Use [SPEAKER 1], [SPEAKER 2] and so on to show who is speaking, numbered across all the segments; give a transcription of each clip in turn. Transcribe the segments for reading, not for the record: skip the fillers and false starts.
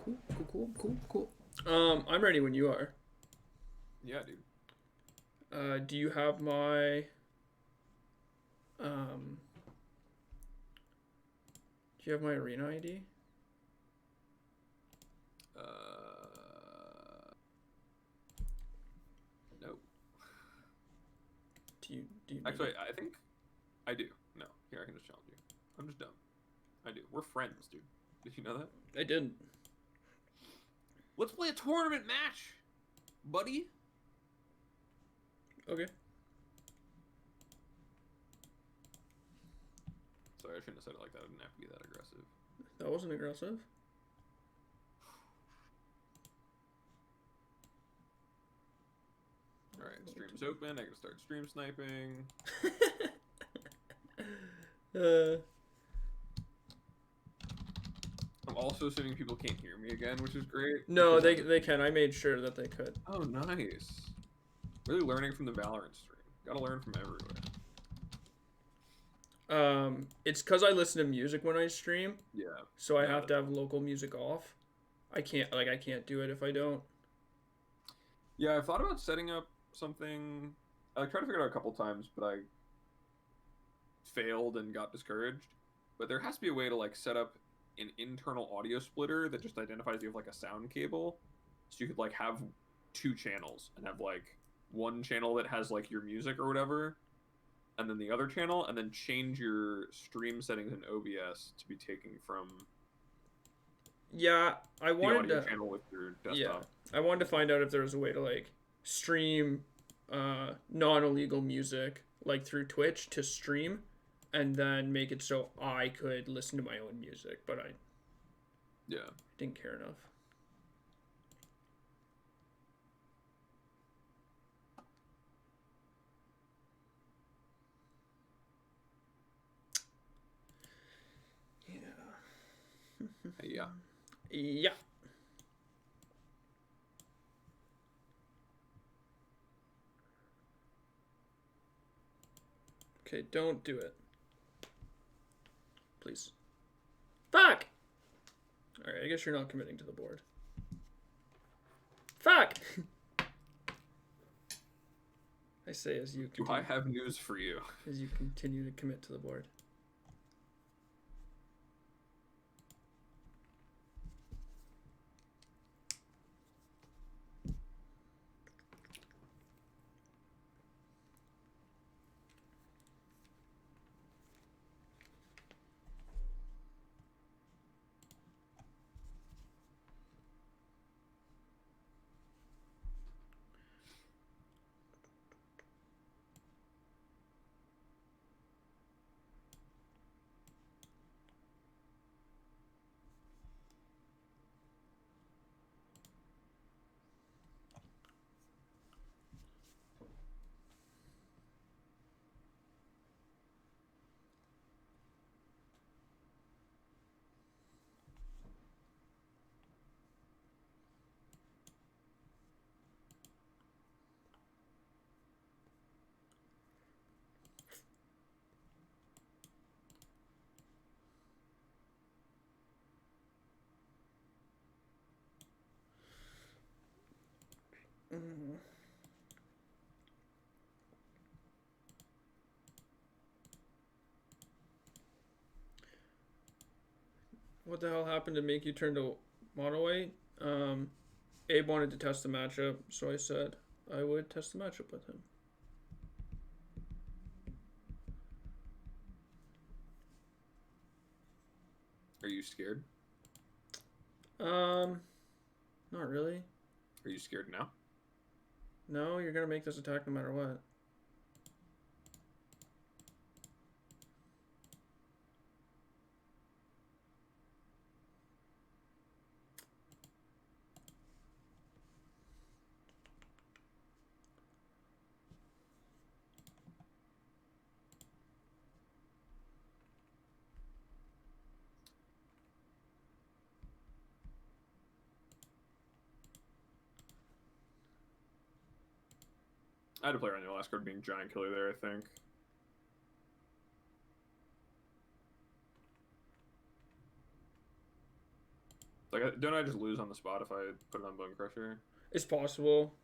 [SPEAKER 1] Cool. I'm ready when you are.
[SPEAKER 2] Yeah, dude.
[SPEAKER 1] Do you have my um? Do you have my arena ID?
[SPEAKER 2] No.
[SPEAKER 1] Do you need
[SPEAKER 2] Actually,
[SPEAKER 1] it?
[SPEAKER 2] I think I do. No, here I can just challenge you. I'm just dumb. I do. We're friends, dude. Did you know that?
[SPEAKER 1] I didn't.
[SPEAKER 2] Let's play a tournament match, buddy.
[SPEAKER 1] Okay.
[SPEAKER 2] Sorry, I shouldn't have said it like that. I didn't have to be that aggressive.
[SPEAKER 1] That wasn't aggressive.
[SPEAKER 2] All right, stream's open. I can start stream sniping.
[SPEAKER 1] uh.
[SPEAKER 2] I'm also assuming people can't hear me again, which is great.
[SPEAKER 1] No, they can. I made sure that they could.
[SPEAKER 2] Oh, nice. Really learning from the Valorant stream. Gotta learn from everywhere.
[SPEAKER 1] It's because I listen to music when I stream.
[SPEAKER 2] Yeah.
[SPEAKER 1] So I have to have local music off. I can't do it if I don't.
[SPEAKER 2] Yeah, I've thought about setting up something. I tried to figure it out a couple times, but I failed and got discouraged. But there has to be a way to like set up an internal audio splitter that just identifies you have like a sound cable, so you could like have two channels and have like one channel that has like your music or whatever, and then the other channel, and then change your stream settings in OBS to be taken from
[SPEAKER 1] Yeah, I
[SPEAKER 2] the
[SPEAKER 1] wanted
[SPEAKER 2] audio
[SPEAKER 1] to.
[SPEAKER 2] channel with your desktop.
[SPEAKER 1] Yeah, I wanted to find out if there was a way to like stream non-illegal music like through Twitch to stream, and then make it so I could listen to my own music, but I didn't care enough.
[SPEAKER 2] Yeah.
[SPEAKER 1] Yeah. Okay, don't do it. Please. Fuck! Alright, I guess you're not committing to the board. Fuck! I say as you
[SPEAKER 2] continue. Do I have news for you?
[SPEAKER 1] As you continue to commit to the board. What the hell happened to make you turn to mono white? Abe wanted to test the matchup, so I said I would test the matchup with him.
[SPEAKER 2] Are you scared?
[SPEAKER 1] Not really.
[SPEAKER 2] Are you scared now?
[SPEAKER 1] No, you're gonna make this attack no matter what.
[SPEAKER 2] I had a player on the last card being Giant Killer there, I think. Like, don't I just lose on the spot if I put it on Bone Crusher?
[SPEAKER 1] It's possible.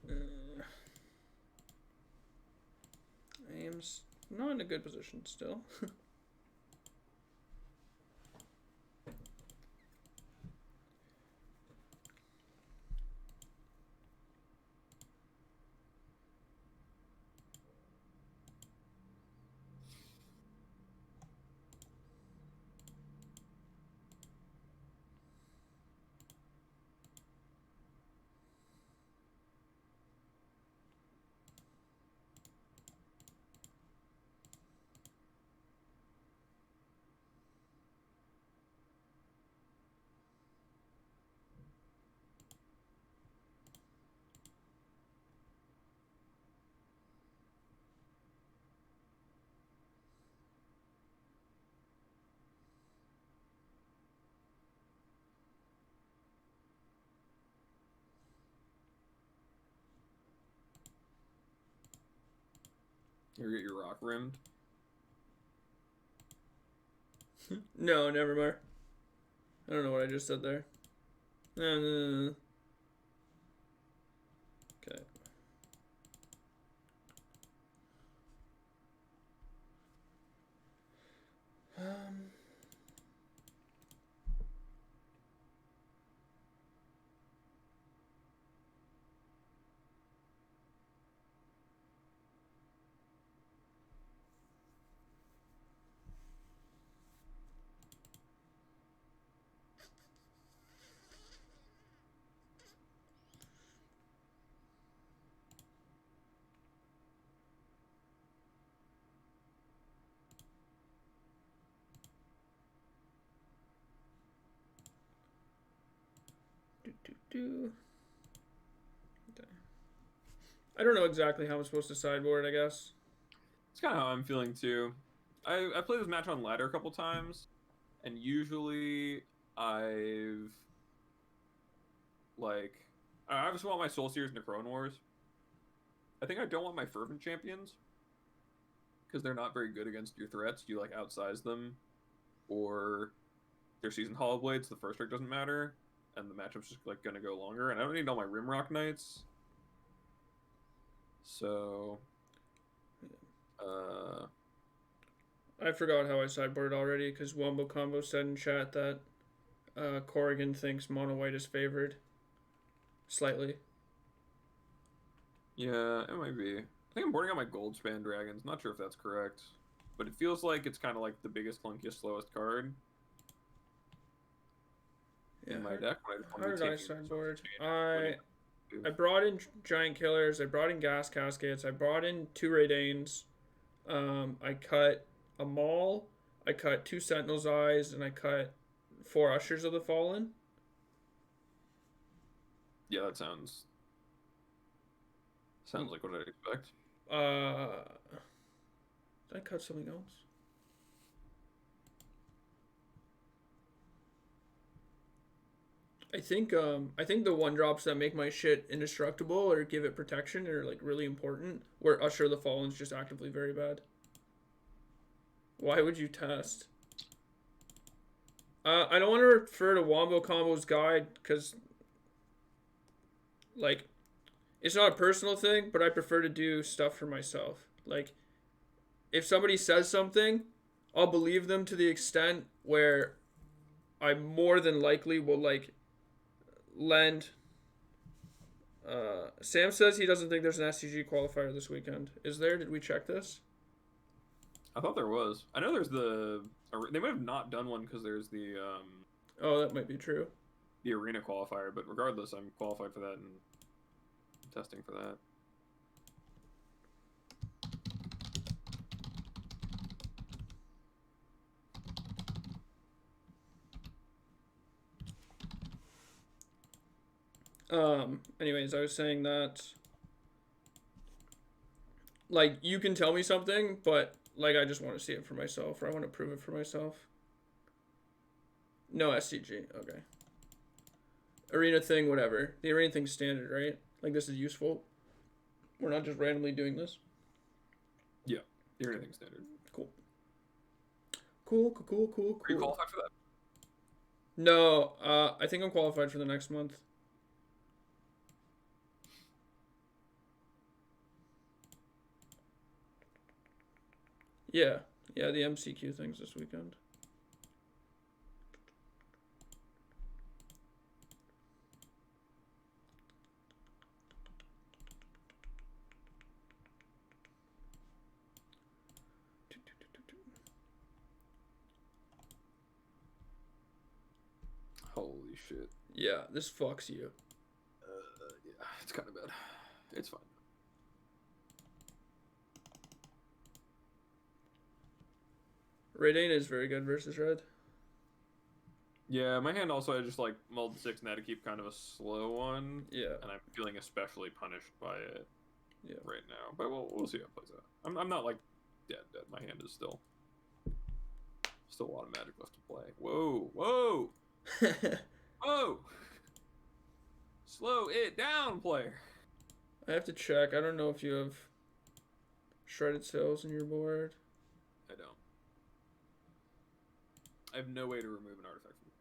[SPEAKER 1] I am not in a good position still.
[SPEAKER 2] You get your rock rimmed.
[SPEAKER 1] No, never mind. I don't know what I just said there. No. Okay. Okay. I don't know exactly how I'm supposed to sideboard, I guess.
[SPEAKER 2] It's kind of how I'm feeling too. I played this match on ladder a couple times, and usually I've like I just want my Soul Seers Necron Wars. I think I don't want my Fervent Champions because they're not very good against your threats. You like outsize them, or their Seasoned Hollow Blades. The first strike doesn't matter, and the matchup's just like gonna go longer. And I don't need all my Rimrock Knights. So,
[SPEAKER 1] I forgot how I sideboarded already because Wombo Combo said in chat that Corrigan thinks mono white is favored. Slightly.
[SPEAKER 2] yeah, it might be. I think I'm boarding out my Goldspan Dragons. Not sure if that's correct, but it feels like it's kind of like the biggest, clunkiest, slowest card in my deck.
[SPEAKER 1] How did I sideboard? I brought in Giant Killers. I brought in Gas Cascades. I brought in 2 Raidanes. I cut a Maul. I cut 2 Sentinel's Eyes, and I cut 4 Ushers of the Fallen.
[SPEAKER 2] Yeah, that sounds like what I'd expect.
[SPEAKER 1] Did I cut something else? I think the 1-drops that make my shit indestructible or give it protection are like really important. Where Usher of the Fallen's just actively very bad. Why would you test? I don't want to refer to Wombo Combo's guide because like it's not a personal thing, but I prefer to do stuff for myself. Like if somebody says something, I'll believe them to the extent where I more than likely will like lend. Sam says he doesn't think there's an SCG qualifier this weekend. Is there? Did we check this?
[SPEAKER 2] I thought there was. I know there's the. They might have not done one because there's the.
[SPEAKER 1] Oh, that might be true.
[SPEAKER 2] The arena qualifier, but regardless, I'm qualified for that and testing for that.
[SPEAKER 1] Anyways, I was saying that like you can tell me something, but like I just want to see it for myself, or I want to prove it for myself. No SCG, okay. Arena thing, whatever. The arena thing's standard, right? Like this is useful. We're not just randomly doing this.
[SPEAKER 2] Yeah. You're anything standard.
[SPEAKER 1] Cool. Cool.
[SPEAKER 2] Are you qualified for that?
[SPEAKER 1] No, I think I'm qualified for the next month. Yeah, the MCQ thing's this weekend.
[SPEAKER 2] Holy shit.
[SPEAKER 1] Yeah, this fucks you.
[SPEAKER 2] Yeah, it's kind of bad. It's fine.
[SPEAKER 1] Raidane is very good versus red.
[SPEAKER 2] Yeah, my hand also, I just like mulled 6 and had to keep kind of a slow one.
[SPEAKER 1] Yeah.
[SPEAKER 2] And I'm feeling especially punished by it right now. But we'll see how it plays out. I'm not like dead. My hand is still a lot of magic left to play. Whoa. Whoa! Slow it down, player.
[SPEAKER 1] I have to check. I don't know if you have shredded cells in your board.
[SPEAKER 2] I don't. I have no way to remove an artifact from it.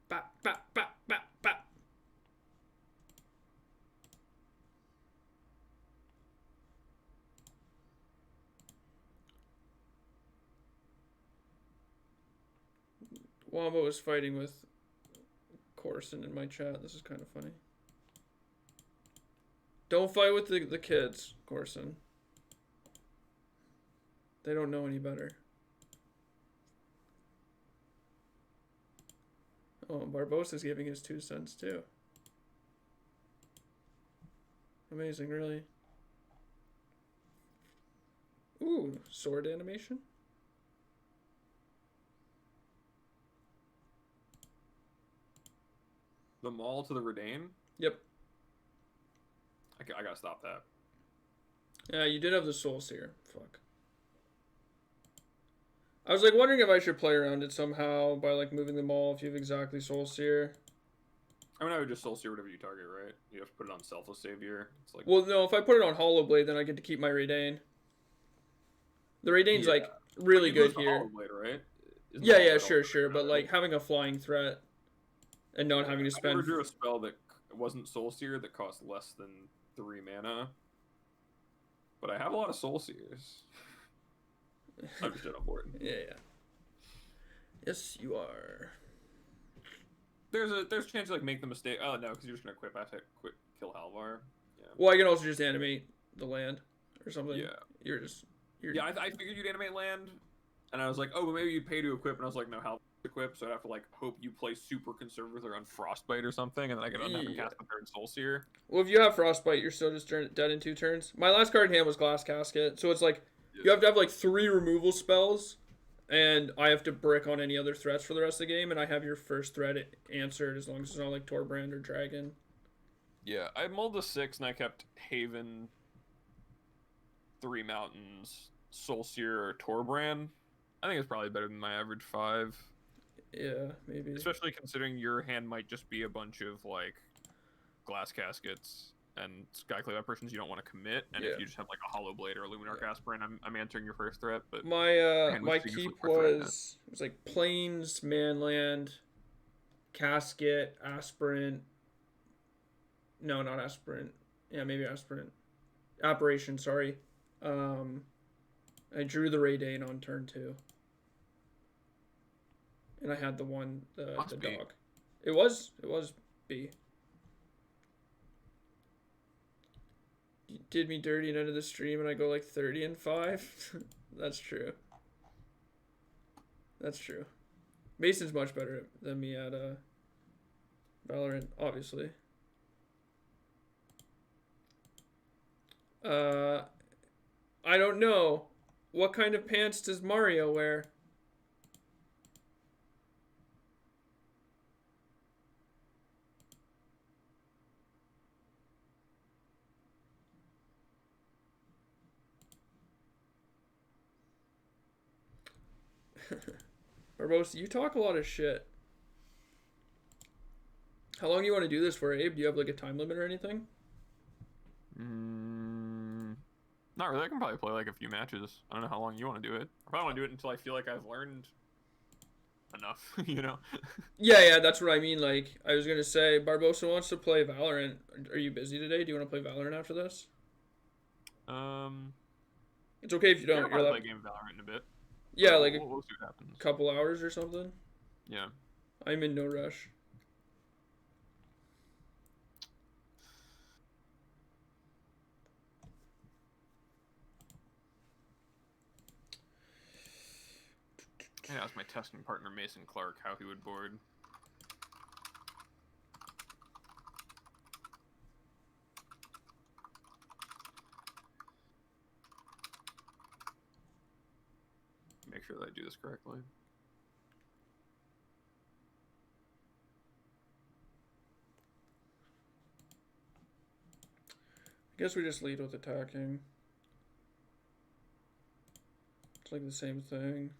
[SPEAKER 1] Bap. Wombo is fighting with Corson in my chat. This is kind of funny. Don't fight with the kids, Corson. They don't know any better. Oh, Barbosa's giving his 2 cents too. Amazing, really. Ooh, sword animation.
[SPEAKER 2] The Maul to the Redain?
[SPEAKER 1] Yep.
[SPEAKER 2] I gotta stop that.
[SPEAKER 1] Yeah, you did have the Soul Seer. Fuck. I was like wondering if I should play around it somehow by like moving them all if you have exactly Soul Seer.
[SPEAKER 2] I mean, I would just Soul Seer whatever you target, right? You have to put it on Selfless Savior. It's like,
[SPEAKER 1] well, no, if I put it on Hollow Blade, then I get to keep my Raidane. The Raidane's like really good here.
[SPEAKER 2] Hollow Blade, right?
[SPEAKER 1] Yeah, sure. But like having a flying threat and not having to spend.
[SPEAKER 2] I never drew a spell that wasn't Soul Seer that cost less than 3 mana. But I have a lot of Soul Seers. I'm just dead on board.
[SPEAKER 1] Yeah. Yes, you are.
[SPEAKER 2] There's a chance to like make the mistake. Oh no, because you're just gonna equip. I have to quick kill Halvar. Yeah.
[SPEAKER 1] Well, I can also just animate the land or something.
[SPEAKER 2] Yeah.
[SPEAKER 1] You're.
[SPEAKER 2] I figured you'd animate land, and I was like, oh, but maybe you'd pay to equip, and I was like, no, Halvar equip, so I'd have to like hope you play super conservative on Frostbite or something, and then I could have him cast the 3rd Soul Seer.
[SPEAKER 1] Well, if you have Frostbite, you're still just dead in 2 turns. My last card in hand was Glass Casket, so it's like you have to have like 3 removal spells, and I have to brick on any other threats for the rest of the game, and I have your first threat answered as long as it's not like Torbrand or Dragon.
[SPEAKER 2] Yeah, I mulled a 6, and I kept Haven, 3 Mountains, Soul Seer, or Torbrand. I think it's probably better than my average 5.
[SPEAKER 1] Yeah, maybe.
[SPEAKER 2] Especially considering your hand might just be a bunch of like Glass Caskets and Skyclave Apparitions you don't want to commit, and if you just have like a Hollow Blade or a Luminarch Aspirant, I'm answering your first threat. But
[SPEAKER 1] my keep was like Plains, Manland, Casket, Aspirant. No, not Aspirant. Yeah, maybe Aspirant. Apparition, sorry. I drew the Raidane on turn 2. And I had the dog. It was B. You did me dirty at the end of the stream and I go like 30-5. That's true. Mason's much better than me at Valorant, obviously. I don't know. What kind of pants does Mario wear? Barbosa, you talk a lot of shit. How long do you want to do this for, Abe? Do you have like a time limit or anything?
[SPEAKER 2] Not really. I can probably play like a few matches. I don't know how long you want to do it. I probably want to do it until I feel like I've learned enough, you know?
[SPEAKER 1] Yeah, that's what I mean. Like, I was gonna say, Barbosa wants to play Valorant. Are you busy today? Do you want to play Valorant after this?
[SPEAKER 2] Um,
[SPEAKER 1] It's okay if you
[SPEAKER 2] yeah,
[SPEAKER 1] don't.
[SPEAKER 2] I'll
[SPEAKER 1] You're
[SPEAKER 2] probably
[SPEAKER 1] allowed.
[SPEAKER 2] play a game of Valorant in a bit.
[SPEAKER 1] Yeah,
[SPEAKER 2] But
[SPEAKER 1] like
[SPEAKER 2] we'll see what happens.
[SPEAKER 1] a couple hours or something.
[SPEAKER 2] Yeah.
[SPEAKER 1] I'm in no rush.
[SPEAKER 2] I asked my testing partner Mason Clark how he would board. Make sure that I do this correctly.
[SPEAKER 1] I guess we just lead with attacking. It's like the same thing.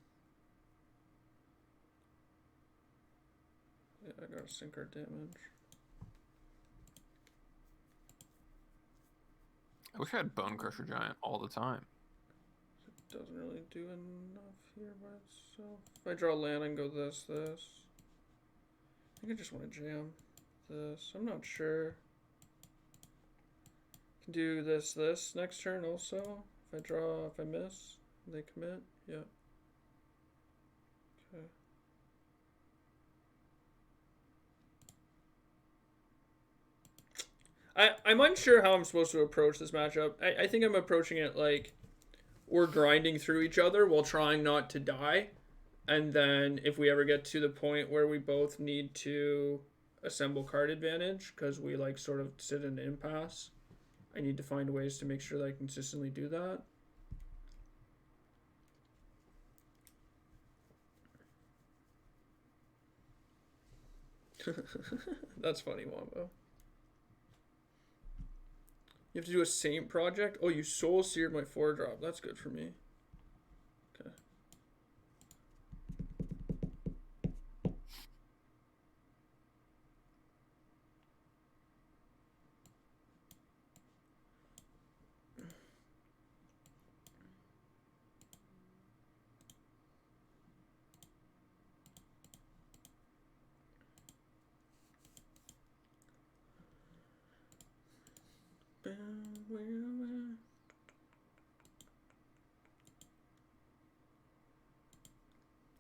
[SPEAKER 1] Yeah, I gotta sink our damage.
[SPEAKER 2] I wish I had Bone Crusher Giant all the time.
[SPEAKER 1] It doesn't really do enough here by itself. If I draw land and go this. I think I just want to jam this. I'm not sure. Can do this next turn also. If I miss, they commit. Yeah. Okay. I'm unsure how I'm supposed to approach this matchup. I think I'm approaching it like we're grinding through each other while trying not to die. And then if we ever get to the point where we both need to assemble card advantage because we like sort of sit in an impasse, I need to find ways to make sure that I consistently do that. That's funny, Wombo. You have to do a Saint project? Oh, you soul seared my 4-drop. That's good for me. Okay.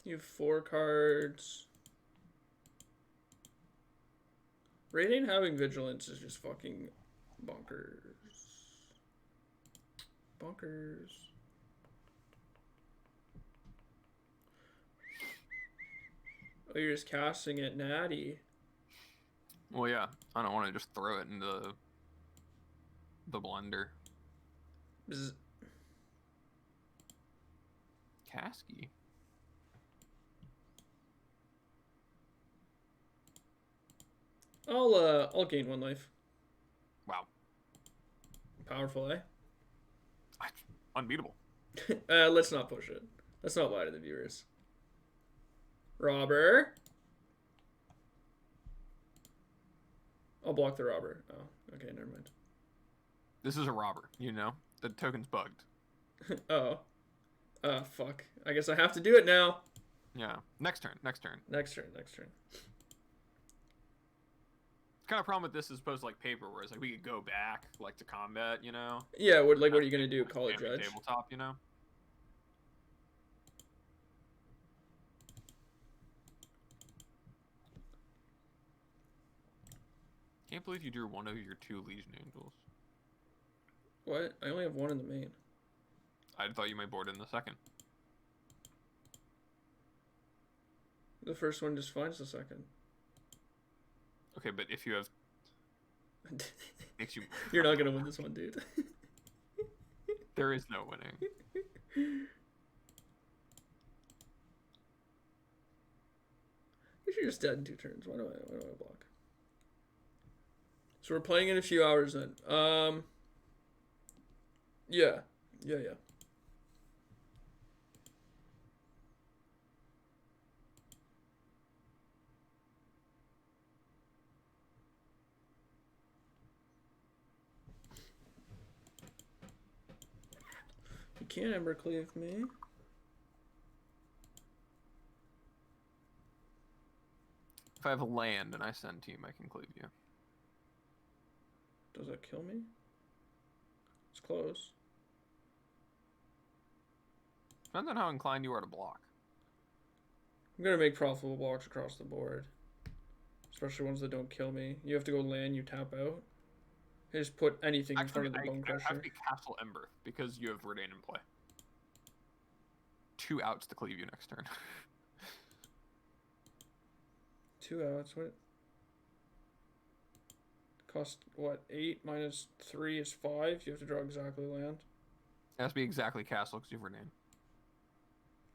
[SPEAKER 1] You have 4 cards. Rating having vigilance is just fucking bonkers. Bonkers. Oh, you're just casting it natty.
[SPEAKER 2] Well, yeah. I don't want to just throw it into the blender.
[SPEAKER 1] Bzz.
[SPEAKER 2] Kasky.
[SPEAKER 1] I'll gain 1 life.
[SPEAKER 2] Wow.
[SPEAKER 1] Powerful, eh?
[SPEAKER 2] Unbeatable.
[SPEAKER 1] Let's not push it. Let's not lie to the viewers. Robber. I'll block the robber. Oh, okay, never mind.
[SPEAKER 2] This is a robber, you know? The token's bugged.
[SPEAKER 1] Oh. Fuck. I guess I have to do it now.
[SPEAKER 2] Yeah. Next turn.
[SPEAKER 1] Next turn.
[SPEAKER 2] Kind of problem with this is opposed to like paper, where it's like we could go back like to combat, you know?
[SPEAKER 1] Yeah, what are you gonna do? Call it judge?
[SPEAKER 2] Tabletop, you know? Can't believe you drew one of your 2 Legion Angels.
[SPEAKER 1] What? I only have 1 in the main.
[SPEAKER 2] I thought you might board in the second.
[SPEAKER 1] The first one just finds the second.
[SPEAKER 2] Okay, but if you have... makes you...
[SPEAKER 1] You're not gonna win this one, dude.
[SPEAKER 2] There is no winning.
[SPEAKER 1] you're just dead in 2 turns. Why do I block? So we're playing in a few hours then. Yeah. You can't Embercleave me.
[SPEAKER 2] If I have a land and I send team, I can cleave you.
[SPEAKER 1] Does that kill me? It's close.
[SPEAKER 2] Depends on how inclined you are to block.
[SPEAKER 1] I'm gonna make profitable blocks across the board. Especially ones that don't kill me. You have to go land, you tap out. I just put anything in front of the Bone
[SPEAKER 2] I have
[SPEAKER 1] Crusher.
[SPEAKER 2] to Castle Ember because you have Redain in play. 2 outs to cleave you next turn.
[SPEAKER 1] 2 outs, what? Cost, what, 8 minus 3 is 5? You have to draw exactly land.
[SPEAKER 2] It has to be exactly castle because you have Redain.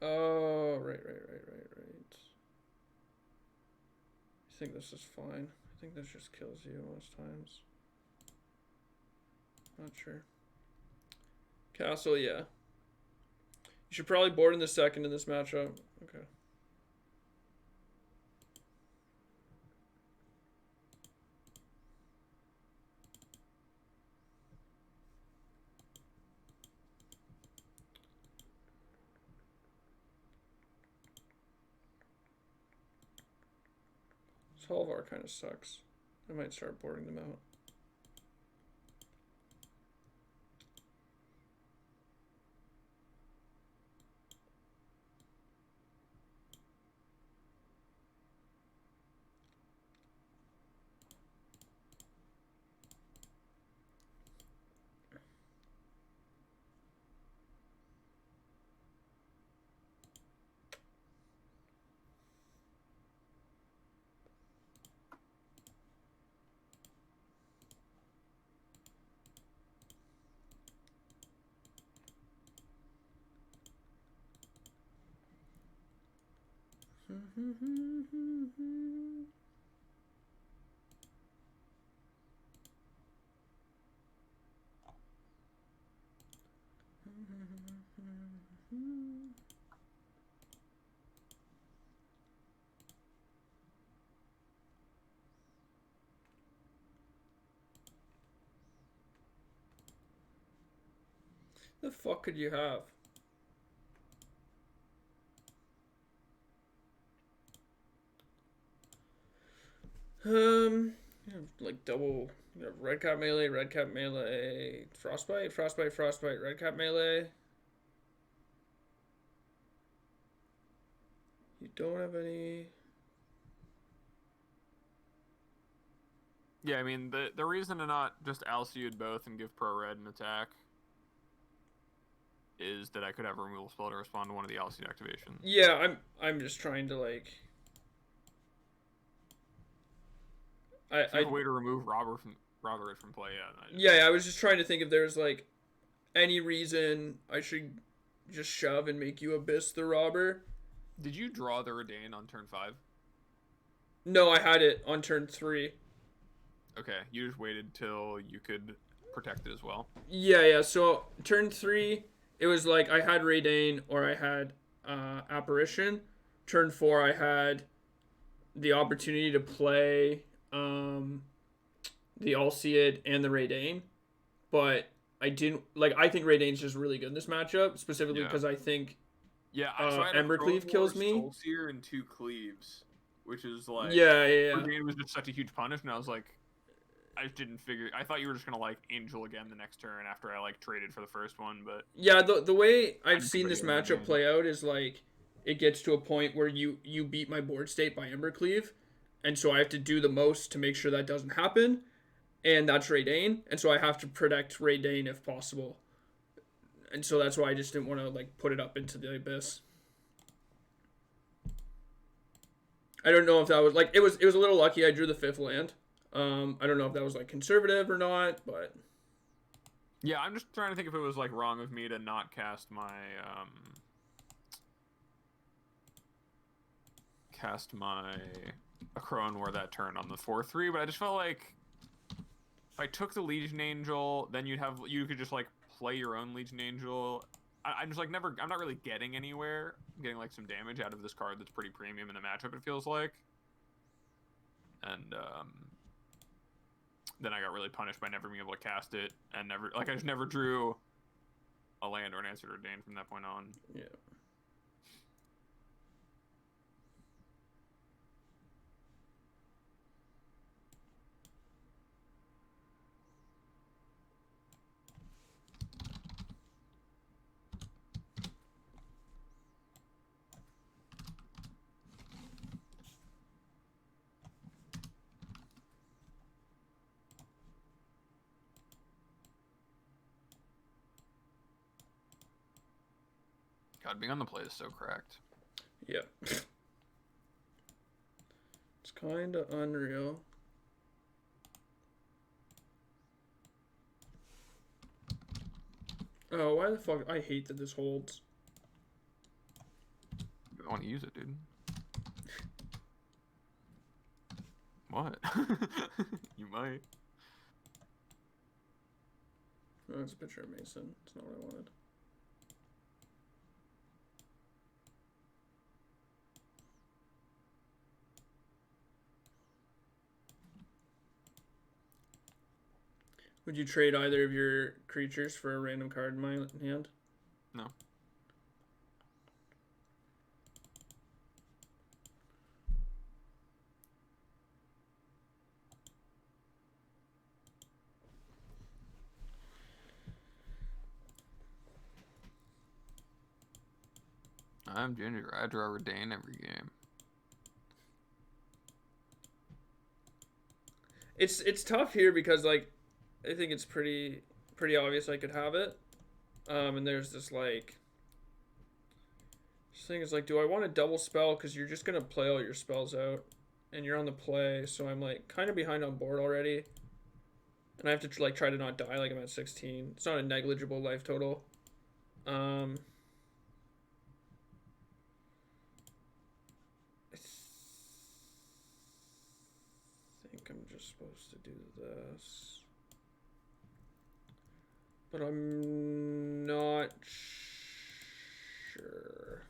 [SPEAKER 1] Oh, right. I think this is fine. I think this just kills you most times. Not sure. Castle, yeah. You should probably board in the second in this matchup. Okay. Solvar kind of sucks. I might start boarding them out. The fuck could you have? Like double, red cap melee, frostbite, red cap melee. You don't have any.
[SPEAKER 2] Yeah, I mean the reason to not just Alciud both and give pro red an attack is that I could have a removal spell to respond to one of the Alciud activations.
[SPEAKER 1] Yeah, I'm just trying to like. I
[SPEAKER 2] have a way to remove Robert from play.
[SPEAKER 1] Yeah, I was just trying to think if there's like any reason I should just shove and make you Abyss the Robber.
[SPEAKER 2] Did you draw the Redain on turn 5?
[SPEAKER 1] No, I had it on turn 3.
[SPEAKER 2] Okay, you just waited till you could protect it as well.
[SPEAKER 1] Yeah. So turn 3, it was like I had Redain or I had Apparition. Turn 4, I had the opportunity to play the Alciud and the Redain, but I didn't like. I think Redain's just really good in this matchup, specifically because I think
[SPEAKER 2] so I had
[SPEAKER 1] Embercleave kills me.
[SPEAKER 2] Soulseer and 2 Cleaves, which is like
[SPEAKER 1] yeah.
[SPEAKER 2] Redain was just such a huge punish, and I was like, I just didn't figure. I thought you were just gonna like Angel again the next turn after I like traded for the first one, but
[SPEAKER 1] yeah. The way I've seen this matchup play out is like it gets to a point where you beat my board state by Embercleave, and so I have to do the most to make sure that doesn't happen, and that's Redain, and so I have to protect Redain if possible, and so that's why I just didn't want to like put it up into the Abyss. I don't know if that was like it was a little lucky I drew the 5th land. I don't know if that was like conservative or not, but
[SPEAKER 2] yeah, I'm just trying to think if it was like wrong of me to not cast my cast my Aggro and War that turn on the 4/3, but I just felt like if I took the Legion Angel, then you could just like play your own Legion Angel. I'm just like I'm not really getting anywhere. I'm getting like some damage out of this card that's pretty premium in the matchup, it feels like. And then I got really punished by never being able to cast it, and I just never drew a land or an answer to Dane from that point on.
[SPEAKER 1] Yeah.
[SPEAKER 2] God, being on the play is so cracked.
[SPEAKER 1] Yep. It's kind of unreal. Oh, why the fuck? I hate that this holds.
[SPEAKER 2] I want to use it, dude. What? You might.
[SPEAKER 1] Oh, it's a picture of Mason. It's not what I wanted. Would you trade either of your creatures for a random card in my hand?
[SPEAKER 2] No. I'm Ginger. I draw Redain every game.
[SPEAKER 1] It's tough here because like I think it's pretty obvious I could have it. And there's this like this thing is like, do I want to double spell because you're just gonna play all your spells out, and you're on the play, so I'm like kind of behind on board already, and I have to like try to not die. Like I'm at 16. It's not a negligible life total. I think I'm just supposed to do this. But I'm not sure.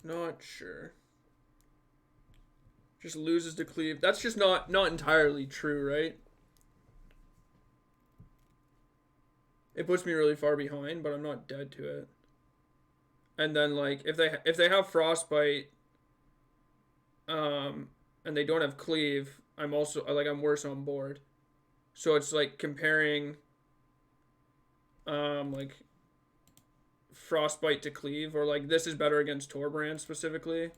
[SPEAKER 1] Not sure. Just loses to cleave. That's just not entirely true, right? It puts me really far behind, but I'm not dead to it. And then like if they have frostbite, and they don't have cleave, I'm also like I'm worse on board. So it's like comparing like frostbite to cleave, or like this is better against Torbrand specifically.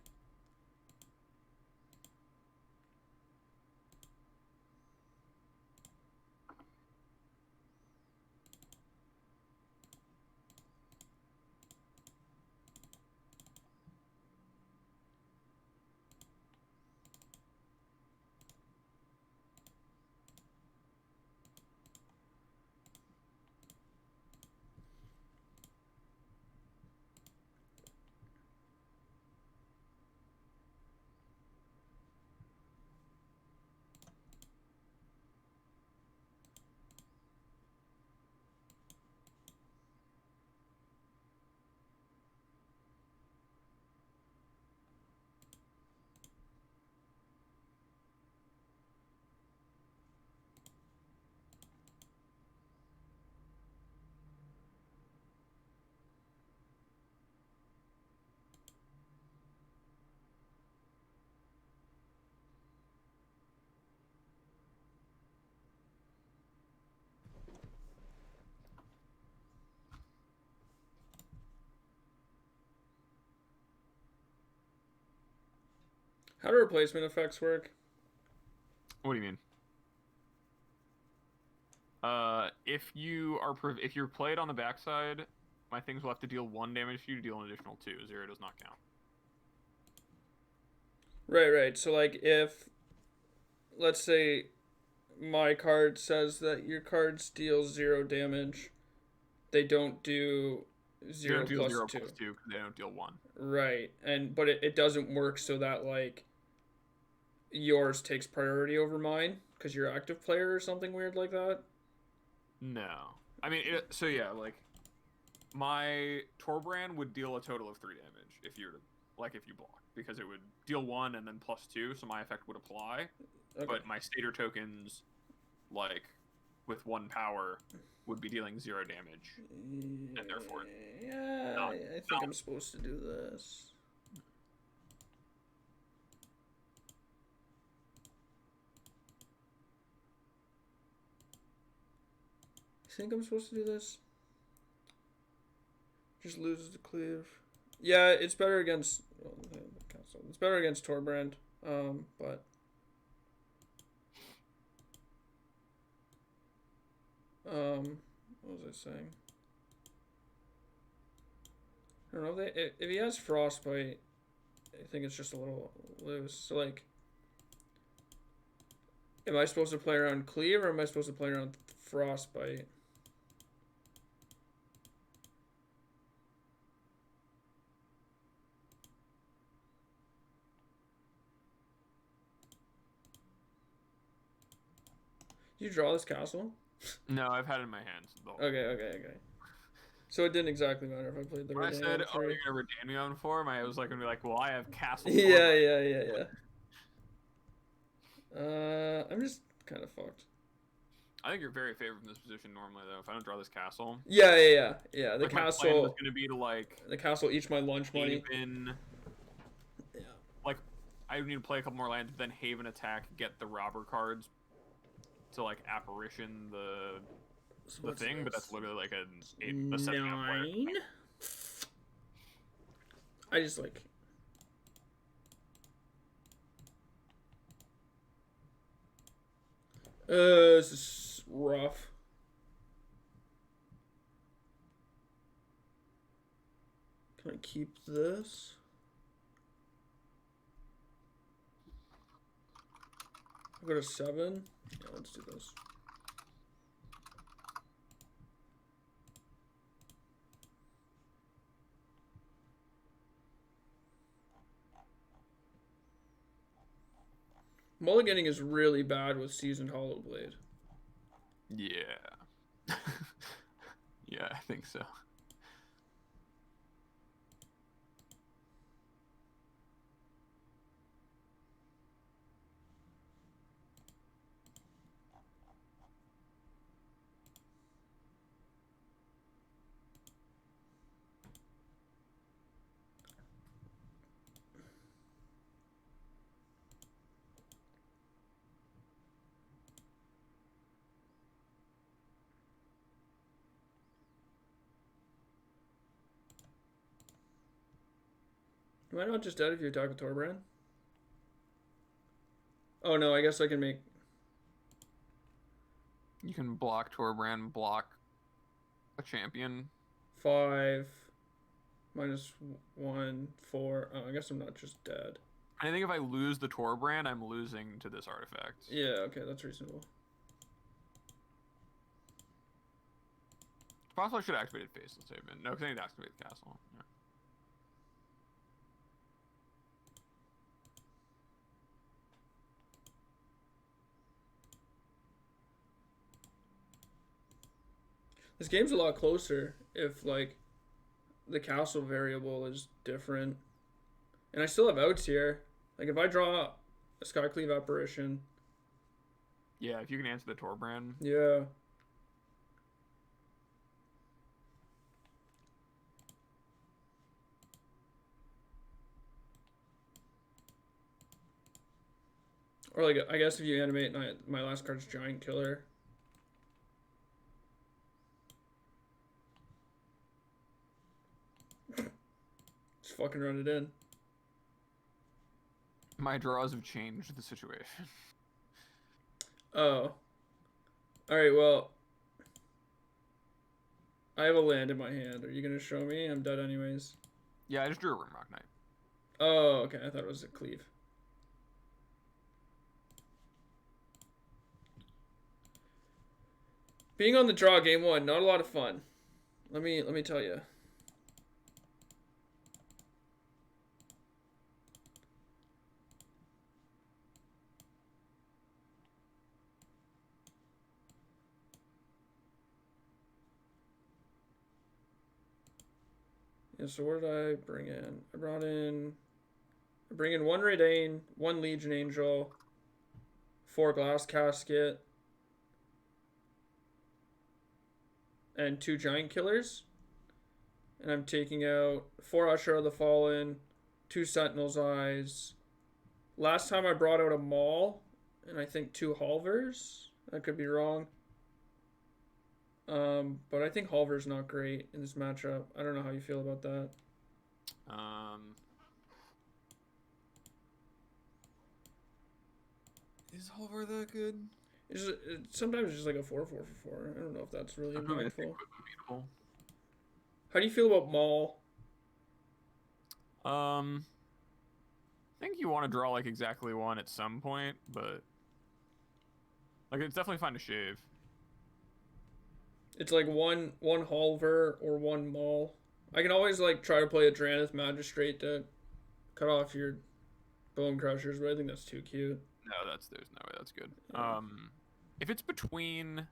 [SPEAKER 1] How do replacement effects work?
[SPEAKER 2] What do you mean? If you're played on the backside, my things will have to deal 1 damage to you to deal an additional 2. 0 does not count.
[SPEAKER 1] Right. So like if let's say my card says that your cards deal 0 damage, they don't do
[SPEAKER 2] They
[SPEAKER 1] 0
[SPEAKER 2] don't deal
[SPEAKER 1] plus
[SPEAKER 2] 0
[SPEAKER 1] 2.
[SPEAKER 2] plus 2 because they don't deal 1.
[SPEAKER 1] Right. But it doesn't work so that like yours takes priority over mine because you're active player or something weird like that.
[SPEAKER 2] No. I mean, so yeah, like, my Torbrand would deal a total of 3 damage if you block, because it would deal 1 and then plus 2, so my effect would apply. Okay. But my Stater tokens, like, with 1 power, would be dealing 0 damage. And therefore,
[SPEAKER 1] yeah, I think I'm supposed to do this. I think I'm supposed to do this. Just loses the cleave. Yeah, it's better against. Well, it's better against Torbrand, but. What was I saying? I don't know if he has Frostbite. I think it's just a little loose. So like, am I supposed to play around Cleave or am I supposed to play around Frostbite? Did you draw this castle?
[SPEAKER 2] No, I've had it in my hands.
[SPEAKER 1] Okay. So it didn't exactly matter if I played the
[SPEAKER 2] when I
[SPEAKER 1] Redan
[SPEAKER 2] said,
[SPEAKER 1] on 3.
[SPEAKER 2] "Oh, you're gonna redan me on 4," I was like, gonna be like, "Well, I have castle."
[SPEAKER 1] Yeah. I'm just kind of fucked.
[SPEAKER 2] I think you're very favored from this position normally, though. If I don't draw this castle.
[SPEAKER 1] Yeah. The
[SPEAKER 2] like,
[SPEAKER 1] castle.
[SPEAKER 2] My plan was gonna be to like.
[SPEAKER 1] The castle eats my lunch money.
[SPEAKER 2] Haven. Yeah. Like, I need to play a couple more lands, but then Haven attack, get the robber cards to like apparition the thing, but that's literally like a 7
[SPEAKER 1] 9. I just like. This is rough. Can I keep this? I'll go to 7. Yeah, let's do this. Mulliganing is really bad with Seasoned Hollowblade.
[SPEAKER 2] Yeah. Yeah, I think so.
[SPEAKER 1] Am I not just dead if you attack with Torbrand? Oh no, I guess I can make...
[SPEAKER 2] You can block Torbrand, block a champion.
[SPEAKER 1] 5 minus 1, 4. Oh, I guess I'm not just dead.
[SPEAKER 2] I think if I lose the Torbrand, I'm losing to this artifact.
[SPEAKER 1] Yeah, okay, that's reasonable.
[SPEAKER 2] Possibly I should have activated Faceless Haven. No, because I need to activate the castle. Yeah.
[SPEAKER 1] This game's a lot closer if, like, the castle variable is different. And I still have outs here. Like, if I draw a Skycleave Apparition...
[SPEAKER 2] Yeah, if you can answer the Torbrand.
[SPEAKER 1] Yeah. Or, like, I guess if you animate my last card's Giant Killer... Just fucking run it in.
[SPEAKER 2] My draws have changed the situation.
[SPEAKER 1] Oh. Alright, well. I have a land in my hand. Are you going to show me? I'm dead anyways.
[SPEAKER 2] Yeah, I just drew a Rimrock Knight.
[SPEAKER 1] Oh, okay. I thought it was a cleave. Being on the draw game 1, not a lot of fun. Let me tell you. Yeah, so what did I bring in? I bring in 1 Redane, 1 Legion Angel, 4 Glass Casket, and 2 Giant Killers. And I'm taking out 4 Usher of the Fallen, 2 Sentinel's Eyes. Last time I brought out a Maul, and I think 2 Halvers. I could be wrong. But I think Halver's not great in this matchup. I don't know how you feel about that.
[SPEAKER 2] Is Halvar that good?
[SPEAKER 1] Sometimes it's just like a 4-4 for 4. I don't know if that's really impactful.
[SPEAKER 2] Beatable.
[SPEAKER 1] How do you feel about Maul?
[SPEAKER 3] I think you want to draw like exactly 1 at some point, but like it's definitely fine to shave.
[SPEAKER 1] It's like one Halver or 1 Maul. I can always like try to play a Dranith Magistrate to cut off your Bone Crushers, but I think that's too cute.
[SPEAKER 3] No, there's no way that's good.
[SPEAKER 1] Yeah.
[SPEAKER 3] If it's between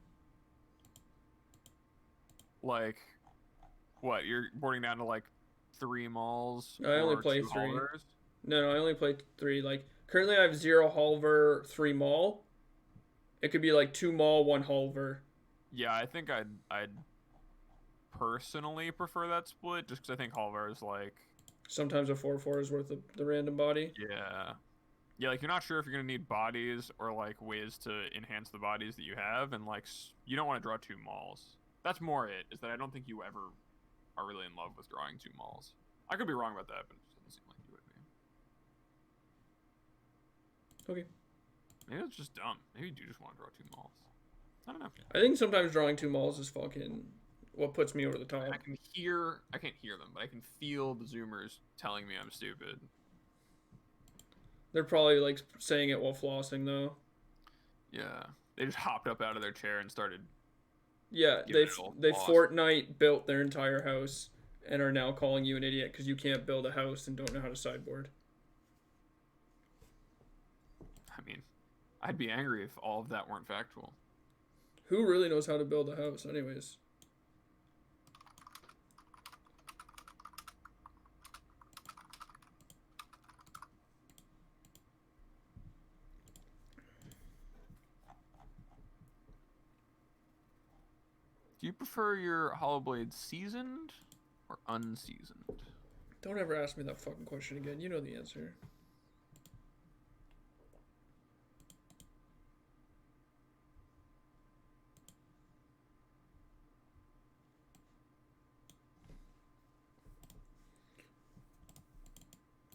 [SPEAKER 3] like what, you're boarding down to like 3 Mauls?
[SPEAKER 1] I only
[SPEAKER 3] or
[SPEAKER 1] play
[SPEAKER 3] 2
[SPEAKER 1] 3.
[SPEAKER 3] Halvers?
[SPEAKER 1] No, I only play 3. Like currently I have 0 Halver, 3 Maul. It could be like 2 Maul, 1 Halver.
[SPEAKER 3] Yeah, I think I'd personally prefer that split just because I think Halvar is like
[SPEAKER 1] Sometimes a 4-4 is worth the random body.
[SPEAKER 3] yeah, like you're not sure if you're gonna need bodies or like ways to enhance the bodies that you have, and like you don't want to draw 2 Mauls. That's more it, is that I don't think you ever are really in love with drawing 2 Mauls. I could be wrong about that, but it just doesn't seem like you would be.
[SPEAKER 1] Okay.
[SPEAKER 3] Maybe it's just dumb. Maybe you do just want to draw 2 Mauls. I don't know.
[SPEAKER 1] I think sometimes drawing 2 Mauls is fucking what puts me over the top.
[SPEAKER 3] I can't hear them, but I can feel the Zoomers telling me I'm stupid.
[SPEAKER 1] They're probably like saying it while flossing though.
[SPEAKER 3] Yeah, they just hopped up out of their chair and started.
[SPEAKER 1] Yeah,
[SPEAKER 3] Give it
[SPEAKER 1] they
[SPEAKER 3] a floss.
[SPEAKER 1] Fortnite built their entire house and are now calling you an idiot because you can't build a house and don't know how to sideboard.
[SPEAKER 3] I mean, I'd be angry if all of that weren't factual.
[SPEAKER 1] Who really knows how to build a house, anyways?
[SPEAKER 3] Do you prefer your Hollow Blade seasoned or unseasoned?
[SPEAKER 1] Don't ever ask me that fucking question again. You know the answer.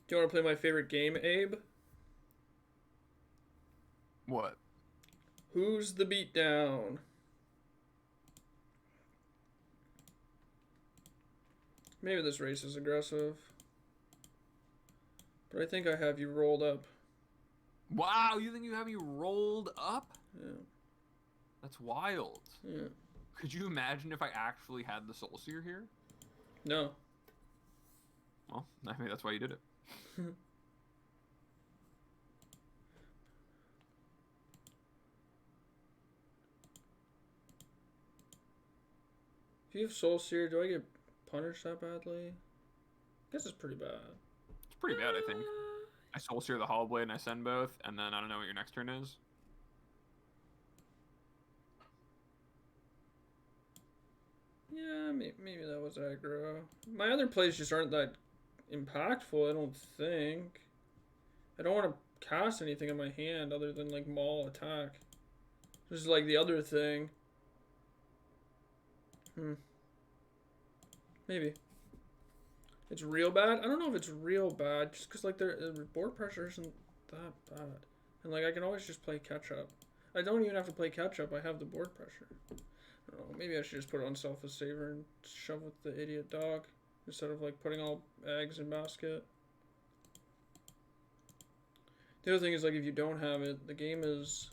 [SPEAKER 1] Do you want to play my favorite game, Abe?
[SPEAKER 3] What?
[SPEAKER 1] Who's the beatdown? Maybe this race is aggressive. But I think I have you rolled up.
[SPEAKER 3] Wow, you think you have me rolled up?
[SPEAKER 1] Yeah.
[SPEAKER 3] That's wild.
[SPEAKER 1] Yeah.
[SPEAKER 3] Could you imagine if I actually had the Soul Seer here?
[SPEAKER 1] No.
[SPEAKER 3] Well, I mean, that's why you did it.
[SPEAKER 1] If you have Soul Seer, do I get punished that badly? I guess it's pretty bad.
[SPEAKER 3] It's pretty bad, I think. I Soul Seer the Hollow Blade and I send both, and then I don't know what your next turn is.
[SPEAKER 1] Yeah, maybe that was aggro. My other plays just aren't that impactful, I don't think. I don't want to cast anything in my hand other than like Maul attack. This is like the other thing. Maybe. It's real bad? I don't know if it's real bad, just because like the board pressure isn't that bad. And like I can always just play catch up. I don't even have to play catch up, I have the board pressure. I don't know, maybe I should just put it on Selfless Saver and shove with the idiot dog instead of like putting all eggs in basket. The other thing is like if you don't have it, the game is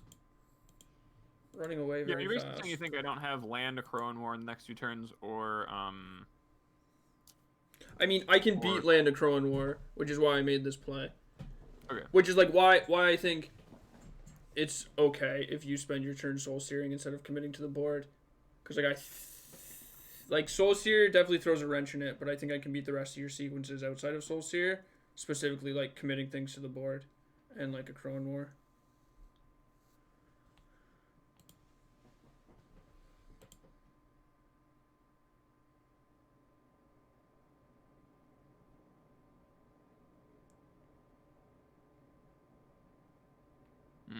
[SPEAKER 1] running away very
[SPEAKER 3] you're basically
[SPEAKER 1] fast.
[SPEAKER 3] saying you think I don't have land a Crone War in the next 2 turns, or
[SPEAKER 1] I mean, I can beat Land of Crowan War, which is why I made this play.
[SPEAKER 3] Okay.
[SPEAKER 1] Which is like why I think it's okay if you spend your turn soul searing instead of committing to the board, because like I like Soul Seer definitely throws a wrench in it, but I think I can beat the rest of your sequences outside of Soul Seer, specifically like committing things to the board, and like a Crone War.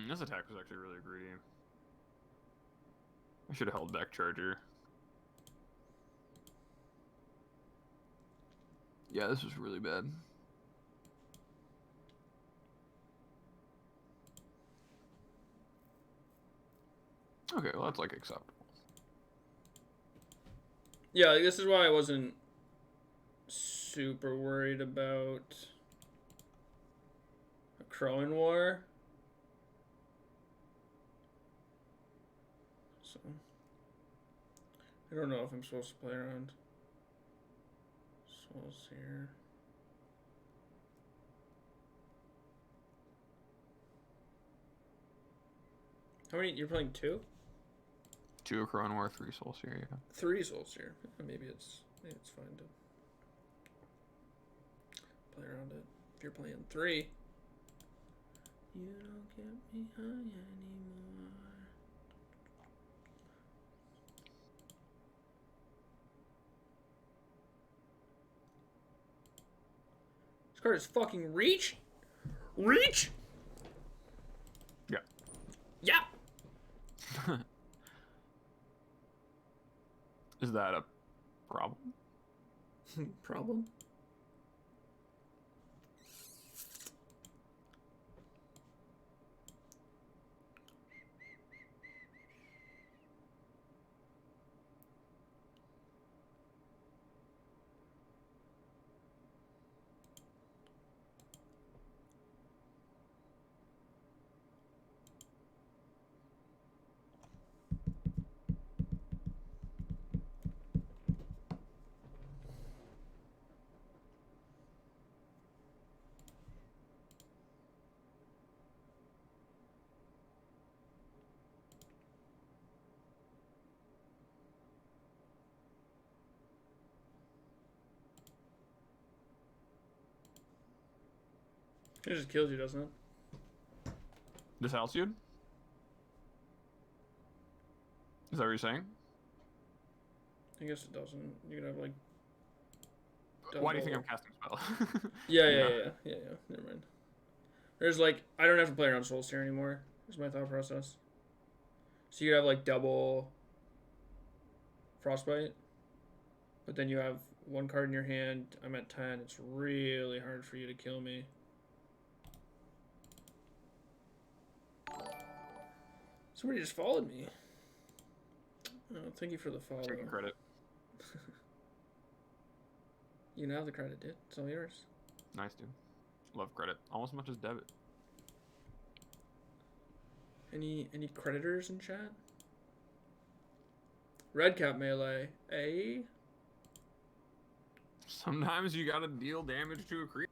[SPEAKER 3] This attack was actually really greedy. I should have held back Charger. Yeah, this was really bad. Okay, well that's like acceptable.
[SPEAKER 1] Yeah, like, this is why I wasn't super worried about a Crone War. So I don't know if I'm supposed to play around Soul Seer. How many? You're playing 2?
[SPEAKER 3] 2 Crone War, 3 Soul Seer, yeah.
[SPEAKER 1] 3 Soul Seer. Maybe it's fine to play around it. If you're playing 3, you don't get me high anymore. This card is fucking reach. Reach.
[SPEAKER 3] Yeah.
[SPEAKER 1] Yeah.
[SPEAKER 3] Is that a problem?
[SPEAKER 1] Problem. It just kills you, doesn't it?
[SPEAKER 3] This Halcyon? Is that what you're saying?
[SPEAKER 1] I guess it doesn't. You can have like.
[SPEAKER 3] Why do you think
[SPEAKER 1] double-
[SPEAKER 3] I'm casting spell?
[SPEAKER 1] Yeah,
[SPEAKER 3] You know?
[SPEAKER 1] yeah. Never mind. There's like I don't have to play around Soul Seer anymore. Is my thought process. So you could have like double Frostbite, but then you have one card in your hand. I'm at 10. It's really hard for you to kill me. Somebody just followed me. Oh, thank you for the follow.
[SPEAKER 3] Taking credit.
[SPEAKER 1] You can have the credit, dude. It's all yours.
[SPEAKER 3] Nice, dude. Love credit. Almost as much as debit.
[SPEAKER 1] Any creditors in chat? Red cap melee. A.
[SPEAKER 3] Sometimes you gotta deal damage to a creature.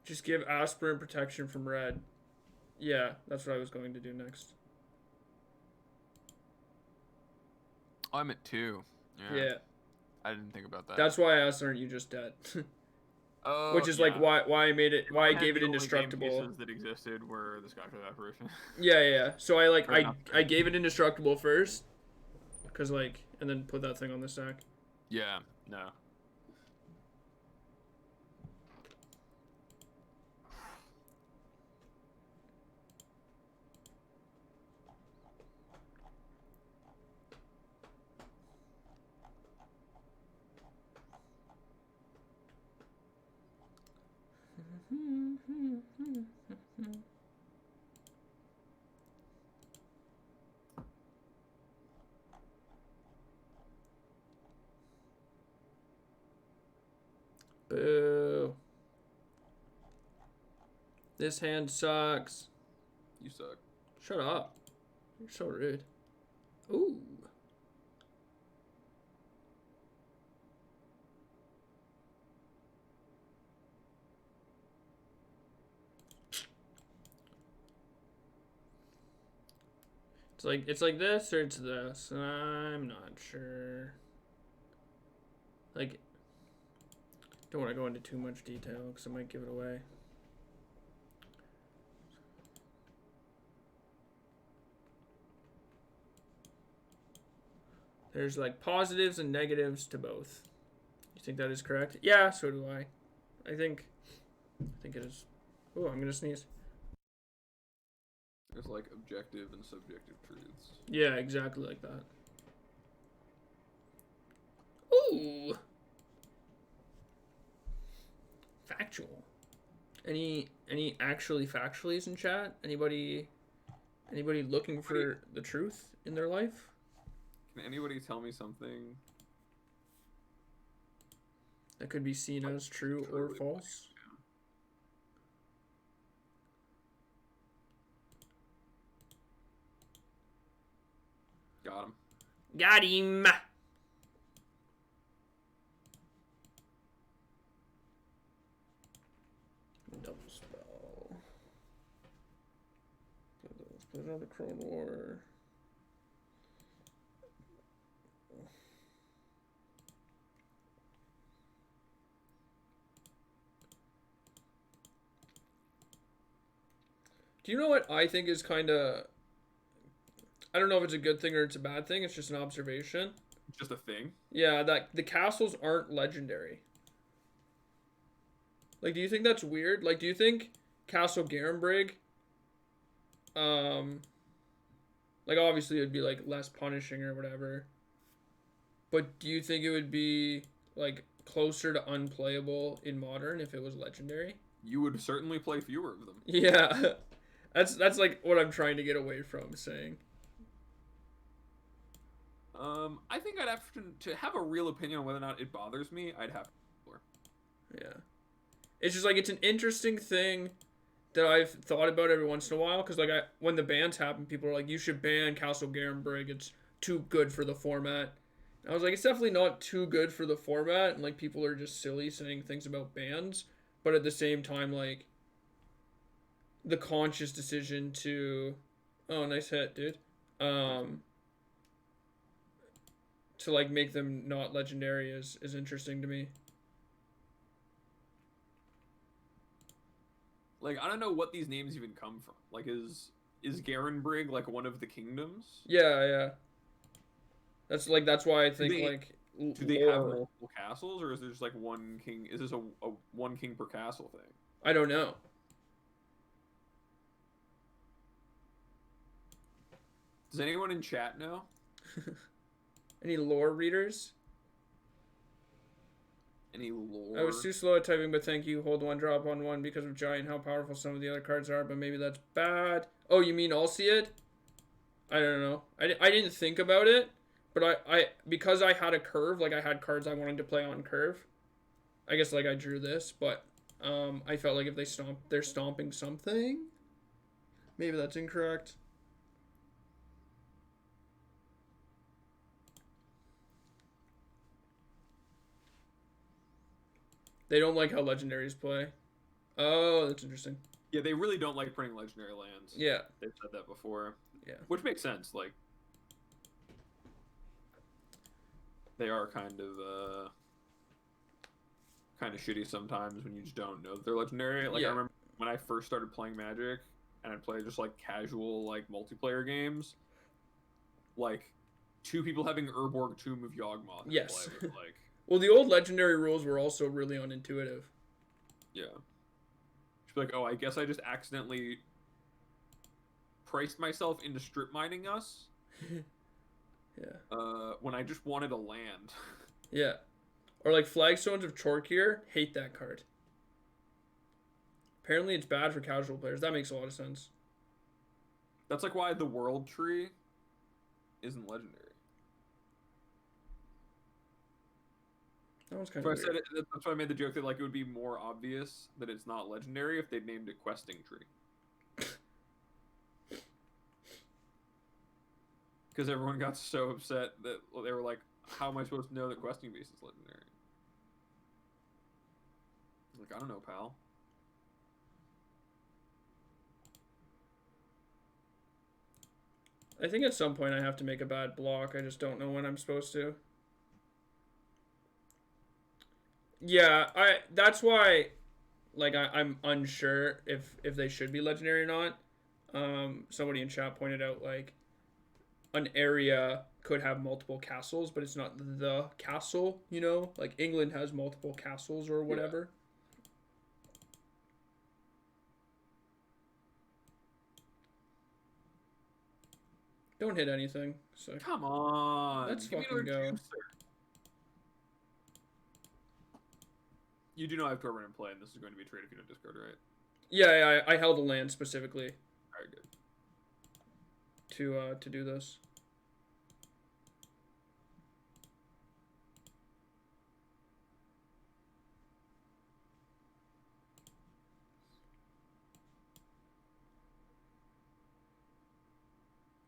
[SPEAKER 1] Just give aspirin protection from red. Yeah, that's what I was going to do next.
[SPEAKER 3] Oh, I'm at 2.
[SPEAKER 1] Yeah.
[SPEAKER 3] I didn't think about that.
[SPEAKER 1] That's why I asked, aren't you just dead?
[SPEAKER 3] Oh,
[SPEAKER 1] Which is
[SPEAKER 3] yeah.
[SPEAKER 1] like why I made it, why I
[SPEAKER 3] And
[SPEAKER 1] gave it
[SPEAKER 3] the only game
[SPEAKER 1] indestructible.
[SPEAKER 3] pieces that existed were the Sky Trade apparition.
[SPEAKER 1] Yeah. So I like
[SPEAKER 3] Fair enough.
[SPEAKER 1] I gave it indestructible first, cause like and then put that thing on the stack.
[SPEAKER 3] Yeah, no.
[SPEAKER 1] Boo. This hand sucks.
[SPEAKER 2] You suck.
[SPEAKER 1] Shut up. You're so rude. Ooh. It's like this or it's this. I'm not sure. Like, don't want to go into too much detail because I might give it away. There's like positives and negatives to both. You think that is correct? Yeah, so do I. I think it is. Oh, I'm gonna sneeze.
[SPEAKER 2] There's like objective and subjective truths.
[SPEAKER 1] Yeah, exactly like that. Ooh. Factual. Any actually factuallys in chat? Anybody looking for the truth in their life?
[SPEAKER 2] Can anybody tell me something
[SPEAKER 1] That could be seen as true or false?
[SPEAKER 2] Got him.
[SPEAKER 1] Got him. Double spell. Let's put another Clone War. Do you know what I think is kind of... I don't know if it's a good thing or it's a bad thing. It's just an observation.
[SPEAKER 2] Just a thing.
[SPEAKER 1] Yeah, that the castles aren't legendary. Like, do you think that's weird? Like, do you think Castle Garenbrig, like, obviously it would be, like, less punishing or whatever. But do you think it would be, like, closer to unplayable in Modern if it was legendary?
[SPEAKER 2] You would certainly play fewer of them.
[SPEAKER 1] Yeah. That's like what I'm trying to get away from saying.
[SPEAKER 2] I think I'd have to have a real opinion on whether or not it bothers me. I'd have to.
[SPEAKER 1] Yeah. It's just like it's an interesting thing that I've thought about every once in a while because like when the bans happen, people are like, you should ban Castle Garenbrig. It's too good for the format. And I was like, it's definitely not too good for the format, and like people are just silly saying things about bans. But at the same time, like the conscious decision to, oh, nice hit, dude. To like make them not legendary is interesting to me.
[SPEAKER 2] Like, I don't know what these names even come from. Like, is Garenbrig like one of the kingdoms?
[SPEAKER 1] Yeah. That's why I think
[SPEAKER 2] do they have multiple castles, or is there just like one king? Is this a one king per castle thing?
[SPEAKER 1] I don't know.
[SPEAKER 2] Does anyone in chat know?
[SPEAKER 1] Any lore readers?
[SPEAKER 2] Any lore?
[SPEAKER 1] I was too slow at typing, but thank you. Hold one, drop on one because of Giant, how powerful some of the other cards are, but maybe that's bad. Oh, you mean I'll see it? I don't know. I didn't think about it, but I because I had a curve, like I had cards I wanted to play on curve. I guess like I drew this, but I felt like if they're stomping something. Maybe that's incorrect. They don't like how legendaries play. Oh, that's interesting.
[SPEAKER 2] Yeah, they really don't like printing legendary lands.
[SPEAKER 1] Yeah.
[SPEAKER 2] They've said that before.
[SPEAKER 1] Yeah.
[SPEAKER 2] Which makes sense. Like, they are kind of shitty sometimes when you just don't know that they're legendary. Like,
[SPEAKER 1] yeah.
[SPEAKER 2] I remember when I first started playing Magic, and I'd play just, like, casual, like, multiplayer games, like, 2 people having Urborg Tomb of Yawgmoth.
[SPEAKER 1] Yes.
[SPEAKER 2] Play was, like...
[SPEAKER 1] Well, the old legendary rules were also really unintuitive.
[SPEAKER 2] Yeah. She'd be like, oh, I guess I just accidentally priced myself into strip mining us.
[SPEAKER 1] Yeah.
[SPEAKER 2] When I just wanted a land.
[SPEAKER 1] Yeah. Or like Flagstones of Chorkir, hate that card. Apparently it's bad for casual players. That makes a lot of sense.
[SPEAKER 2] That's like why the World Tree isn't legendary.
[SPEAKER 1] That one's kind of weird.
[SPEAKER 2] That's why I made the joke that like it would be more obvious that it's not legendary if they named it Questing Tree. Because everyone got so upset that they were like, how am I supposed to know that Questing Beast is legendary? Like, I don't know, pal.
[SPEAKER 1] I think at some point I have to make a bad block. I just don't know when I'm supposed to. Yeah, that's why like I'm unsure if they should be legendary or not. Somebody in chat pointed out like an area could have multiple castles, but it's not the castle, you know? Like England has multiple castles or whatever. Don't hit anything. So
[SPEAKER 2] Come on.
[SPEAKER 1] let's
[SPEAKER 2] Give me
[SPEAKER 1] fucking
[SPEAKER 2] another
[SPEAKER 1] go.
[SPEAKER 2] juicer. You do know I have Torment in play, and this is going to be a trade if you don't discard, right?
[SPEAKER 1] Yeah, I held a land specifically
[SPEAKER 2] Alright, good.
[SPEAKER 1] to do this.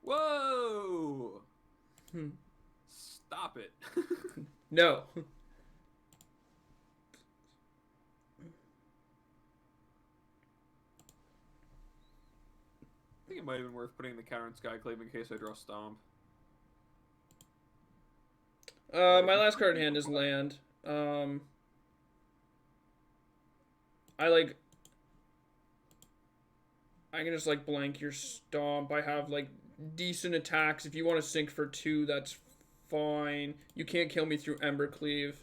[SPEAKER 2] Whoa! Stop it.
[SPEAKER 1] No.
[SPEAKER 2] I think it might have been worth putting the counter in Skyclave in case I draw Stomp.
[SPEAKER 1] My last card in hand is land. I can just like blank your Stomp. I have like decent attacks. If you want to sink for 2, that's fine. You can't kill me through Embercleave.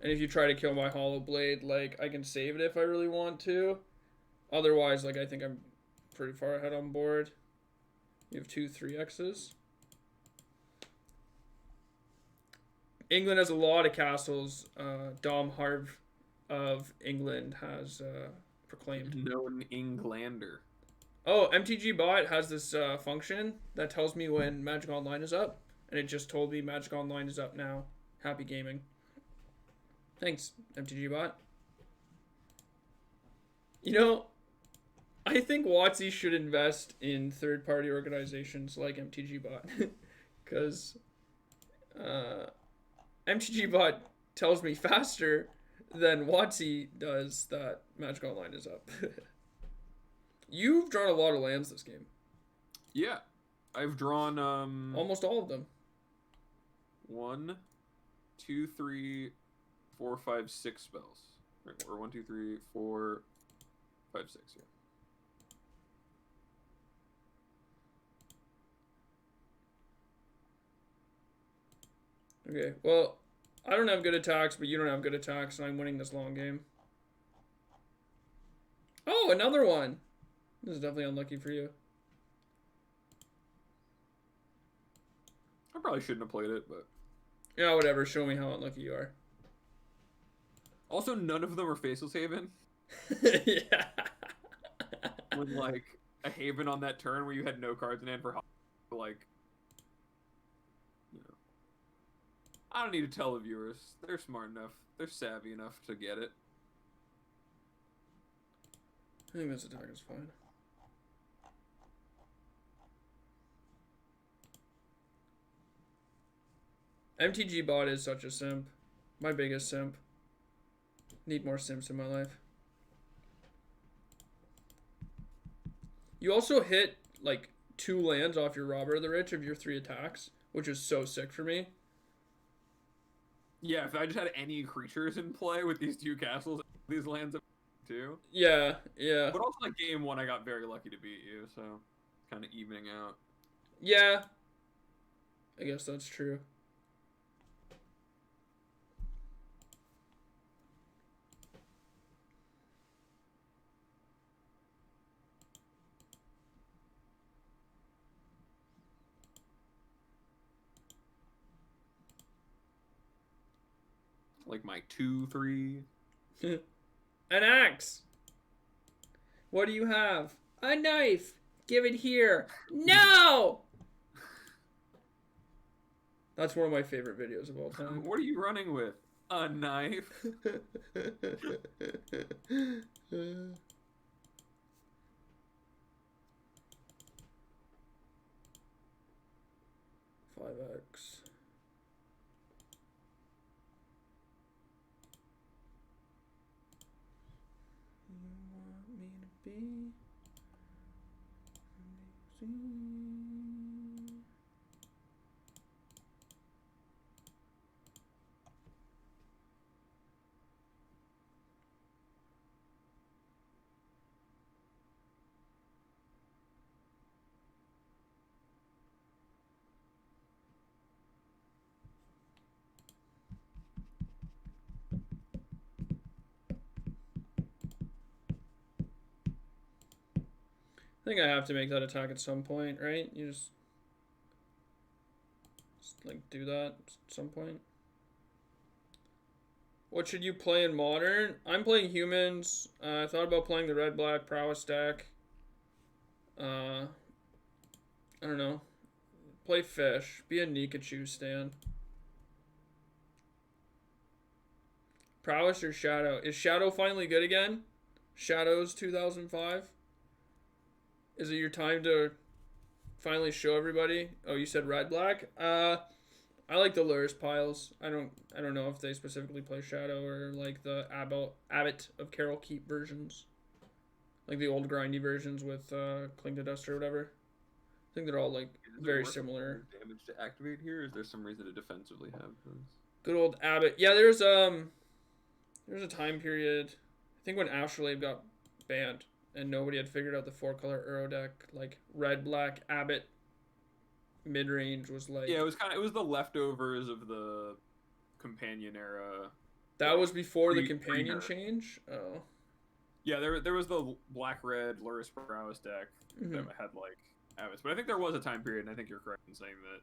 [SPEAKER 1] And if you try to kill my Hollow Blade, like I can save it if I really want to. Otherwise, like I think I'm pretty far ahead on board. You have 2 3X's. England has a lot of castles. Dom Harv of England has proclaimed.
[SPEAKER 2] Known Englander.
[SPEAKER 1] Oh, MTG Bot has this function that tells me when Magic Online is up. And it just told me Magic Online is up now. Happy gaming. Thanks, MTG Bot. You know, I think WotC should invest in third-party organizations like MTG Bot. Because MTG Bot tells me faster than WotC does that Magic Online is up. You've drawn a lot of lands this game.
[SPEAKER 2] Yeah. I've drawn
[SPEAKER 1] Almost all of them.
[SPEAKER 2] 1, 2, 3, 4, 5, 6 spells. Right, or 1, 2, 3, 4, 5, 6, yeah.
[SPEAKER 1] Okay, well, I don't have good attacks, but you don't have good attacks, and I'm winning this long game. Oh, another one! This is definitely unlucky for you.
[SPEAKER 2] I probably shouldn't have played it, but...
[SPEAKER 1] Yeah, whatever. Show me how unlucky you are.
[SPEAKER 2] Also, none of them are Faceless Haven.
[SPEAKER 1] Yeah.
[SPEAKER 2] With, like, a Haven on that turn where you had no cards in hand for, like... You know. I don't need to tell the viewers. They're smart enough. They're savvy enough to get it.
[SPEAKER 1] I think this attack is fine. MTG Bot is such a simp. My biggest simp. Need more simps in my life. You also hit, like, 2 lands off your Robber of the Rich of your 3 attacks, which is so sick for me.
[SPEAKER 2] Yeah, if I just had any creatures in play with these 2 castles, these lands up too.
[SPEAKER 1] Yeah, yeah.
[SPEAKER 2] But also, like, game 1, I got very lucky to beat you, so kind of evening out.
[SPEAKER 1] Yeah. I guess that's true.
[SPEAKER 2] Like my 2, 3.
[SPEAKER 1] An axe. What do you have? A knife. Give it here. No! That's one of my favorite videos of all time.
[SPEAKER 2] What are you running with? A knife?
[SPEAKER 1] 5x. You want me to be amazing? think I have to make that attack at some point, right? You just like do that at some point. What should you play in modern? I'm playing humans. I thought about playing the red black prowess deck. I don't know. Play fish. Be a Nikachu stan. Prowess or Shadow? Is Shadow finally good again? Shadows 2005? Is it your time to finally show everybody? Oh, you said red black? I like the Lurus piles. I don't know if they specifically play Shadow or like the Abbot of Carol Keep versions. Like the old grindy versions with Cling to Dust or whatever. I think they're all like very similar.
[SPEAKER 2] Damage to activate here? Is there some reason to defensively have those?
[SPEAKER 1] Good old Abbot. Yeah, there's a time period, I think when Astrolabe got banned and nobody had figured out the 4-color Euro deck, like red black Abbot mid range was like,
[SPEAKER 2] yeah, it was the leftovers of the companion era.
[SPEAKER 1] That was before the companion change. Oh.
[SPEAKER 2] Yeah, there was the black red Lurus Prowess deck that had like Abbots, but I think there was a time period, and I think you're correct in saying that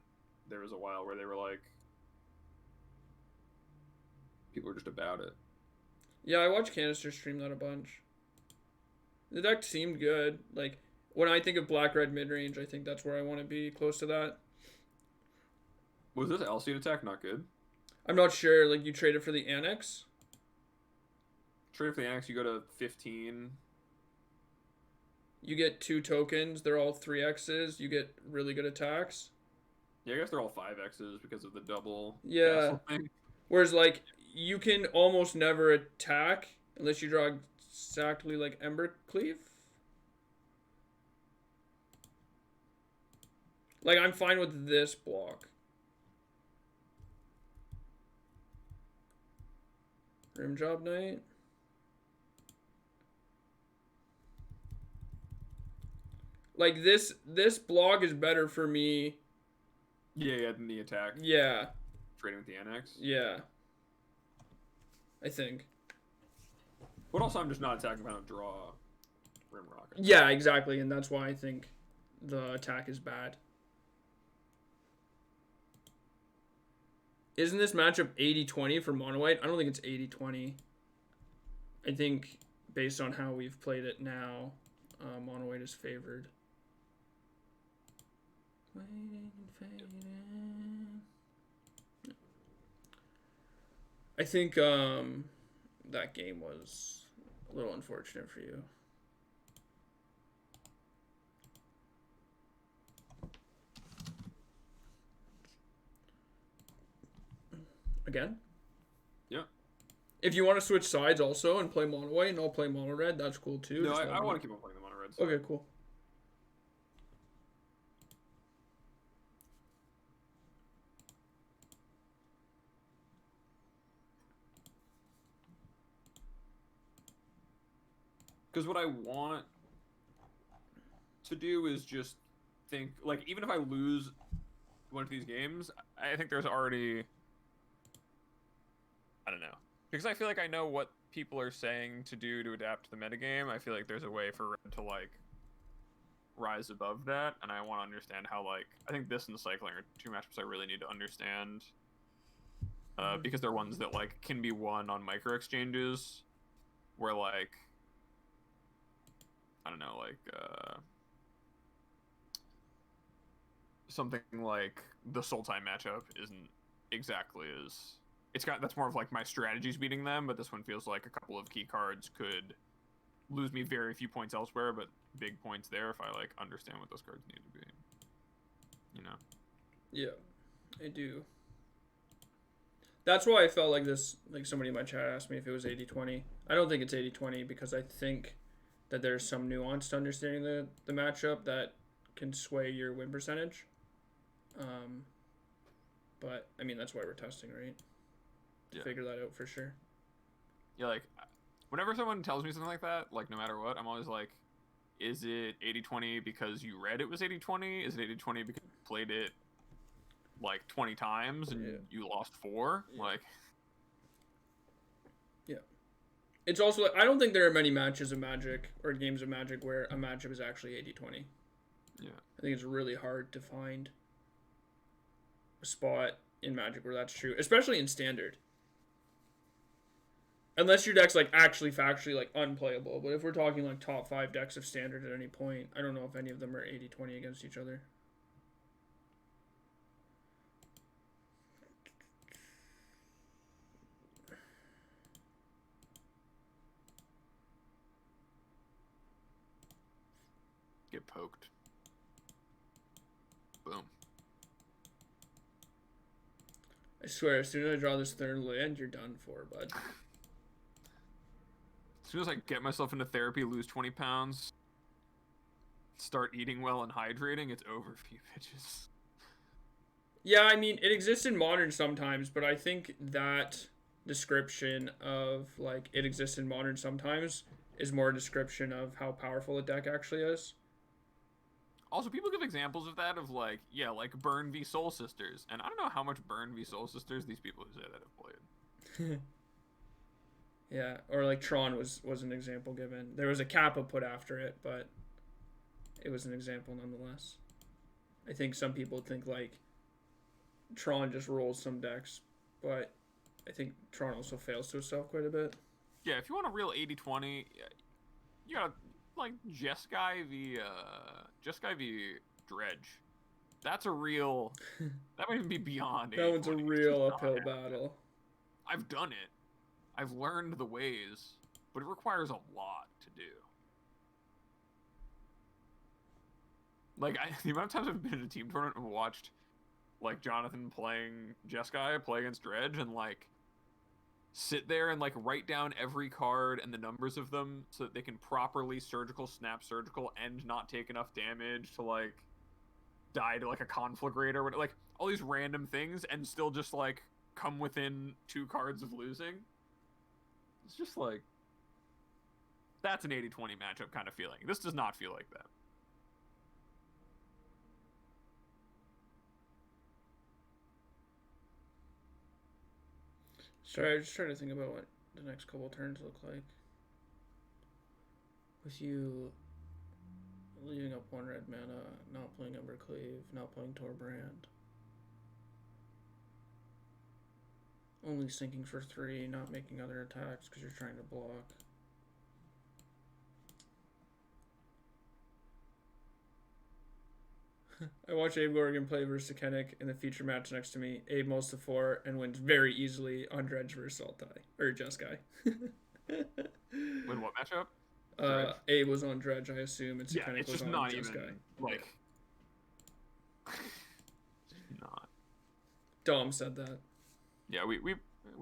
[SPEAKER 2] there was a while where they were like people were just about it.
[SPEAKER 1] Yeah, I watched Canister stream that a bunch. The deck seemed good. Like when I think of black red mid range, I think that's where I want to be, close to that.
[SPEAKER 2] Was this Alcide attack not good?
[SPEAKER 1] I'm not sure. Like you traded for the Annex.
[SPEAKER 2] Trade for the Annex, you go to 15.
[SPEAKER 1] You get 2 tokens. They're all 3Xs. You get really good attacks.
[SPEAKER 2] Yeah, I guess they're all 5Xs because of the double.
[SPEAKER 1] Yeah.
[SPEAKER 2] Thing.
[SPEAKER 1] Whereas like you can almost never attack unless you draw exactly like Ember Cleave. Like I'm fine with this block. Rim Job Knight. Like this block is better for me.
[SPEAKER 2] Yeah, than the attack.
[SPEAKER 1] Yeah.
[SPEAKER 2] Trading with the Annex.
[SPEAKER 1] Yeah. I think.
[SPEAKER 2] But also, I'm just not attacking if I don't draw Rim Rock.
[SPEAKER 1] Yeah, exactly, and that's why I think the attack is bad. Isn't this matchup 80-20 for Mono White? I don't think it's 80-20. I think based on how we've played it now, Mono White is favored. I think that game was a little unfortunate for you. Again?
[SPEAKER 2] Yeah.
[SPEAKER 1] If you want to switch sides also and play mono white and I'll play mono red, that's cool too.
[SPEAKER 2] No, I want to keep on playing the mono red. So.
[SPEAKER 1] Okay, cool.
[SPEAKER 2] Because what I want to do is just think, like, even if I lose one of these games,
[SPEAKER 3] I think there's already, I don't know, because I feel like I know what people are saying to do to adapt to the metagame. I feel like there's a way for Red to like rise above that, and I want to understand how, like, I think this and cycling are 2 matchups I really need to understand, because they're ones that like can be won on micro exchanges, where like, I don't know, like something like the Sultai matchup isn't exactly as, that's more of like my strategy's beating them, but this one feels like a couple of key cards could lose me very few points elsewhere, but big points there if I like understand what those cards need to be. You know?
[SPEAKER 1] Yeah, I do. That's why I felt like this, like somebody in my chat asked me if it was 80-20. I don't think it's 80-20 because I think that there's some nuance to understanding the matchup that can sway your win percentage. But, I mean, that's why we're testing, right? To figure that out for sure.
[SPEAKER 3] Yeah, like, whenever someone tells me something like that, like, no matter what, I'm always like, is it 80-20 because you read it was 80-20? Is it 80-20 because you played it, like, 20 times and you lost 4?
[SPEAKER 1] Yeah.
[SPEAKER 3] Like...
[SPEAKER 1] Yeah. It's also like, I don't think there are many matches of Magic or games of Magic where a matchup is actually 80-20.
[SPEAKER 3] Yeah.
[SPEAKER 1] I think it's really hard to find a spot in Magic where that's true, especially in Standard. Unless your deck's like actually factually like unplayable, but if we're talking like top 5 decks of Standard at any point, I don't know if any of them are 80-20 against each other.
[SPEAKER 3] Get poked. Boom.
[SPEAKER 1] I swear, as soon as I draw this third land, you're done for, bud.
[SPEAKER 3] As soon as I get myself into therapy, lose 20 pounds, start eating well and hydrating, it's over for you bitches.
[SPEAKER 1] Yeah, I mean, it exists in Modern sometimes, but I think that description of, like, it exists in Modern sometimes is more a description of how powerful a deck actually is.
[SPEAKER 3] Also, people give examples of that, of like, yeah, like Burn v Soul Sisters. And I don't know how much Burn v Soul Sisters these people who say that have played.
[SPEAKER 1] Yeah, or like Tron was an example given. There was a Kappa put after it, but it was an example nonetheless. I think some people think like Tron just rolls some decks, but I think Tron also fails to itself quite a bit.
[SPEAKER 3] Yeah, if you want a real 80-20, you gotta, like, Jeskai v Dredge. That's a real... That might even be beyond 80-20.
[SPEAKER 1] That one's a real uphill battle.
[SPEAKER 3] I've done it. I've learned the ways, but it requires a lot to do. Like, the amount of times I've been in a team tournament and watched, like, Jonathan playing Jeskai play against Dredge and, like, sit there and, like, write down every card and the numbers of them so that they can properly surgical, snap surgical, and not take enough damage to, like, die to, like, a conflagrator or whatever. Like, all these random things and still just, like, come within 2 cards of losing. It's just like, that's an 80-20 matchup kind of feeling. This does not feel like that.
[SPEAKER 1] Sorry, I was just trying to think about what the next couple turns look like. With you leaving up 1 red mana, not playing Embercleave, not playing Torbrand. Only sinking for 3, not making other attacks because you're trying to block. I watch Abe Gorgon play versus Kennick in the feature match next to me. Abe most of 4 and wins very easily on Dredge versus Altai. Or Jeskai.
[SPEAKER 3] Win what matchup?
[SPEAKER 1] Abe was on Dredge, I assume, and
[SPEAKER 3] Yeah,
[SPEAKER 1] Kennick
[SPEAKER 3] it's
[SPEAKER 1] was
[SPEAKER 3] just
[SPEAKER 1] on
[SPEAKER 3] not
[SPEAKER 1] Jeskai.
[SPEAKER 3] even, like... not.
[SPEAKER 1] Dom said that.
[SPEAKER 3] Yeah, we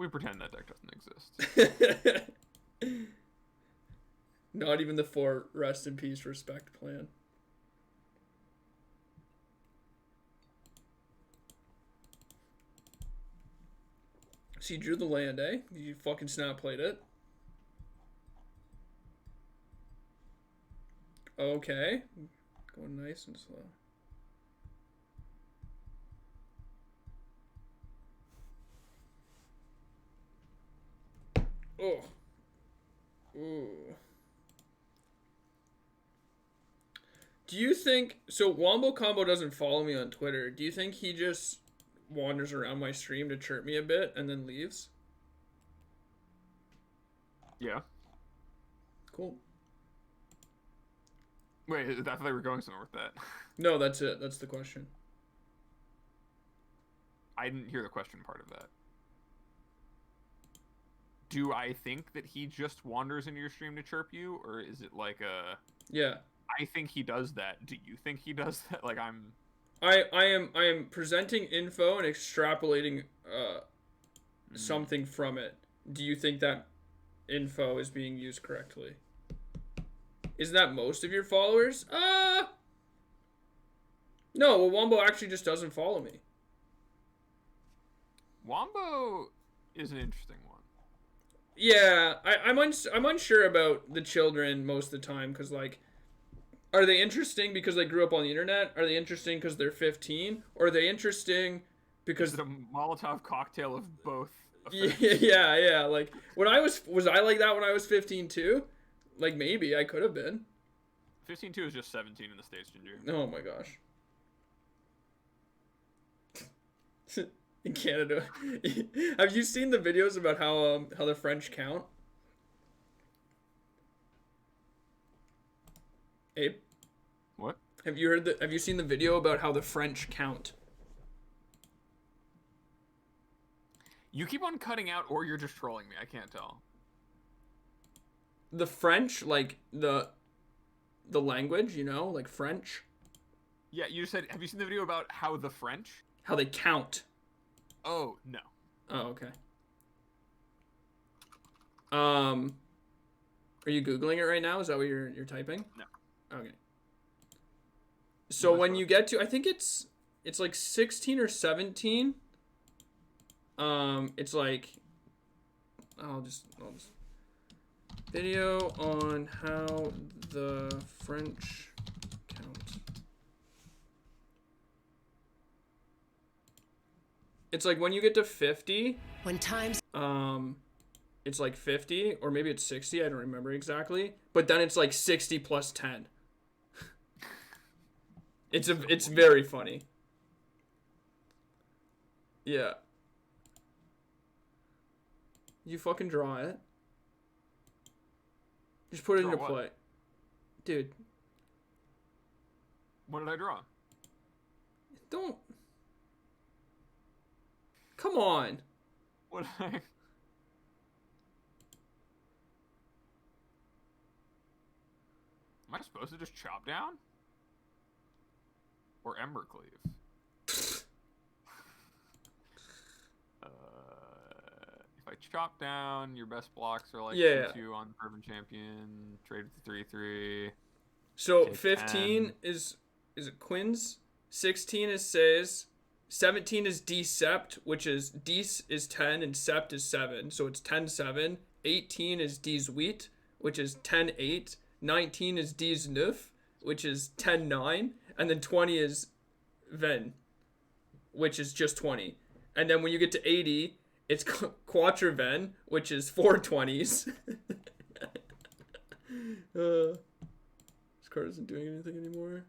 [SPEAKER 3] pretend that deck doesn't exist.
[SPEAKER 1] Not even the 4 rest in peace respect plan. So you drew the land, eh? You fucking snap played it. Okay. Going nice and slow. Oh. Ooh. Do you think... So, Wombo Combo doesn't follow me on Twitter. Do you think he just wanders around my stream to chirp me a bit and then leaves?
[SPEAKER 3] Yeah.
[SPEAKER 1] Cool.
[SPEAKER 3] Wait, I thought they were going somewhere with that.
[SPEAKER 1] No, that's it. That's the question.
[SPEAKER 3] I didn't hear the question part of that. Do I think that he just wanders into your stream to chirp you, or is it like a...
[SPEAKER 1] Yeah.
[SPEAKER 3] I think he does that. Do you think he does that? Like,
[SPEAKER 1] I am presenting info and extrapolating something from it. Do you think that info is being used correctly? Isn't that most of your followers? No, well, Wombo actually just doesn't follow me.
[SPEAKER 3] Wombo is an interesting one.
[SPEAKER 1] Yeah, I'm unsure about the children most of the time, because, like, are they interesting because they grew up on the internet? Are they interesting because they're 15? Or are they interesting because...
[SPEAKER 3] Is it a Molotov cocktail of both
[SPEAKER 1] Yeah. Like when was I like that when I was 15 too? Like maybe I could have been.
[SPEAKER 3] 15.2 is just 17 in the States, Ginger.
[SPEAKER 1] Oh my gosh. In Canada, have you seen the videos about how the French count? Abe,
[SPEAKER 3] What?
[SPEAKER 1] have you seen the video about how the French count?
[SPEAKER 3] You keep on cutting out, or you're just trolling me. I can't tell.
[SPEAKER 1] The French, like the language, you know, like French,
[SPEAKER 3] Yeah, you just said. Have you seen the video about how the French?
[SPEAKER 1] how they count.
[SPEAKER 3] Oh no.
[SPEAKER 1] Oh, okay. Are you Googling it right now? Is that what you're typing?
[SPEAKER 3] No.
[SPEAKER 1] Okay. So
[SPEAKER 3] Am I
[SPEAKER 1] when
[SPEAKER 3] supposed
[SPEAKER 1] you get to, I think it's like 16 or 17. It's like, I'll just video on how the French count. It's like when you get to 50,
[SPEAKER 4] When times
[SPEAKER 1] it's like 50 or maybe it's 60, I don't remember exactly, but then it's like 60 plus 10. It's very funny. Yeah. You fucking draw it. Just put it
[SPEAKER 3] Draw
[SPEAKER 1] into
[SPEAKER 3] what?
[SPEAKER 1] play. Dude,
[SPEAKER 3] What did I draw?
[SPEAKER 1] don't. Come on.
[SPEAKER 3] What did I? Am I supposed to just chop down? Or ember cleave? If I chop down, your best blocks are like
[SPEAKER 1] Yeah.
[SPEAKER 3] 2 on Urban Champion, trade with the 3/3.
[SPEAKER 1] So
[SPEAKER 3] Okay,
[SPEAKER 1] 15
[SPEAKER 3] 10.
[SPEAKER 1] is it Quins? 16 is Says. 17 is Decept, which is Dece is 10 and Sept is 7. So it's 10-7. 18 is Dix-Huit, which is 10-8. 19 is Dix-Neuf, which is 10-9. And then 20 is Ven, which is just 20. And then when you get to 80, it's Quatre Ven, which is 4 20s. This card isn't doing anything anymore.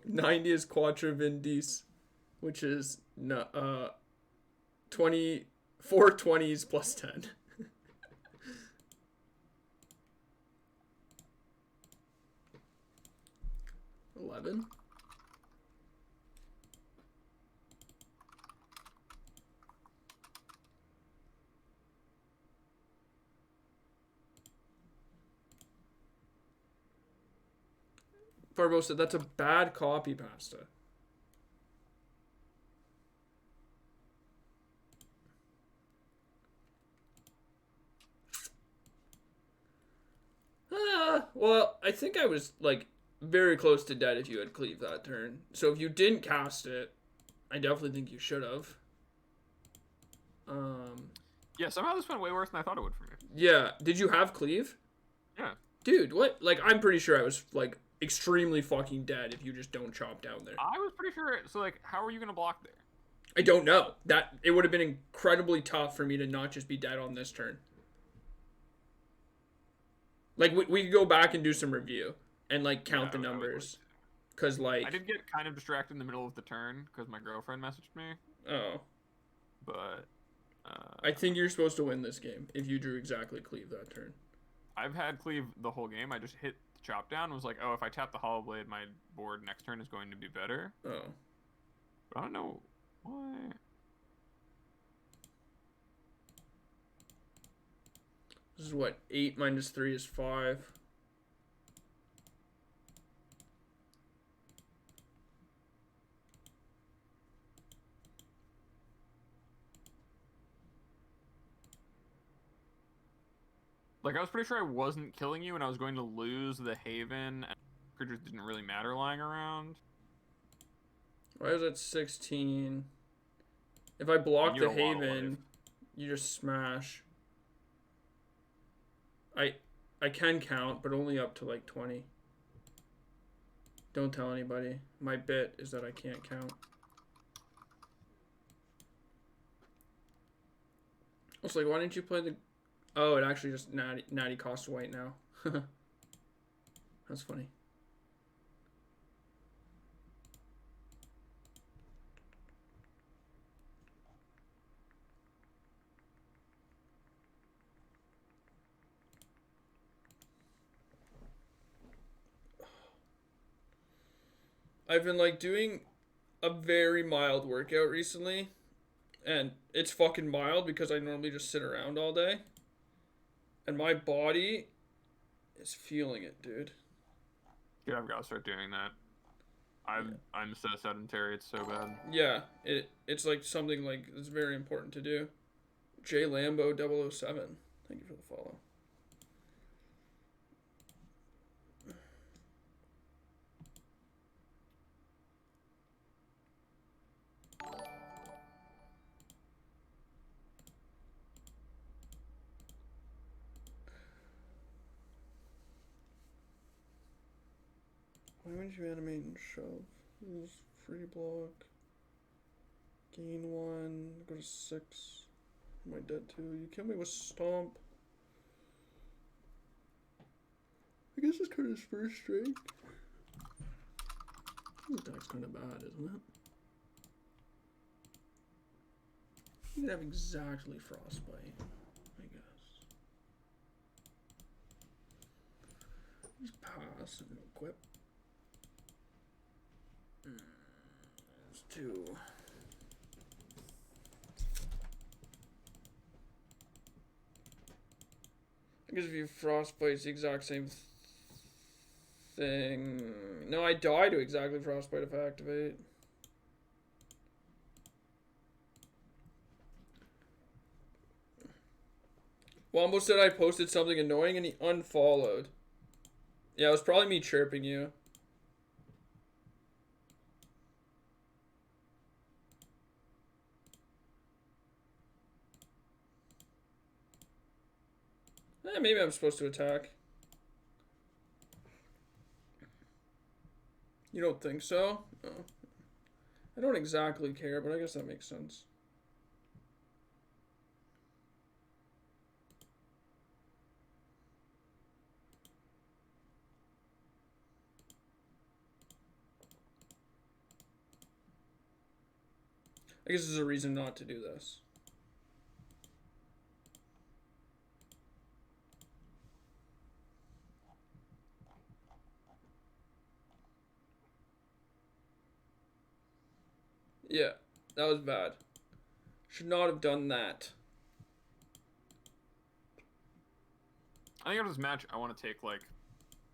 [SPEAKER 1] 90 is Quatre Vindis, which is 4 20s plus 10. 11. Barbosa, that's a bad copy pasta. Well, I think I was like very close to dead if you had cleaved that turn. So if you didn't cast it, I definitely think you should have.
[SPEAKER 3] Yeah, somehow this went way worse than I thought it would for me.
[SPEAKER 1] Yeah. Did you have cleave?
[SPEAKER 3] Yeah.
[SPEAKER 1] Dude, what? Like, I'm pretty sure I was like extremely fucking dead if you just don't chop down there.
[SPEAKER 3] I was pretty sure. So, like, how are you going to block there?
[SPEAKER 1] I don't know. That it would have been incredibly tough for me to not just be dead on this turn. Like we could go back and do some review and like count the
[SPEAKER 3] I would
[SPEAKER 1] numbers, cause like
[SPEAKER 3] I did get kind of distracted in the middle of the turn because my girlfriend messaged me,
[SPEAKER 1] oh,
[SPEAKER 3] but
[SPEAKER 1] I think you're supposed to win this game if you drew exactly cleave that turn.
[SPEAKER 3] I've had cleave the whole game. I just hit the chop down and was like, oh, if I tap the hollow blade, my board next turn is going to be better.
[SPEAKER 1] Oh,
[SPEAKER 3] But I don't know why.
[SPEAKER 1] this is what 8 minus 3 is 5.
[SPEAKER 3] Like, I was pretty sure I wasn't killing you and I was going to lose the Haven, and creatures didn't really matter lying around.
[SPEAKER 1] Why is that 16? If I block
[SPEAKER 3] And
[SPEAKER 1] the
[SPEAKER 3] you're a lot of
[SPEAKER 1] Haven,
[SPEAKER 3] life.
[SPEAKER 1] you just smash. I can count, but only up to like 20. Don't tell anybody. My bit is that I can't count. It's like, why didn't you play the... Oh, it actually just natty costs white now. That's funny. I've been like doing a very mild workout recently, and it's fucking mild because I normally just sit around all day, and my body is feeling it, dude.
[SPEAKER 3] Dude, I've got to start doing that. I'm so sedentary, it's so bad.
[SPEAKER 1] Yeah, it's like something like it's very important to do. J Lambo 007. Thank you for the follow. Why would you animate and shove? This is free block. Gain 1. Go to 6. Am I dead too? You kill me with stomp. I guess this card is first strike. This deck's kind of bad, isn't it? You can have exactly frostbite, I guess. Just pass and equip. There's 2. I guess if you frostbite, it's the exact same thing. No, I die to exactly frostbite if I activate. Wombo said I posted something annoying and he unfollowed. Yeah, it was probably me chirping you. Maybe I'm supposed to attack. You don't think so? Oh. I don't exactly care, but I guess that makes sense. I guess there's a reason not to do this. Yeah, that was bad. Should not have done that.
[SPEAKER 3] I think after this match, I want to take like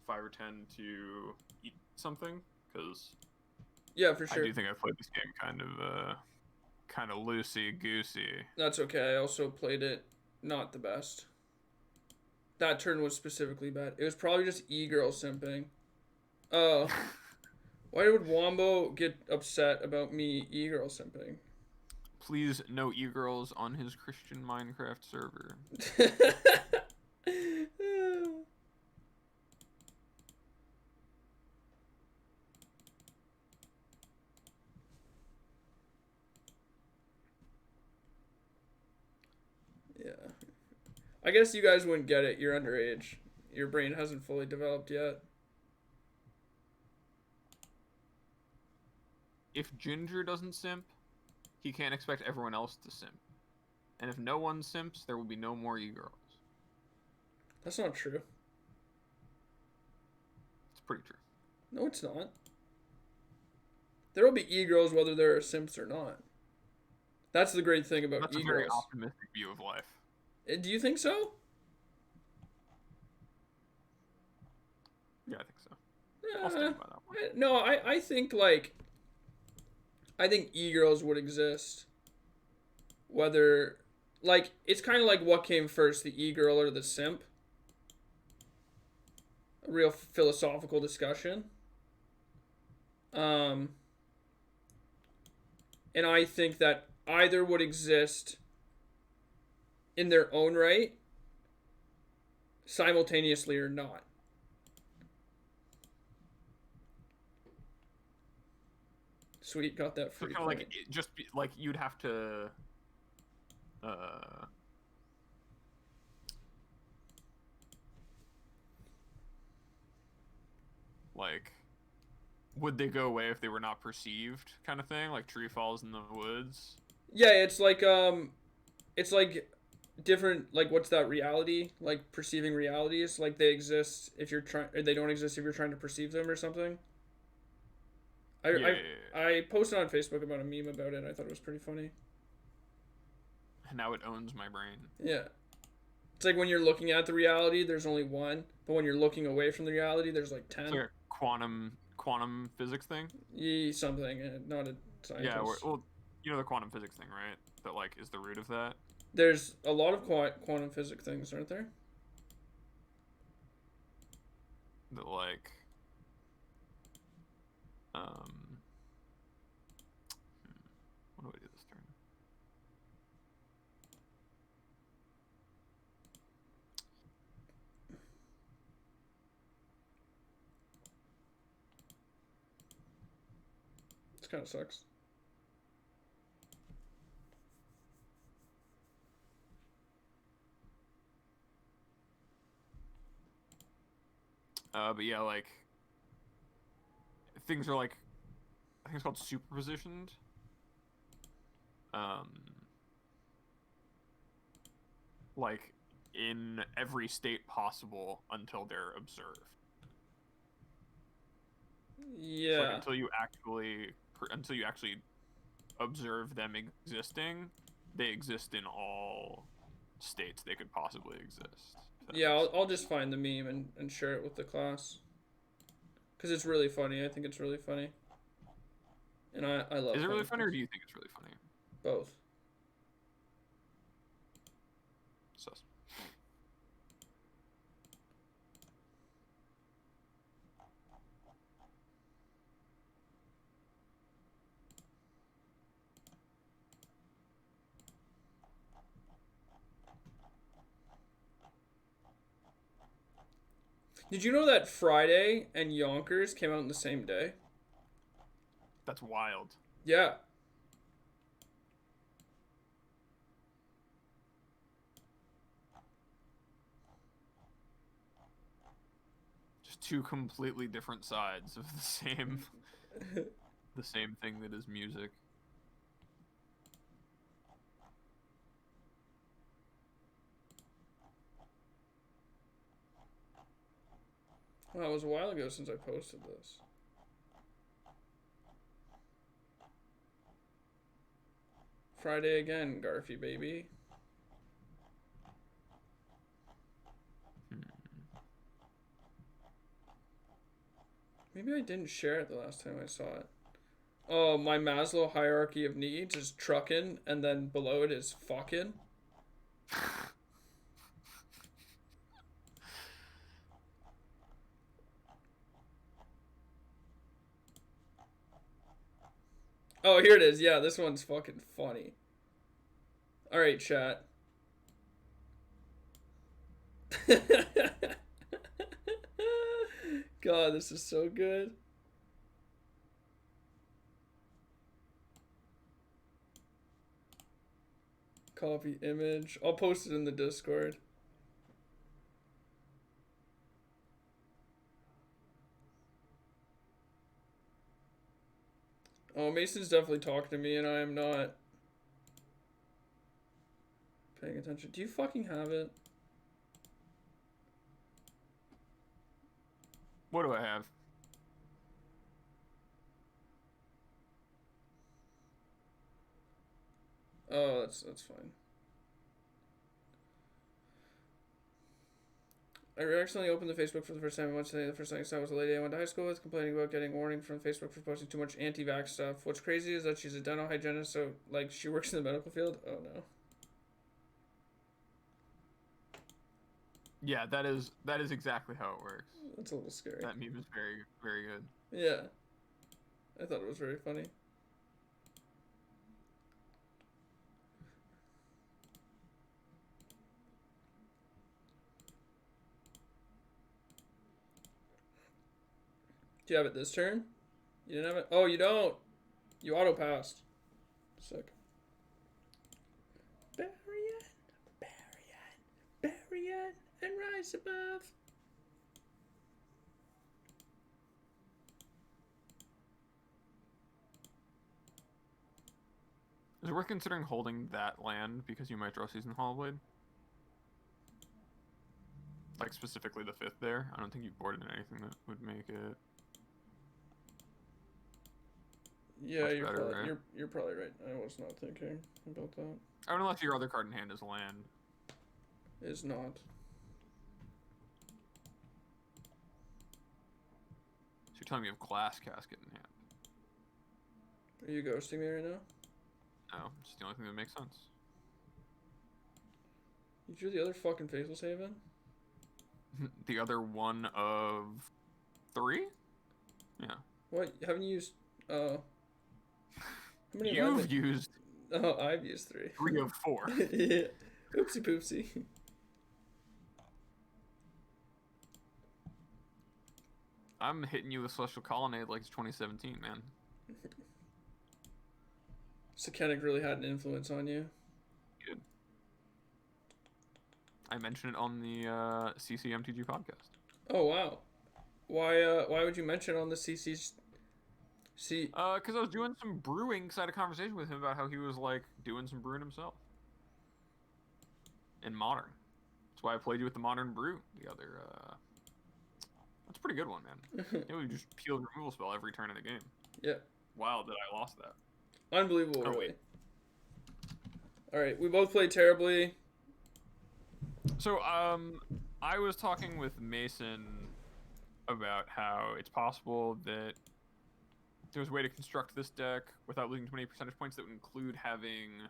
[SPEAKER 3] 5 or 10 to eat something, because
[SPEAKER 1] yeah, for sure.
[SPEAKER 3] I do think I played this game kind of loosey goosey.
[SPEAKER 1] That's okay. I also played it not the best. That turn was specifically bad. It was probably just e-girl simping. Oh. Why would Wombo get upset about me e-girl simping?
[SPEAKER 3] Please, no e-girls on his Christian Minecraft server.
[SPEAKER 1] Yeah. I guess you guys wouldn't get it. You're underage. Your brain hasn't fully developed yet.
[SPEAKER 3] If Ginger doesn't simp, he can't expect everyone else to simp. And if no one simps, there will be no more e-girls.
[SPEAKER 1] That's not true.
[SPEAKER 3] It's pretty true.
[SPEAKER 1] No, it's not. There will be e-girls whether there are simps or not. That's the great thing about
[SPEAKER 3] That's
[SPEAKER 1] e-girls.
[SPEAKER 3] a very optimistic view of life.
[SPEAKER 1] Do you think so?
[SPEAKER 3] Yeah, I think so. I'll stand by that one.
[SPEAKER 1] No, I think like... I think e-girls would exist. Whether... Like, it's kind of like what came first, the e-girl or the simp. A real philosophical discussion. And I think that either would exist in their own right, simultaneously or not. Sweet, got that free.
[SPEAKER 3] So kind of like just be, like you'd have to Like, would they go away if they were not perceived, kind of thing? Like tree falls in the woods.
[SPEAKER 1] Yeah, it's like different, like, what's that, reality, like perceiving realities, like they exist if you're trying, or they don't exist if you're trying to perceive them or something. I,
[SPEAKER 3] Yeah,
[SPEAKER 1] I I posted on Facebook about a meme about it. I thought it was pretty funny.
[SPEAKER 3] And now it owns my brain.
[SPEAKER 1] Yeah, it's like when you're looking at the reality, there's only one, but when you're looking away from the reality, there's like
[SPEAKER 3] It's
[SPEAKER 1] 10.
[SPEAKER 3] like a quantum physics thing.
[SPEAKER 1] Something, not a
[SPEAKER 3] Yeah,
[SPEAKER 1] scientist.
[SPEAKER 3] well, you know the quantum physics thing, right? That like is the root of that.
[SPEAKER 1] There's a lot of quantum physics things, aren't there?
[SPEAKER 3] That like, um, what do I do this turn?
[SPEAKER 1] It kind of sucks.
[SPEAKER 3] But yeah, like things are like, I think it's called superpositioned. Um, like in every state possible until they're observed.
[SPEAKER 1] Yeah.
[SPEAKER 3] So like until you actually observe them existing, they exist in all states they could possibly exist.
[SPEAKER 1] Yeah, I'll just find the meme and share it with the class. Because it's really funny. I think it's really funny. And I love
[SPEAKER 3] Is it really funny, or
[SPEAKER 1] things.
[SPEAKER 3] do you think it's really funny?
[SPEAKER 1] Both.
[SPEAKER 3] Sus.
[SPEAKER 1] Did you know that Friday and Yonkers came out on the same day?
[SPEAKER 3] That's wild.
[SPEAKER 1] Yeah.
[SPEAKER 3] Just two completely different sides of the same thing that is music.
[SPEAKER 1] Well, it was a while ago since I posted this. Friday again, Garfy baby. Maybe I didn't share it the last time I saw it. Oh, my Maslow hierarchy of needs is trucking, and then below it is fucking. Oh, here it is. Yeah, this one's fucking funny. Alright, chat. God, this is so good. Copy image. I'll post it in the Discord. Oh, Mason's definitely talking to me and I am not paying attention. Do you fucking have it?
[SPEAKER 3] What do I have?
[SPEAKER 1] Oh, that's fine. I accidentally opened the Facebook for the first time on Wednesday. The first thing I saw was a lady I went to high school with complaining about getting warning from Facebook for posting too much anti-vax stuff. What's crazy is that she's a dental hygienist, so like she works in the medical field. Oh no.
[SPEAKER 3] Yeah, that is exactly how it works.
[SPEAKER 1] That's a little scary.
[SPEAKER 3] That meme is very, very good.
[SPEAKER 1] Yeah. I thought it was very funny. Do you have it this turn? You didn't have it? Oh, you don't. You auto-passed. Sick. Barrier, barrier, and rise above.
[SPEAKER 3] Is it worth considering holding that land because you might draw Seasoned Hollowblade? Like specifically the 5th there? I don't think you boarded anything that would make it.
[SPEAKER 1] Yeah,
[SPEAKER 3] Much
[SPEAKER 1] you're
[SPEAKER 3] better,
[SPEAKER 1] probably
[SPEAKER 3] right?
[SPEAKER 1] you're probably right. I was not thinking about that.
[SPEAKER 3] I don't know if your other card in hand is land.
[SPEAKER 1] Is not.
[SPEAKER 3] So you're telling me you have Glass Casket in hand?
[SPEAKER 1] Are you ghosting me right now?
[SPEAKER 3] No, it's just the only thing that makes sense.
[SPEAKER 1] You drew the other fucking Faceless Haven?
[SPEAKER 3] The other one of 3? Yeah.
[SPEAKER 1] What? Haven't you used how many have I
[SPEAKER 3] You've used
[SPEAKER 1] Oh, I've used 3.
[SPEAKER 3] 3 of 4.
[SPEAKER 1] Yeah. Oopsie poopsie.
[SPEAKER 3] I'm hitting you with Celestial Colonnade like it's 2017, man.
[SPEAKER 1] Sakenic really had an influence on you.
[SPEAKER 3] Good. I mentioned it on the CCMTG podcast.
[SPEAKER 1] Oh wow. Why would you mention on the CC's
[SPEAKER 3] Because I was doing some brewing, because I had a conversation with him about how he was, like, doing some brewing himself. In Modern. That's why I played you with the Modern Brew the other, That's a pretty good one, man. You know, you just peel the removal spell every turn of the game.
[SPEAKER 1] Yeah.
[SPEAKER 3] Wow, that I lost that.
[SPEAKER 1] Unbelievable,
[SPEAKER 3] Oh,
[SPEAKER 1] really.
[SPEAKER 3] wait.
[SPEAKER 1] Alright, we both played terribly.
[SPEAKER 3] So, I was talking with Mason about how it's possible that there's a way to construct this deck without losing too many percentage points that would include having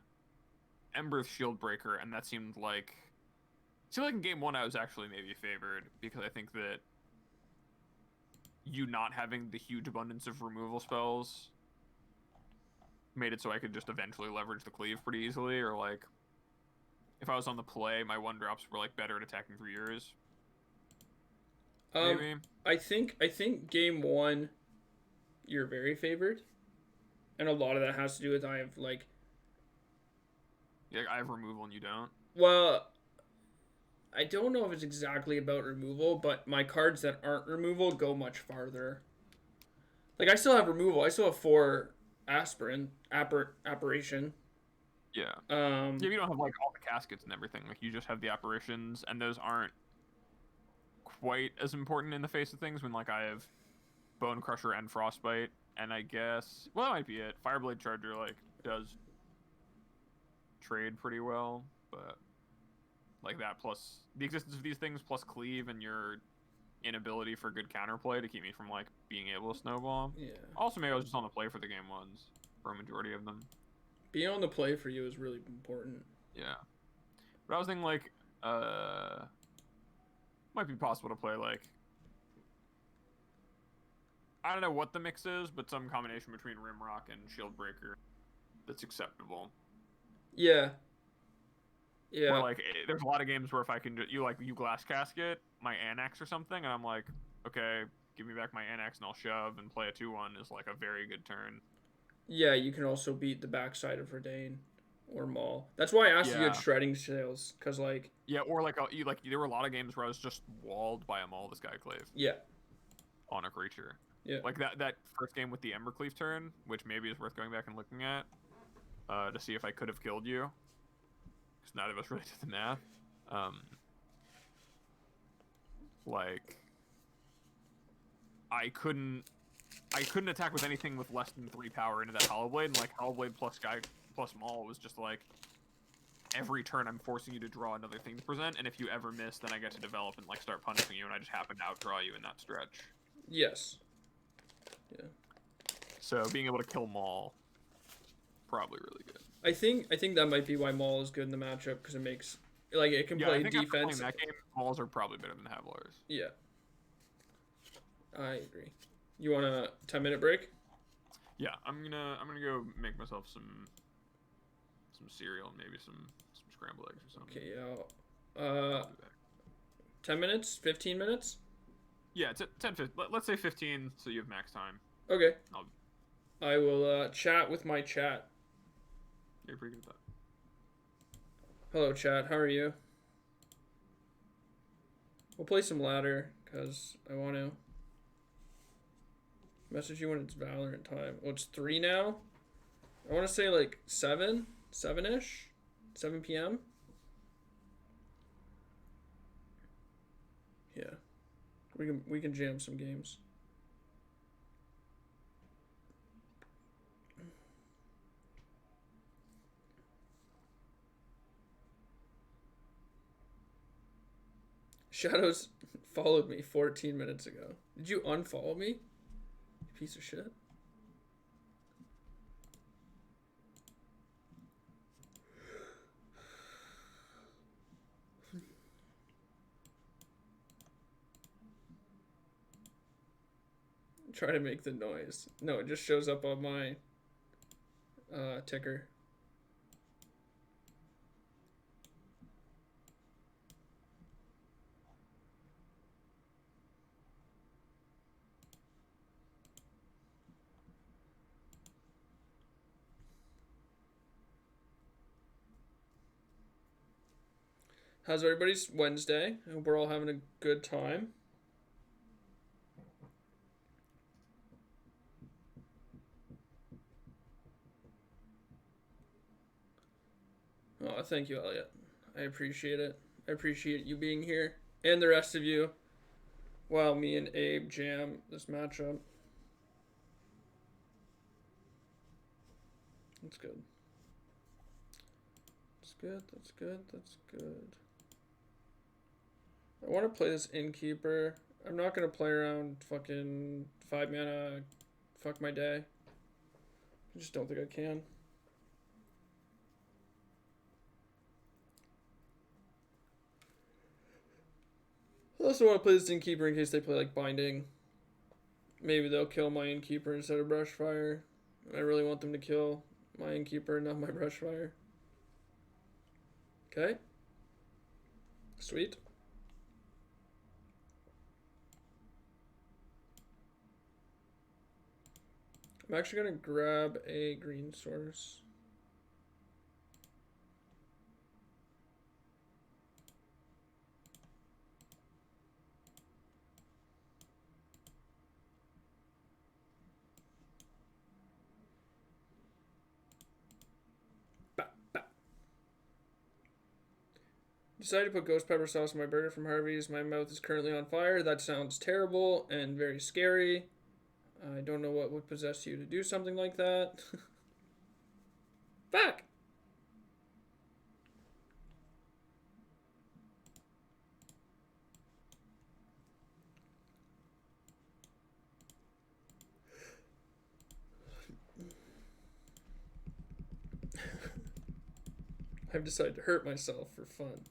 [SPEAKER 3] Ember's Shieldbreaker, and that seemed like in game 1 I was actually maybe favored, because I think that you not having the huge abundance of removal spells made it so I could just eventually leverage the cleave pretty easily, or like if I was on the play, my 1-drops were like better at attacking for yours. Maybe.
[SPEAKER 1] I think game 1 you're very favored. And a lot of that has to do with I have like
[SPEAKER 3] Yeah, I have removal and you don't.
[SPEAKER 1] Well, I don't know if it's exactly about removal, but my cards that aren't removal go much farther. Like I still have removal. I still have 4 apparition.
[SPEAKER 3] Yeah. Yeah, you don't have like all the caskets and everything. Like you just have the apparitions, and those aren't quite as important in the face of things when like I have Bone Crusher and Frostbite, and I guess that might be it. Fireblade Charger like does trade pretty well, but like that plus the existence of these things plus cleave and your inability for good counterplay to keep me from like being able to snowball.
[SPEAKER 1] Yeah.
[SPEAKER 3] Also, maybe I was just on the play for the game ones for a majority of them.
[SPEAKER 1] Being on the play for you is really important.
[SPEAKER 3] Yeah, but I was thinking like might be possible to play like I don't know what the mix is, but some combination between Rimrock and Shieldbreaker that's acceptable.
[SPEAKER 1] Yeah. Yeah.
[SPEAKER 3] Where, like, there's a lot of games where if I can you Glass Casket my Annex or something, and I'm like, okay, give me back my Annex and I'll shove and play a 2/1 is like a very good turn.
[SPEAKER 1] Yeah, you can also beat the backside of Verdane or Maul. That's why I asked you had shredding sales, because like
[SPEAKER 3] or like there were a lot of games where I was just walled by a Maul the Skyclave.
[SPEAKER 1] Yeah.
[SPEAKER 3] On a creature.
[SPEAKER 1] Yeah.
[SPEAKER 3] Like that first game with the Embercleave turn, which maybe is worth going back and looking at, to see if I could have killed you. Because neither of us really did the math. Like I couldn't attack with anything with less than 3 power into that Hollowblade, and like Hollowblade plus Sky plus Maul was just like every turn I'm forcing you to draw another thing to present, and if you ever miss, then I get to develop and like start punishing you, and I just happen to outdraw you in that stretch.
[SPEAKER 1] Yes. Yeah.
[SPEAKER 3] So being able to kill Maul, probably really good.
[SPEAKER 1] I think that might be why Maul is good in the matchup, because it makes like it can play
[SPEAKER 3] I think
[SPEAKER 1] defense.
[SPEAKER 3] After playing that game, Mauls are probably better than Havlars.
[SPEAKER 1] Yeah. I agree. You want a 10-minute break?
[SPEAKER 3] Yeah, I'm gonna go make myself some cereal and maybe some scrambled eggs or something.
[SPEAKER 1] Okay, yeah. 10 minutes? 15 minutes?
[SPEAKER 3] Yeah, it's 10, 15. Let's say 15, so you have max time.
[SPEAKER 1] Okay. I will chat with my chat.
[SPEAKER 3] You're pretty good at that.
[SPEAKER 1] Hello, chat. How are you? We'll play some ladder, because I want to. Message you when it's Valorant time. Oh, it's 3 now? I want to say like 7-ish, 7 p.m. Yeah, we can jam some games. Shadows followed me 14 minutes ago. Did you unfollow me? You piece of shit. Try to make the noise. No, it just shows up on my ticker. How's everybody's Wednesday? I hope we're all having a good time. Oh, thank you, Elliot. I appreciate it. I appreciate you being here and the rest of you while me and Abe jam this matchup. That's good. That's good. That's good. That's good. I want to play this Innkeeper. I'm not going to play around fucking 5 mana. Fuck my day. I just don't think I can. I also want to play this Innkeeper in case they play like Binding. Maybe they'll kill my Innkeeper instead of Brushfire. I really want them to kill my Innkeeper, not my Brushfire. Okay. Sweet. I'm actually going to grab a green source. Decided to put ghost pepper sauce on my burger from Harvey's. My mouth is currently on fire. That sounds terrible and very scary. I don't know what would possess you to do something like that. Fuck! I've decided to hurt myself for fun.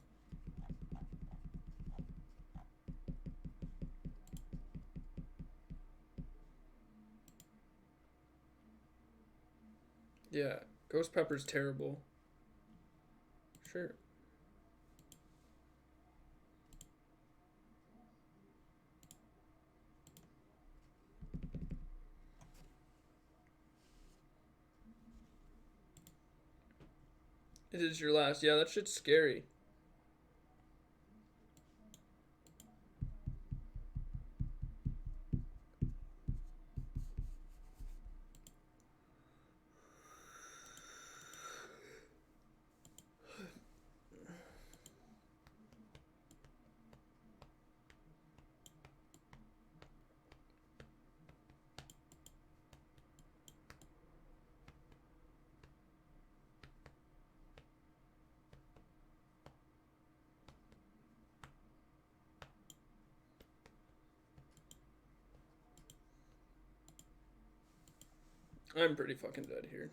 [SPEAKER 1] Yeah, ghost pepper's terrible. Sure. It is your last. Yeah, that shit's scary. I'm pretty fucking dead here.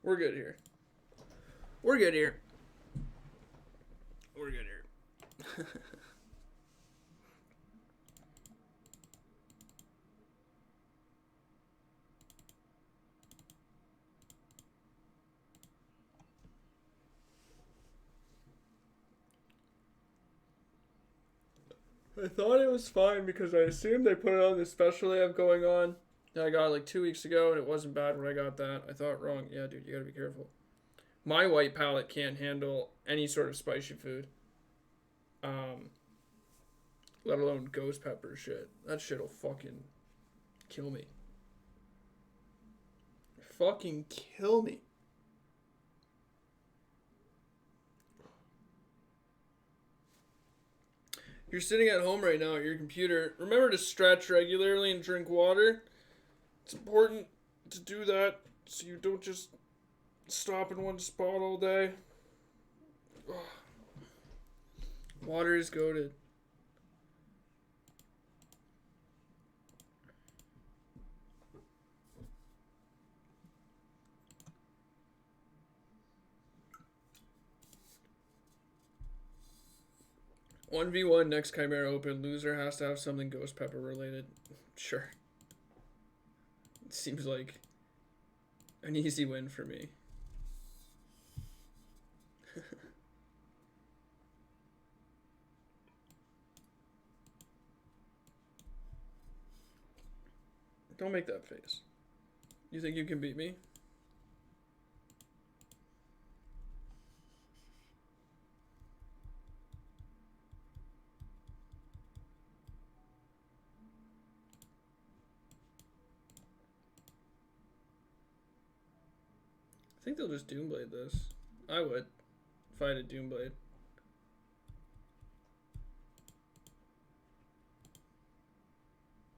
[SPEAKER 1] We're good here. We're good here. We're good here. I thought it was fine because I assumed they put it on the special they have going on that I got like 2 weeks ago, and it wasn't bad when I got that. I thought wrong. Yeah, dude, you gotta be careful. My white palate can't handle any sort of spicy food. Let alone ghost pepper shit. That shit'll fucking kill me. Fucking kill me. You're sitting at home right now at your computer. Remember to stretch regularly and drink water. It's important to do that so you don't just stop in one spot all day. Ugh. Water is goated. One v one next Chimera Open. Loser has to have something ghost pepper related. Sure. It seems like an easy win for me. Don't make that face. You think you can beat me? I think they'll just Doomblade this. I would if I had a Doomblade.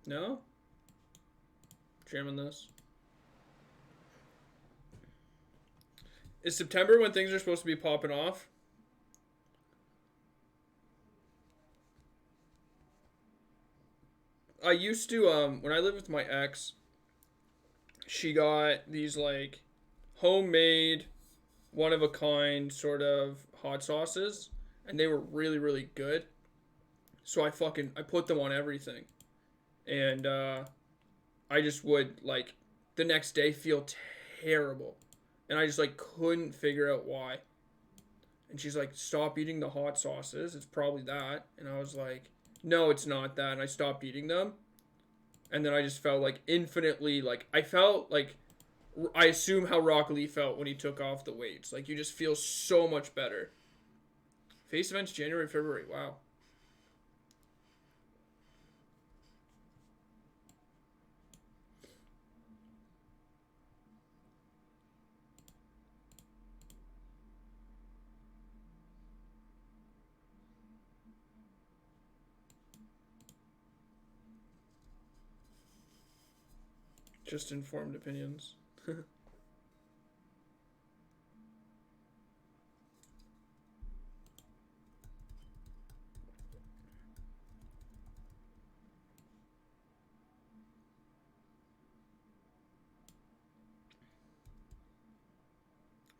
[SPEAKER 1] No? Jamming this. Is September when things are supposed to be popping off? I used to, when I lived with my ex, she got these, like, homemade, one-of-a-kind sort of hot sauces, and they were really, really good. So I put them on everything. And, I just would, like, the next day feel terrible. And I just, like, couldn't figure out why. And she's like, stop eating the hot sauces. It's probably that. And I was like, no, it's not that. And I stopped eating them. And then I just felt, like, infinitely, like, I felt, like, I assume how Rock Lee felt when he took off the weights. Like, you just feel so much better. Face events January, February. Wow. Just informed opinions.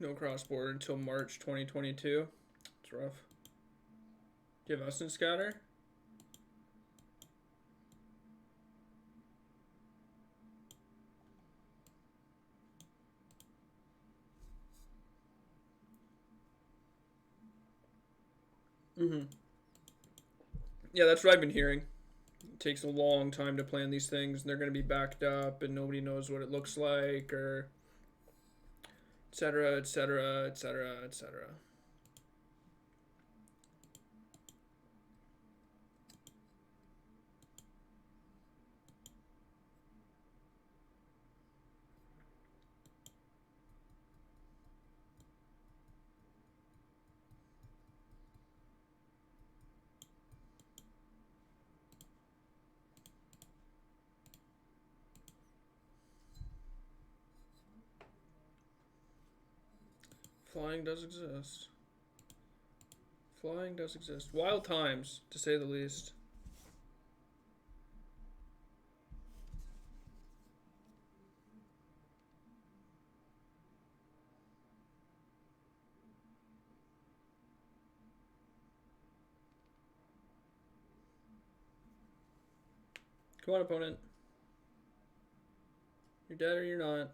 [SPEAKER 1] No cross-border until March 2022. It's rough. Do you have Essence Scatter? Mm-hmm. Yeah, that's what I've been hearing. It takes a long time to plan these things, and they're going to be backed up, and nobody knows what it looks like, or etc., etc., etc., etc. Flying does exist. Flying does exist. Wild times, to say the least. Come on, opponent. You're dead or you're not.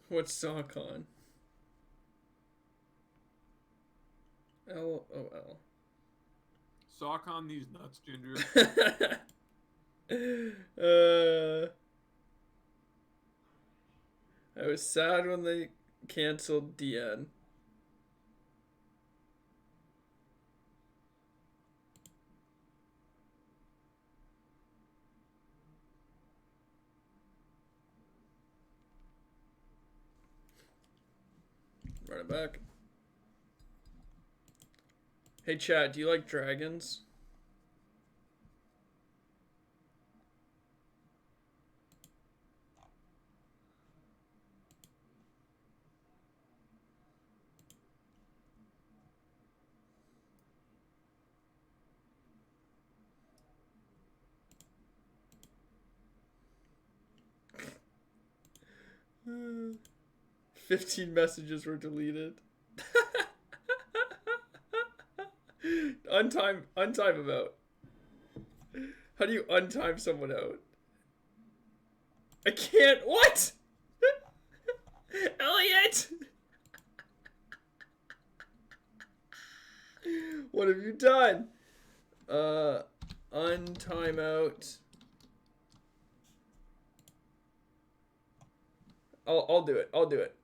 [SPEAKER 1] What's SockOn? LOL.
[SPEAKER 2] Sock on these nuts, Ginger.
[SPEAKER 1] I was sad when they canceled DN. Run it back. Hey Chad, do you like dragons? Uh, 15 messages were deleted. Untime them out. How do you untime someone out? I can't. What? Elliot! What have you done? Untime out. I'll do it. I'll do it.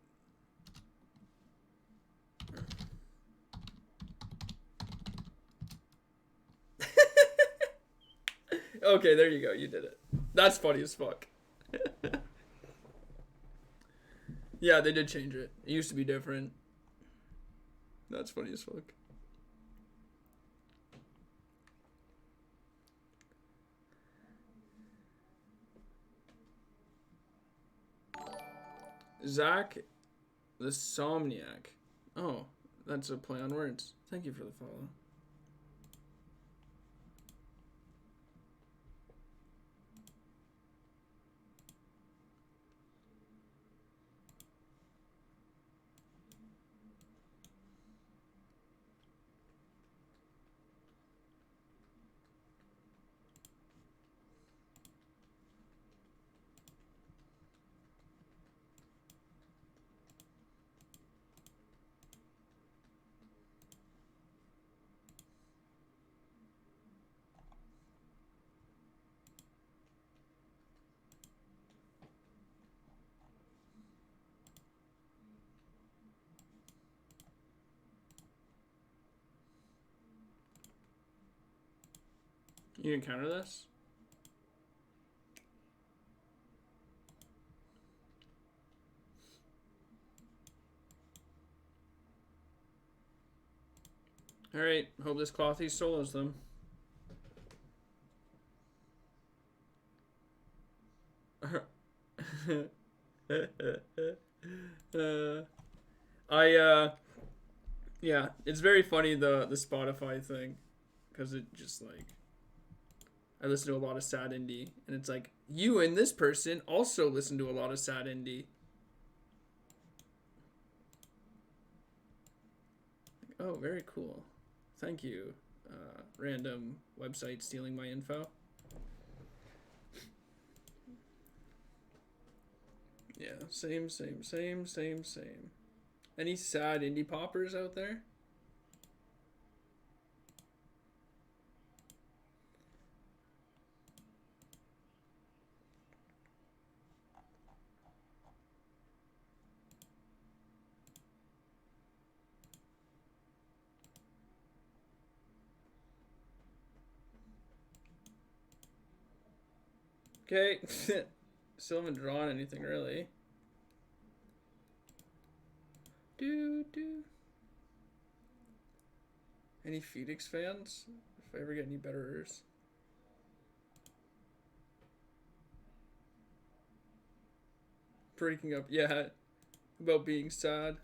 [SPEAKER 1] Okay, there you go. You did it. That's funny as fuck. Yeah, they did change it. It used to be different. That's funny as fuck. Zach the Somniac. Oh, that's a play on words. Thank you for the follow. You encounter this? Alright, hope this clothy solos them. Yeah, it's very funny the Spotify thing, because it just like, I listen to a lot of sad indie, and it's like, you and this person also listen to a lot of sad indie. Oh, very cool. Thank you, random website stealing my info. Yeah, same. Any sad indie poppers out there? Okay. Still haven't drawn anything really. Any Phoenix fans? If I ever get any betterers. Breaking up, yeah. About being sad.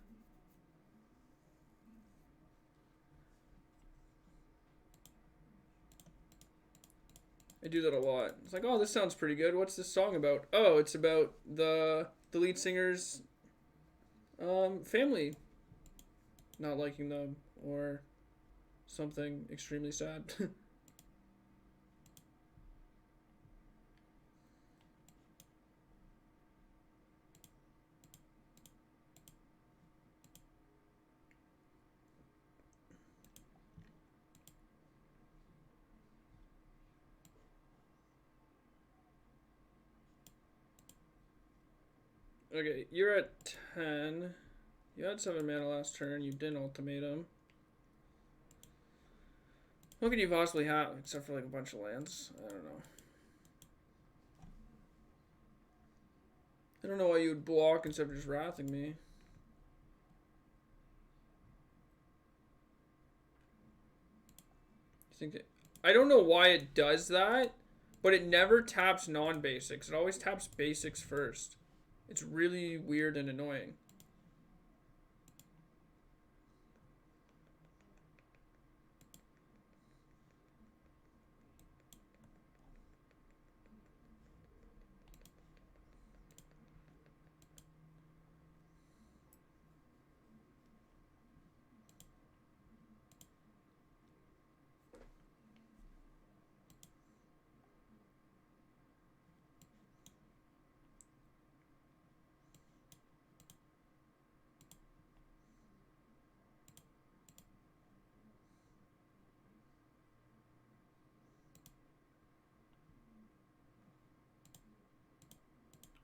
[SPEAKER 1] I do that a lot. It's like, oh, this sounds pretty good. What's this song about? Oh, it's about the lead singer's family not liking them or something extremely sad. Okay, you're at 10. You had 7 mana last turn. You didn't ultimatum. What could you possibly have except for like a bunch of lands? I don't know. I don't know why you would block instead of just wrathing me. You think it, I don't know why it does that, but it never taps non-basics. It always taps basics first. It's really weird and annoying.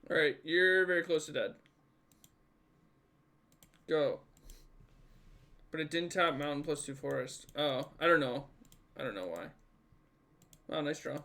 [SPEAKER 1] Alright, you're very close to dead. Go. But it didn't tap mountain plus 2 forest. Oh, I don't know. I don't know why. Wow, nice draw.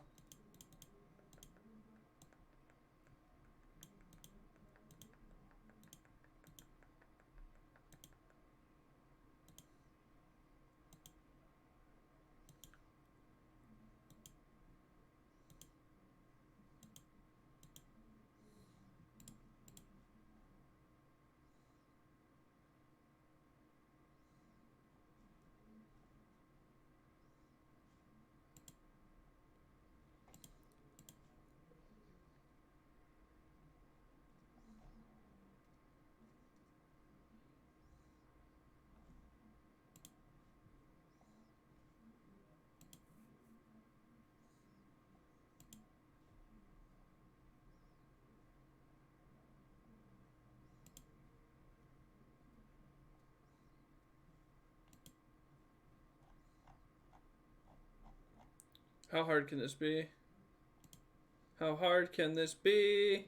[SPEAKER 1] How hard can this be? How hard can this be?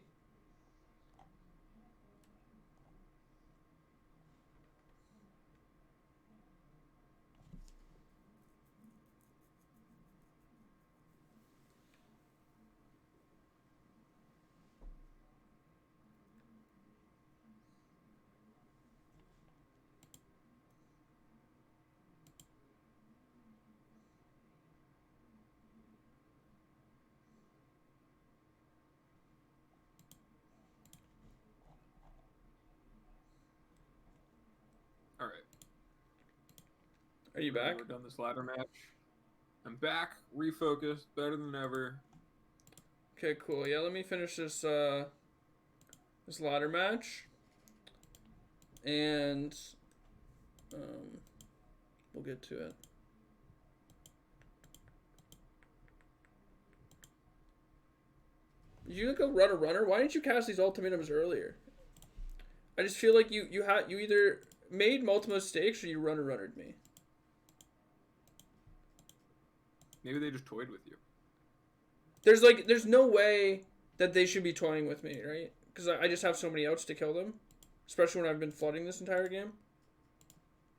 [SPEAKER 2] All right.
[SPEAKER 1] Are you back?
[SPEAKER 2] We're done this ladder match. I'm back, refocused, better than ever.
[SPEAKER 1] Okay, cool. Yeah, let me finish this this ladder match. And we'll get to it. Did you go run a runner? Why didn't you cast these ultimatums earlier? I just feel like you either made multiple mistakes or you runnered me.
[SPEAKER 2] Maybe they just toyed with you.
[SPEAKER 1] There's no way that they should be toying with me, right? Because I just have so many outs to kill them, especially when I've been flooding this entire game.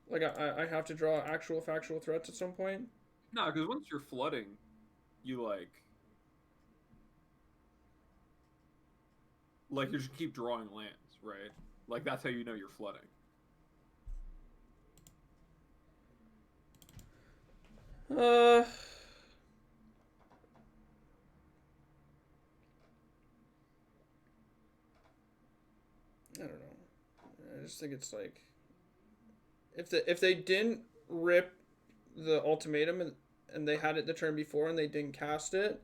[SPEAKER 1] Like I have to draw actual factual threats at some point.
[SPEAKER 2] No, because once you're flooding, you like you just keep drawing lands, right? Like that's how you know you're flooding.
[SPEAKER 1] I don't know. I just think it's like if they didn't rip the ultimatum and they had it the turn before and they didn't cast it,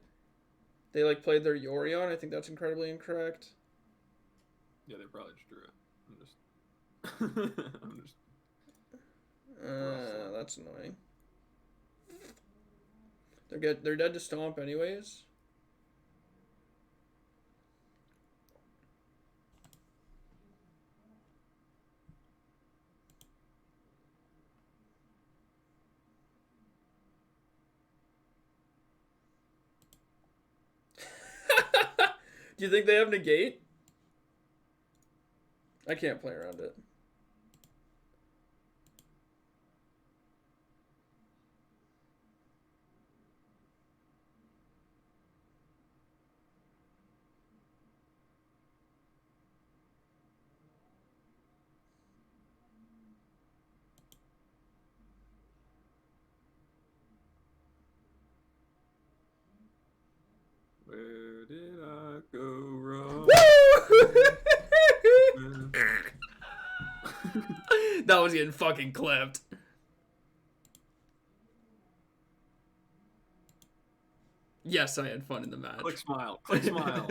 [SPEAKER 1] they like played their Yorion. I think that's incredibly incorrect.
[SPEAKER 2] Yeah, they probably just drew it. I'm just.
[SPEAKER 1] That's annoying. They're dead to stomp anyways. Do you think they have negate? I can't play around it.
[SPEAKER 2] Where did I go wrong?
[SPEAKER 1] That was getting fucking clipped. Yes, I had fun in the match.
[SPEAKER 2] Click smile. Click smile.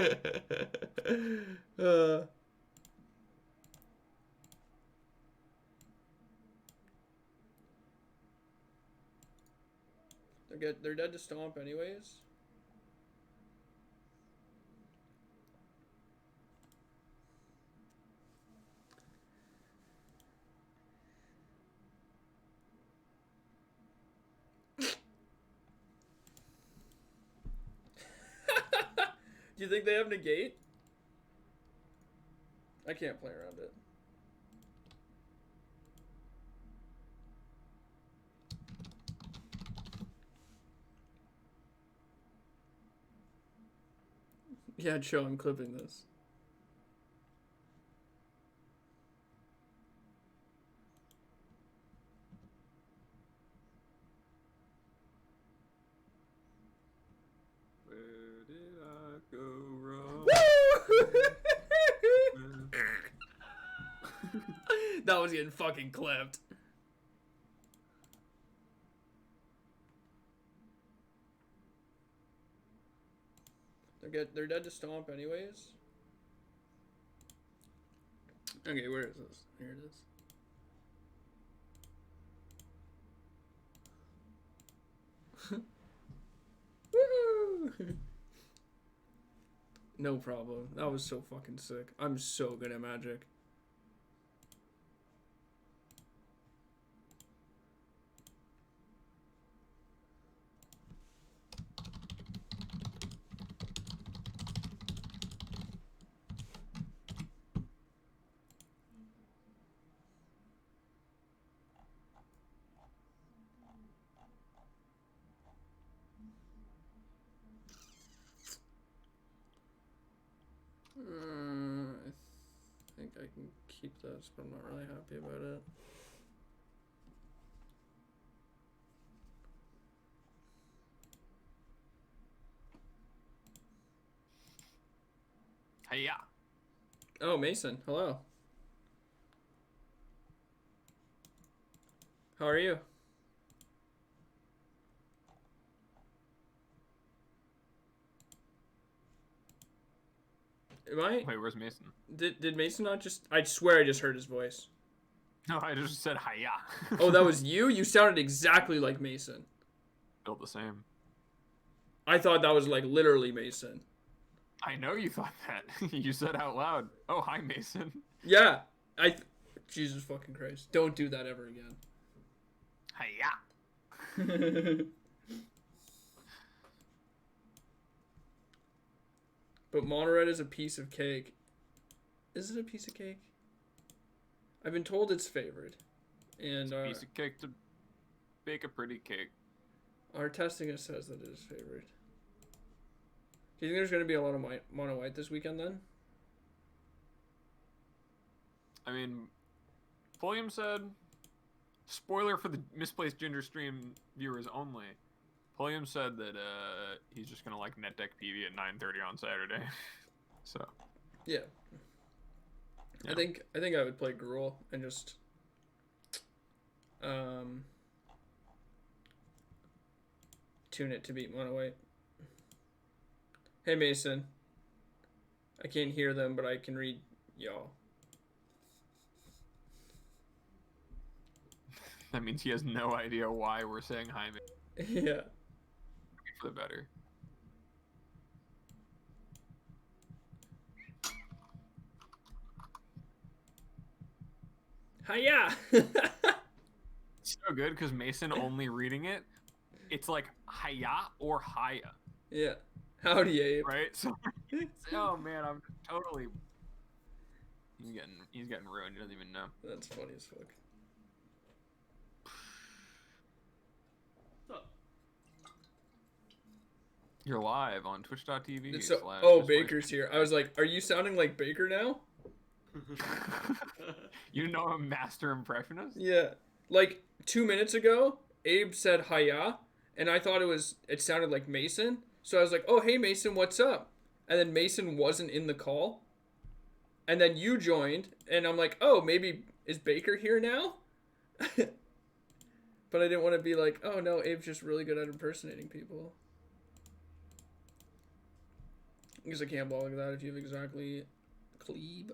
[SPEAKER 1] They're dead to stomp anyways. Do you think they have negate? I can't play around it. Yeah, Joe, I'm clipping this.
[SPEAKER 2] Where did I go wrong?
[SPEAKER 1] That was getting fucking clipped. They're dead to stomp anyways. Okay, where is this? Here it is. Woo! No problem. That was so fucking sick. I'm so good at Magic. I think I can keep this, but I'm not really happy about it.
[SPEAKER 3] Hey, yeah.
[SPEAKER 1] Oh, Mason, hello. How are you? Am I?
[SPEAKER 3] Wait, where's Mason?
[SPEAKER 1] Did Mason not just? I swear I just heard his voice.
[SPEAKER 3] No, I just said hi, yeah.
[SPEAKER 1] Oh, that was you? You sounded exactly like Mason.
[SPEAKER 3] Built the same.
[SPEAKER 1] I thought that was like literally Mason.
[SPEAKER 3] I know you thought that. You said out loud, oh, hi, Mason.
[SPEAKER 1] Yeah, Jesus fucking Christ! Don't do that ever again.
[SPEAKER 3] Hi, yeah.
[SPEAKER 1] But Monored is a piece of cake. Is it a piece of cake? I've been told it's favored, and
[SPEAKER 3] It's a piece of cake to bake a pretty cake.
[SPEAKER 1] our testing it says that it is favored. Do you think there's going to be a lot of mono white this weekend then?
[SPEAKER 3] I mean, Pulliam said, spoiler for the Misplaced Ginger stream viewers only. Pulliam said that he's just gonna like net deck PV at 9:30 on Saturday. So.
[SPEAKER 1] Yeah.
[SPEAKER 3] Yeah.
[SPEAKER 1] I think I would play Gruul and just tune it to beat mono white. Hey Mason. I can't hear them, but I can read y'all.
[SPEAKER 3] That means he has no idea why we're saying hi, Mason.
[SPEAKER 1] Yeah.
[SPEAKER 3] For the better.
[SPEAKER 1] Hiya!
[SPEAKER 3] It's so good because Mason only reading it, it's like hiya or hiya.
[SPEAKER 1] Yeah. Howdy, Abe.
[SPEAKER 3] Right? So, oh man, I'm totally. He's getting ruined. He doesn't even know.
[SPEAKER 1] That's funny as fuck.
[SPEAKER 4] So,
[SPEAKER 3] You're live on twitch.tv.
[SPEAKER 1] So,
[SPEAKER 3] slash
[SPEAKER 1] oh,
[SPEAKER 3] Displays.
[SPEAKER 1] Baker's here. I was like, are you sounding like Baker now?
[SPEAKER 3] You know I'm a master impressionist?
[SPEAKER 1] Yeah. Like 2 minutes ago, Abe said hiya, and I thought it sounded like Mason. So I was like, oh, hey, Mason, what's up? And then Mason wasn't in the call. And then you joined, and I'm like, oh, maybe is Baker here now? But I didn't want to be like, oh, no, Abe's just really good at impersonating people. I guess I can't ball like that if you have exactly Cleve.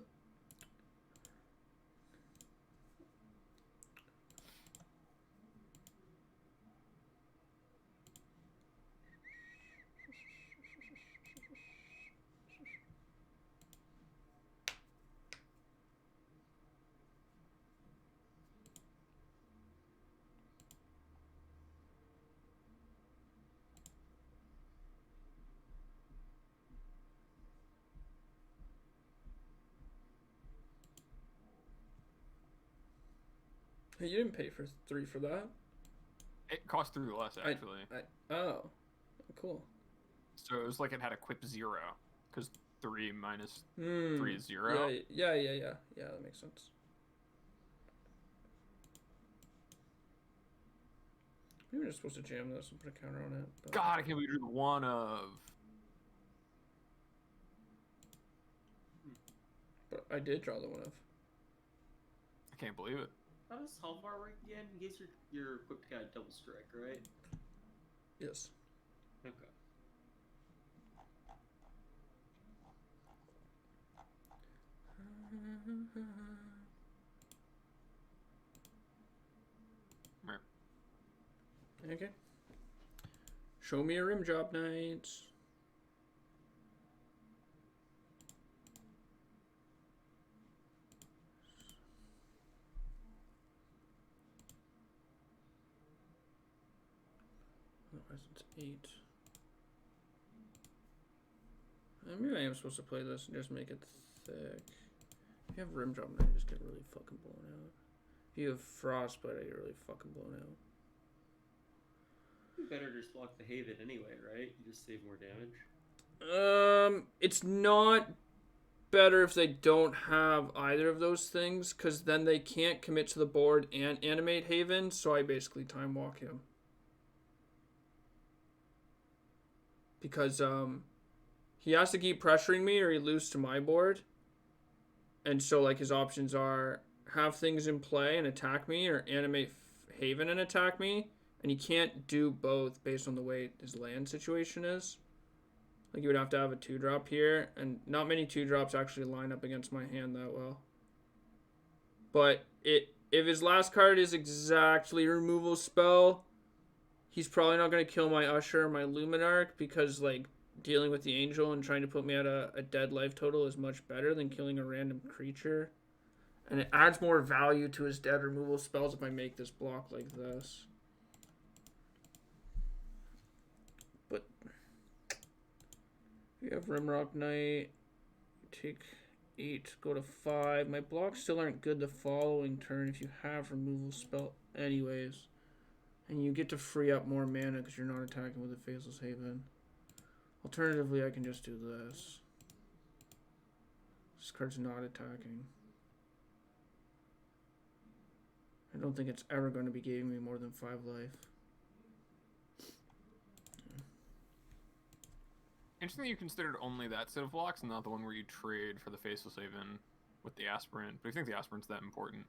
[SPEAKER 1] Hey, you didn't pay for 3 for that.
[SPEAKER 3] It cost 3 less, actually.
[SPEAKER 1] Oh, cool.
[SPEAKER 3] So it was like it had a quip 0. Because 3 minus 3 is 0.
[SPEAKER 1] Yeah, that makes sense. Maybe we're just supposed to jam this and put a counter on it. But...
[SPEAKER 3] God, I can't believe you drew the 1 of.
[SPEAKER 1] But I did draw the 1 of.
[SPEAKER 3] I can't believe it.
[SPEAKER 4] how does Halvar work again? In case you're equipped to got a double strike, right?
[SPEAKER 1] Yes.
[SPEAKER 4] Okay.
[SPEAKER 1] Okay. Show me a rim job night. Otherwise it's 8. Maybe I am supposed to play this and just make it thick. If you have rim job night, you just get really fucking blown out. If you have frostbite, I get really fucking blown out.
[SPEAKER 4] You better just block the Haven anyway, right? You just save more damage.
[SPEAKER 1] It's not better if they don't have either of those things, because then they can't commit to the board and animate Haven, so I basically time walk him. Because, he has to keep pressuring me or he loses to my board. And so, like, his options are have things in play and attack me, or animate Haven and attack me. And you can't do both based on the way his land situation is. Like, you would have to have a 2-drop here, and not many 2-drops actually line up against my hand that well. But if his last card is exactly removal spell, he's probably not going to kill my Usher or my Luminarch, because, like, dealing with the Angel and trying to put me at a dead life total is much better than killing a random creature. And it adds more value to his dead removal spells if I make this block like this. But you have Rimrock Knight, take 8, go to 5. My blocks still aren't good the following turn if you have removal spell anyways. And you get to free up more mana because you're not attacking with a Faceless Haven. Alternatively, I can just do this. This card's not attacking. I don't think it's ever going to be giving me more than 5 life.
[SPEAKER 3] Interesting that you considered only that set of blocks and not the one where you trade for the Faceless Haven with the Aspirant. But I think the Aspirant's that important.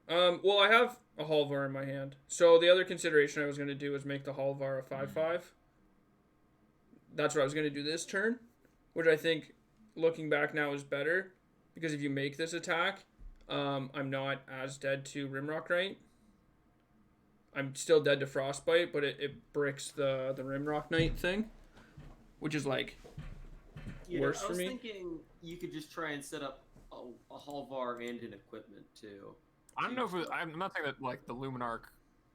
[SPEAKER 1] Well, I have a Halvar in my hand. So the other consideration I was going to do was make the Halvar a 5/5. That's what I was going to do this turn, which I think, looking back now, is better. Because if you make this attack, I'm not as dead to Rimrock Knight. I'm still dead to Frostbite, but it bricks the Rimrock Knight thing, which is, like, worse for me.
[SPEAKER 4] I was thinking you could just try and set up a Halvar and an equipment, too.
[SPEAKER 3] I don't know if I'm not saying that, like, the Luminarch,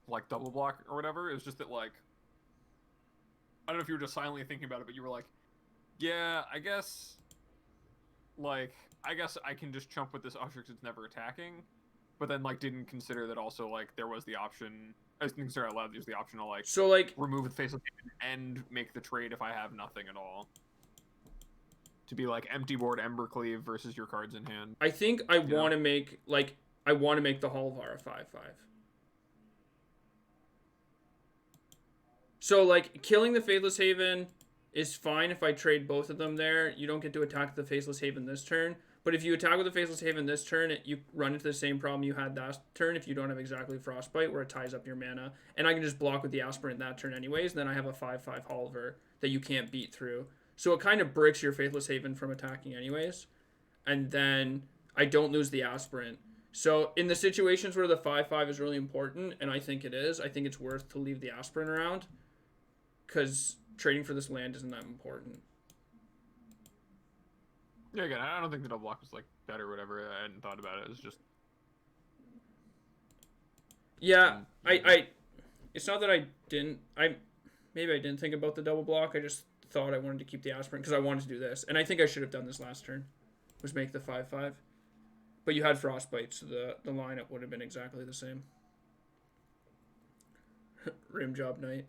[SPEAKER 3] like, double block or whatever. It was just that, like, I don't know if you were just silently thinking about it, but you were like, yeah, I guess like, I guess I can just chump with this Usher because it's never attacking, but then, like, didn't consider that also, like, there was the option, I didn't consider out loud there's the option to, like,
[SPEAKER 1] So like,
[SPEAKER 3] remove the Faceless Haven and make the trade if I have nothing at all. To be like empty board Embercleave versus your cards in hand.
[SPEAKER 1] I think I
[SPEAKER 3] know?
[SPEAKER 1] want to make I want to make the Halvar a 5/5. So like killing the Faithless Haven is fine if I trade both of them there. You don't get to attack the Faceless Haven this turn. But if you attack with the Faceless Haven this turn, you run into the same problem you had last turn if you don't have exactly Frostbite, where it ties up your mana. And I can just block with the Aspirant that turn anyways, and then I have a 5/5 Halvar that you can't beat through. So it kind of bricks your Faithless Haven from attacking anyways. And then I don't lose the Aspirant. So in the situations where the 5/5 is really important, and I think it is, I think it's worth to leave the Aspirant around. Because trading for this land isn't that important.
[SPEAKER 3] Yeah, again, I don't think the double block was like better or whatever. I hadn't thought about it. It was just
[SPEAKER 1] Yeah, it's not that maybe I didn't think about the double block. I just thought I wanted to keep the Aspirant because I wanted to do this, and I think I should have done this last turn, was make the 5/5. But you had Frostbite, so the lineup would have been exactly the same. Rim job night.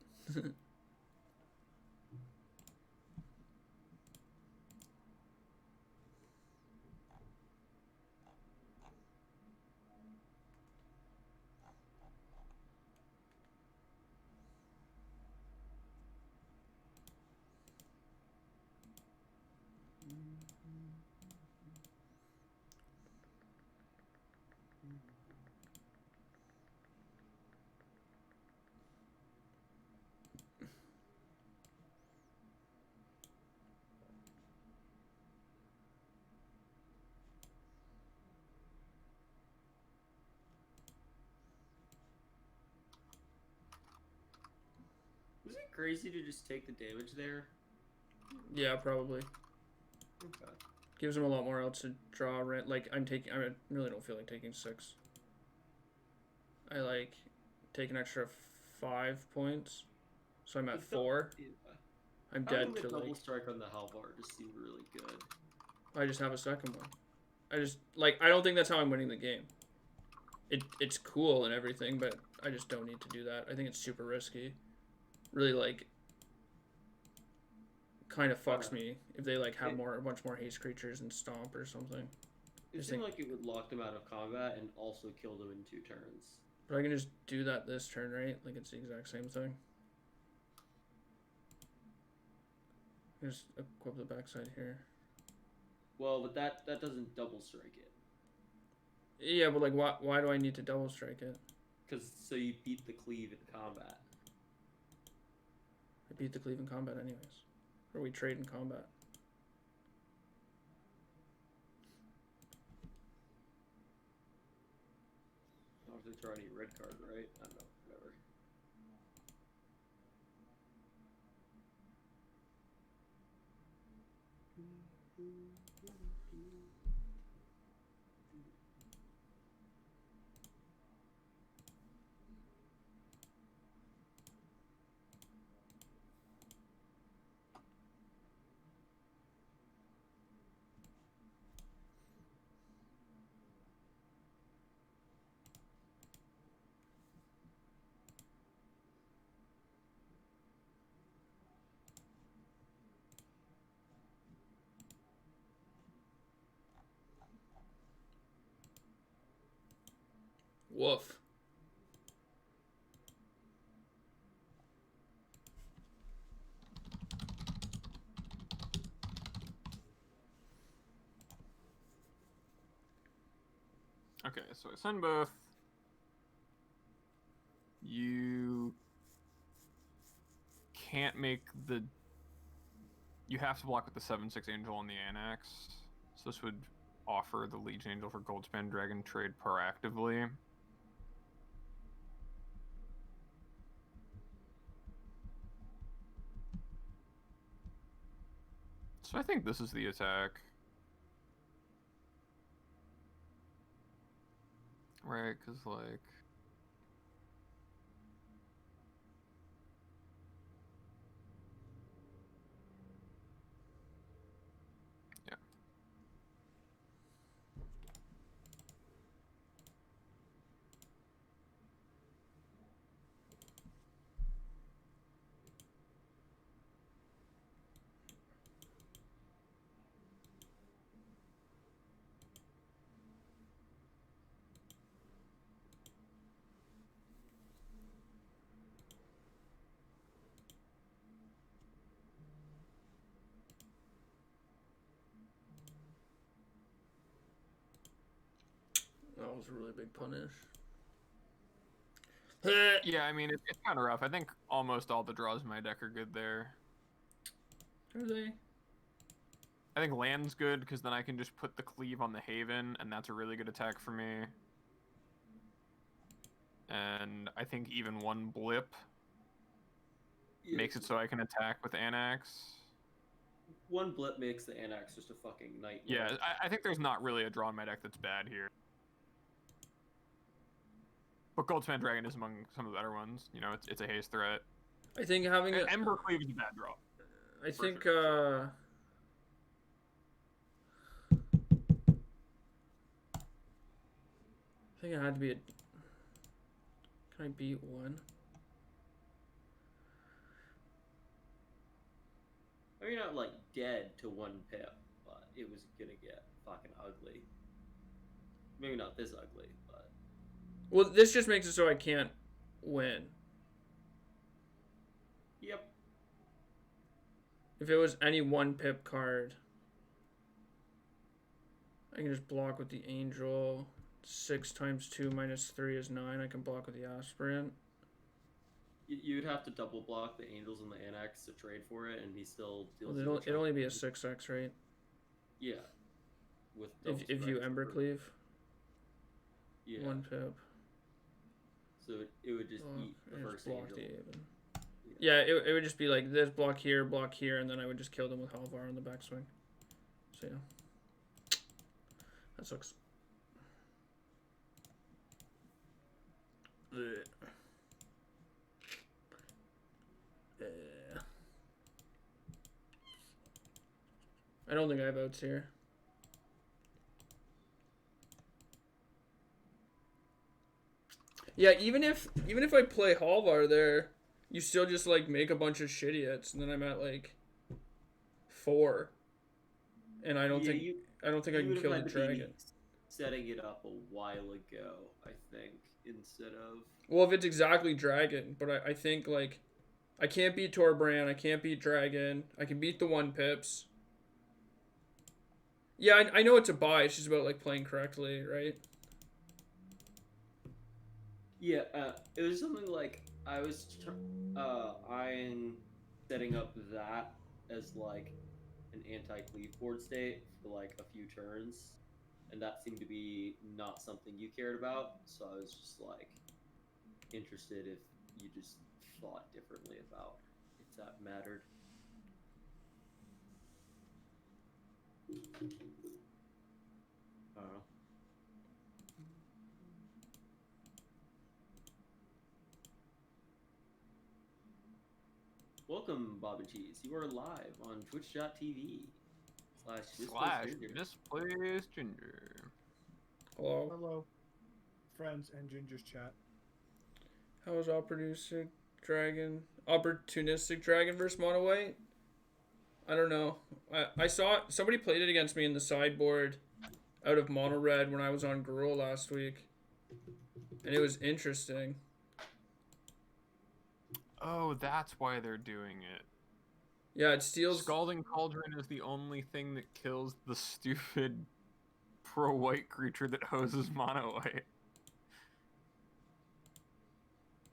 [SPEAKER 4] Was it crazy to just take the damage there?
[SPEAKER 1] Yeah, probably.
[SPEAKER 4] Okay.
[SPEAKER 1] Gives him a lot more outs to draw. Like I really don't feel like taking 6. I like take an extra 5 points, so I'm at 4.
[SPEAKER 4] Yeah.
[SPEAKER 1] I'm
[SPEAKER 4] I
[SPEAKER 1] dead
[SPEAKER 4] think
[SPEAKER 1] to
[SPEAKER 4] the double
[SPEAKER 1] like.
[SPEAKER 4] strike on the Halvar just seemed really good.
[SPEAKER 1] I just have a second one. I don't think that's how I'm winning the game. It's cool and everything, but I just don't need to do that. I think it's super risky. Really like kind of fucks me if they like have a bunch more haste creatures and stomp or something.
[SPEAKER 4] It seemed like it would lock them out of combat and also kill them in 2 turns.
[SPEAKER 1] But I can just do that this turn, right? Like it's the exact same thing. Just equip the backside here.
[SPEAKER 4] Well, but that doesn't double strike it.
[SPEAKER 1] Yeah, but like why do I need to double strike it?
[SPEAKER 4] Because so you beat the cleave in combat.
[SPEAKER 1] I beat the cleave in combat anyways. Or we trade in combat.
[SPEAKER 4] I don't have to draw any red card, right? I don't know. Whatever.
[SPEAKER 1] Woof.
[SPEAKER 3] okay. So I send both. You can't make the. You have to block with the 7/6 Angel on the Annex. So this would offer the Liege Angel for Goldspan Dragon trade proactively. So I think this is the attack. Right, because like... Yeah.
[SPEAKER 1] That was a really big punish.
[SPEAKER 3] Yeah, I mean, it's kind of rough. I think almost all the draws in my deck are good there.
[SPEAKER 1] Are they?
[SPEAKER 3] I think land's good because then I can just put the cleave on the Haven, and that's a really good attack for me. And I think even one blip makes it so I can attack with Anax.
[SPEAKER 4] One blip makes the Anax just a fucking nightmare.
[SPEAKER 3] Yeah, I think there's not really a draw in my deck that's bad here. But Goldspan Dragon is among some of the better ones. You know, it's a haste threat.
[SPEAKER 1] I think having
[SPEAKER 3] And Ember Cleave is a bad draw.
[SPEAKER 1] I think
[SPEAKER 3] sure.
[SPEAKER 1] I think it had to be a. Can I beat one?
[SPEAKER 4] I mean, not like dead to one pip, but it was gonna get fucking ugly. Maybe not this ugly, but.
[SPEAKER 1] Well, this just makes it so I can't win.
[SPEAKER 4] Yep.
[SPEAKER 1] If it was any one pip card, I can just block with the Angel. 6 times 2 minus 3 is 9. I can block with the Aspirant.
[SPEAKER 4] You'd have to double block the Angels and the Anax to trade for it, and he still deals.
[SPEAKER 1] Well, it'd only be a 6x, right?
[SPEAKER 4] Yeah. With
[SPEAKER 1] if you Ember Cleave.
[SPEAKER 4] Yeah.
[SPEAKER 1] 1 pip.
[SPEAKER 4] So it would just eat the first
[SPEAKER 1] block
[SPEAKER 4] Angel.
[SPEAKER 1] the Haven. Yeah, it would just be like this block here, and then I would just kill them with Halvar on the backswing. So yeah. That sucks. I don't think I have outs here. Yeah, even if I play Halvar there, you still just like make a bunch of shitty hits, and then I'm at like 4, and I don't think I can kill the dragon.
[SPEAKER 4] Setting it up a while ago, I think, instead of.
[SPEAKER 1] Well, if it's exactly dragon, but I think like I can't beat Torbran, I can't beat dragon, I can beat the 1 pips. Yeah, I know it's a buy. It's just about like playing correctly, right?
[SPEAKER 4] Yeah, it was something like I was eyeing setting up that as like an anti-cleave board state for like a few turns, and that seemed to be not something you cared about. So I was just like interested if you just thought differently about if that mattered. I don't know. Welcome, Bob and Cheese. You are live on
[SPEAKER 3] twitch.tv/Misplaced Ginger.
[SPEAKER 1] Hello.
[SPEAKER 5] Hello, friends and Ginger's chat.
[SPEAKER 1] How was opportunistic dragon versus mono white? I don't know. I saw somebody played it against me in the sideboard out of mono red when I was on Gruul last week, and it was interesting.
[SPEAKER 3] Oh, that's why they're doing it.
[SPEAKER 1] Yeah, it steals.
[SPEAKER 3] Scalding Cauldron is the only thing that kills the stupid pro-white creature that hoses mono white.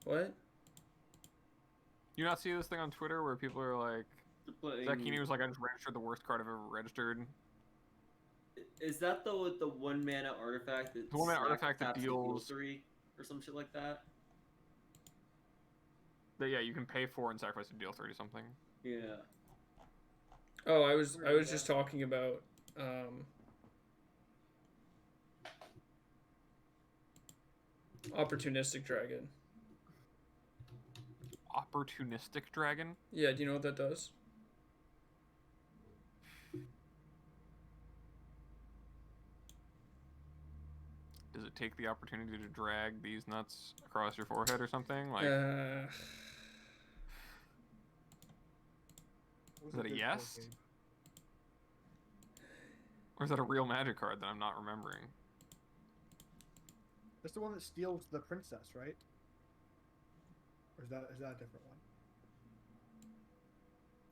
[SPEAKER 1] What?
[SPEAKER 3] You not see this thing on Twitter where people are like, Zakini was like, I just registered the worst card I've ever registered.
[SPEAKER 4] Is that the 1 mana artifact that
[SPEAKER 3] 1 mana artifact that deals
[SPEAKER 4] 3 or some shit like that?
[SPEAKER 3] Yeah, you can pay 4 and sacrifice to deal 30 something.
[SPEAKER 4] Yeah.
[SPEAKER 1] Oh, I was just talking about opportunistic dragon.
[SPEAKER 3] Opportunistic dragon?
[SPEAKER 1] Yeah, do you know what that does?
[SPEAKER 3] Does it take the opportunity to drag these nuts across your forehead or something? Like, is that a yes? Or is that a real magic card that I'm not remembering?
[SPEAKER 5] That's the one that steals the princess, right? Or is that a different one?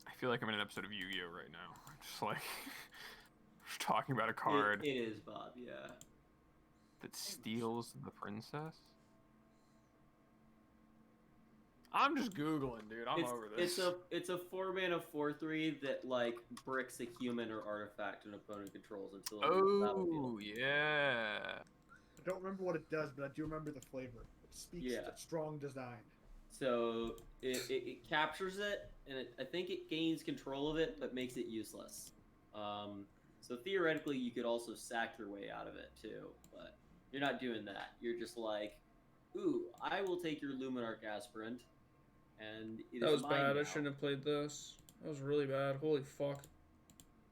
[SPEAKER 3] I feel like I'm in an episode of Yu-Gi-Oh right now. I'm just like talking about a card.
[SPEAKER 4] It is, Bob. Yeah.
[SPEAKER 3] that steals the princess? I'm just googling, dude. I'm over this.
[SPEAKER 4] It's a 4-mana 4/3 that like bricks a human or artifact an opponent controls until it leaves the battlefield.
[SPEAKER 3] Oh yeah.
[SPEAKER 5] I don't remember what it does, but I do remember the flavor. It speaks
[SPEAKER 4] Yeah.
[SPEAKER 5] to strong design.
[SPEAKER 4] So it captures it, and I think it gains control of it, but makes it useless. So theoretically, you could also sack your way out of it too, but you're not doing that. You're just like, ooh, I will take your Luminarch Aspirant, and it
[SPEAKER 1] That
[SPEAKER 4] is
[SPEAKER 1] was
[SPEAKER 4] mine
[SPEAKER 1] bad.
[SPEAKER 4] now.
[SPEAKER 1] I shouldn't have played this. That was really bad. Holy fuck.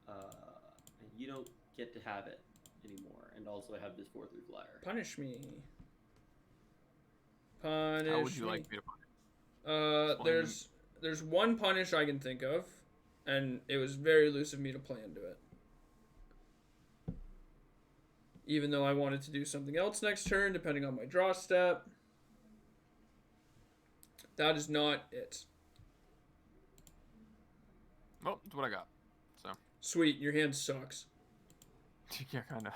[SPEAKER 4] And you don't get to have it anymore. And also, I have this 4/3 flyer.
[SPEAKER 1] Punish me. Punish
[SPEAKER 3] How would you
[SPEAKER 1] me.
[SPEAKER 3] like me to punish? Explain.
[SPEAKER 1] There's one punish I can think of, and it was very loose of me to play into it. Even though I wanted to do something else next turn, depending on my draw step. That is not it.
[SPEAKER 3] Well, that's what I got. So.
[SPEAKER 1] Sweet, your hand sucks.
[SPEAKER 3] Yeah, kind of.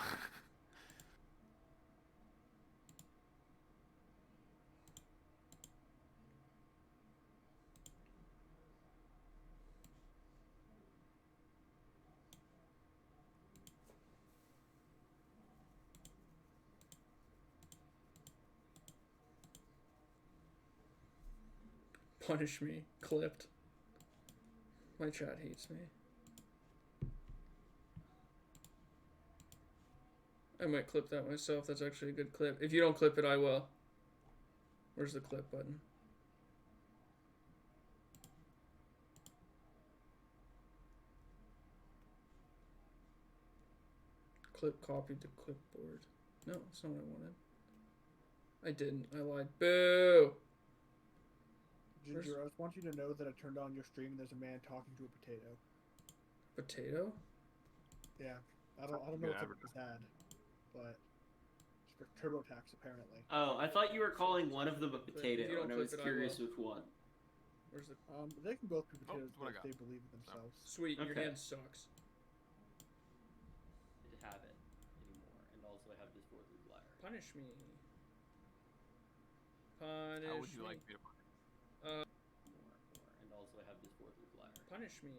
[SPEAKER 1] Punish me. Clipped. My chat hates me. I might clip that myself. That's actually a good clip. If you don't clip it, I will. Where's the clip button? Clip copied to clipboard. No, that's not what I wanted. I didn't. I lied. Boo!
[SPEAKER 5] Ginger, I just want you to know that I turned on your stream and there's a man talking to a potato.
[SPEAKER 1] Potato?
[SPEAKER 5] Yeah. I don't know
[SPEAKER 3] Good
[SPEAKER 5] what's up with his ad, but it's for TurboTax apparently.
[SPEAKER 4] Oh, I thought you were calling one of them a
[SPEAKER 1] If you
[SPEAKER 4] potato,
[SPEAKER 1] don't
[SPEAKER 4] and I was
[SPEAKER 1] clip it, I
[SPEAKER 4] curious
[SPEAKER 1] will.
[SPEAKER 4] which one.
[SPEAKER 1] Where's the...
[SPEAKER 5] They can both be
[SPEAKER 3] Oh,
[SPEAKER 5] potatoes
[SPEAKER 3] that's what I
[SPEAKER 5] if
[SPEAKER 3] got.
[SPEAKER 5] they believe in themselves.
[SPEAKER 1] Sweet, your
[SPEAKER 4] Okay.
[SPEAKER 1] hand sucks.
[SPEAKER 4] To have it anymore, and also I have this 4/3 flyer.
[SPEAKER 1] Punish me. Punish
[SPEAKER 3] How would you
[SPEAKER 1] me.
[SPEAKER 3] like me to punish?
[SPEAKER 4] And also I have this 4/3 flyer.
[SPEAKER 1] Punish me.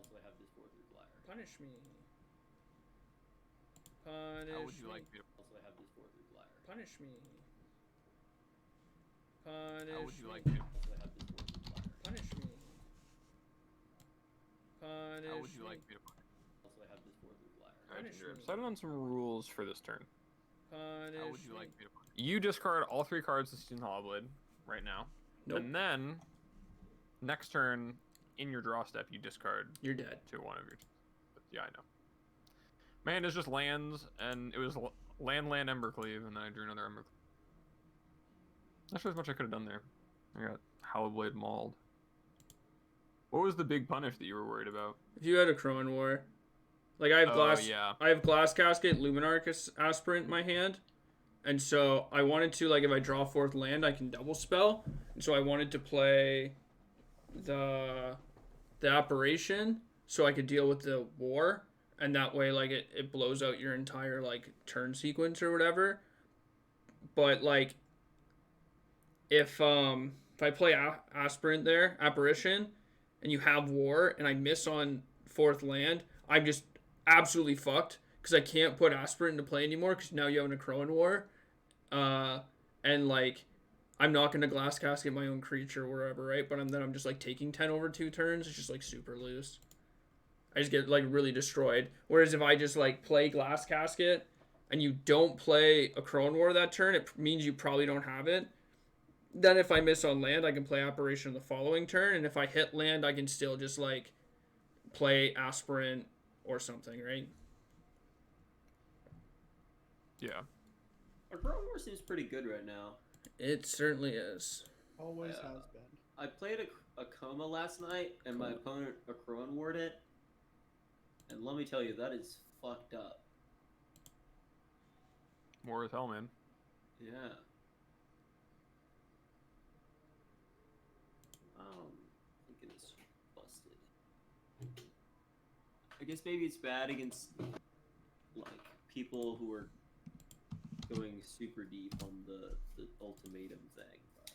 [SPEAKER 4] Also I have this 4/3 flyer.
[SPEAKER 1] Punish me. Punish
[SPEAKER 3] How would you
[SPEAKER 1] me.
[SPEAKER 3] like me to?
[SPEAKER 4] Also I have this 4/3 flyer.
[SPEAKER 1] Punish me. Punish
[SPEAKER 3] How would you
[SPEAKER 1] me.
[SPEAKER 3] like me to?
[SPEAKER 4] Also I have this 4/3 flyer.
[SPEAKER 1] Punish me. Punish
[SPEAKER 3] How would you
[SPEAKER 1] me.
[SPEAKER 3] like me to punish?
[SPEAKER 4] Also I have this 4/3 flyer.
[SPEAKER 3] Alright,
[SPEAKER 1] Punish
[SPEAKER 3] Ginger,
[SPEAKER 1] me.
[SPEAKER 3] I've decided on some rules for this turn.
[SPEAKER 1] Punish
[SPEAKER 3] How would you
[SPEAKER 1] me.
[SPEAKER 3] like me to punish? You discard all 3 cards to Steam Hollowblade right now.
[SPEAKER 1] Nope.
[SPEAKER 3] And then, next turn, in your draw step, you discard
[SPEAKER 1] You're dead.
[SPEAKER 3] to one of your... Yeah, I know. My hand is just lands, and it was land, Embercleave, and then I drew another Embercleave. Not sure as much I could have done there. I got Hollowblade mauled. What was the big punish that you were worried about?
[SPEAKER 1] If you had a Crowan War, like I have glass,
[SPEAKER 3] yeah.
[SPEAKER 1] I have Glass Casket, Luminarch Aspirant in my hand, and so I wanted to, like, if I draw 4th land, I can double spell, and so I wanted to play the Apparition so I could deal with the War, and that way, like, it blows out your entire, like, turn sequence or whatever. But, like, if I play Aspirant there, Apparition, and you have War, and I miss on 4th land, I'm just absolutely fucked, because I can't put Aspirant into play anymore, because now you have a Crowan War, and, like, I'm not going to Glass Casket my own creature wherever, right? But then I'm just, like, taking 10 over 2 turns. It's just, like, super loose. I just get, like, really destroyed. Whereas if I just, like, play Glass Casket and you don't play a Crowan War that turn, it means you probably don't have it. Then if I miss on land, I can play Apparition the following turn. And if I hit land, I can still just, like, play Aspirant or something, right?
[SPEAKER 3] Yeah.
[SPEAKER 4] Our Crowan War seems pretty good right now.
[SPEAKER 1] It certainly is.
[SPEAKER 5] Always
[SPEAKER 4] Yeah.
[SPEAKER 5] has been.
[SPEAKER 4] I played a Coma last night, and my opponent a Crowan Warred it. And let me tell you, that is fucked up.
[SPEAKER 3] More as hell, man.
[SPEAKER 4] Yeah. I think it's busted. I guess maybe it's bad against, like, people who are going super deep on the ultimatum thing. But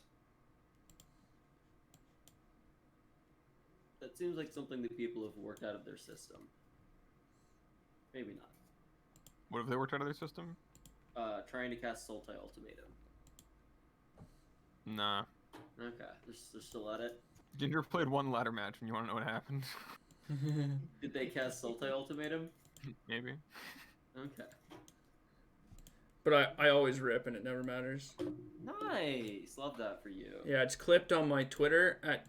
[SPEAKER 4] that seems like something that people have worked out of their system. Maybe not.
[SPEAKER 3] What have they worked out of their system?
[SPEAKER 4] Trying to cast Sultai Ultimatum.
[SPEAKER 3] Nah.
[SPEAKER 4] Okay, they're still at it.
[SPEAKER 3] Ginger played one ladder match, and you want to know what happened?
[SPEAKER 4] Did they cast Sultai Ultimatum?
[SPEAKER 3] Maybe.
[SPEAKER 4] Okay.
[SPEAKER 1] But I always rip and it never matters.
[SPEAKER 4] Nice, love that for you.
[SPEAKER 1] Yeah, it's clipped on my Twitter at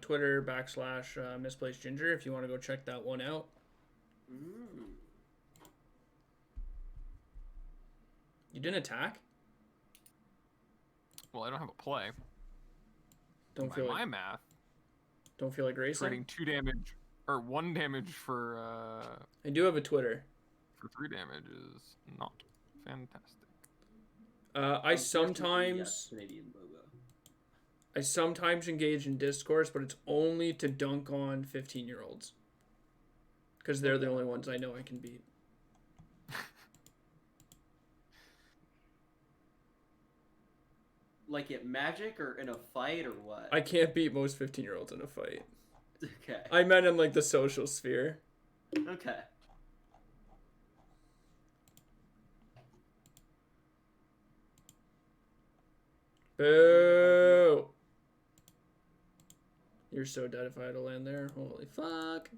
[SPEAKER 1] Twitter/misplaced ginger if you want to go check that one out.
[SPEAKER 4] Mm.
[SPEAKER 1] You didn't attack?
[SPEAKER 3] Well, I don't have a play.
[SPEAKER 1] Don't
[SPEAKER 3] By
[SPEAKER 1] feel
[SPEAKER 3] my
[SPEAKER 1] like
[SPEAKER 3] math,
[SPEAKER 1] racing?
[SPEAKER 3] trading 2 damage or 1 damage for
[SPEAKER 1] I do have a Twitter.
[SPEAKER 3] 3 damage is not fantastic.
[SPEAKER 1] I sometimes
[SPEAKER 4] Canadian logo.
[SPEAKER 1] I sometimes engage in discourse, but it's only to dunk on 15-year-olds. Because they're the only ones I know I can beat.
[SPEAKER 4] Like at Magic or in a fight or what?
[SPEAKER 1] I can't beat most 15-year-olds in a fight.
[SPEAKER 4] Okay.
[SPEAKER 1] I meant in like the social sphere.
[SPEAKER 4] Okay.
[SPEAKER 1] Boo! You're so dead if I had to land there. Holy fuck.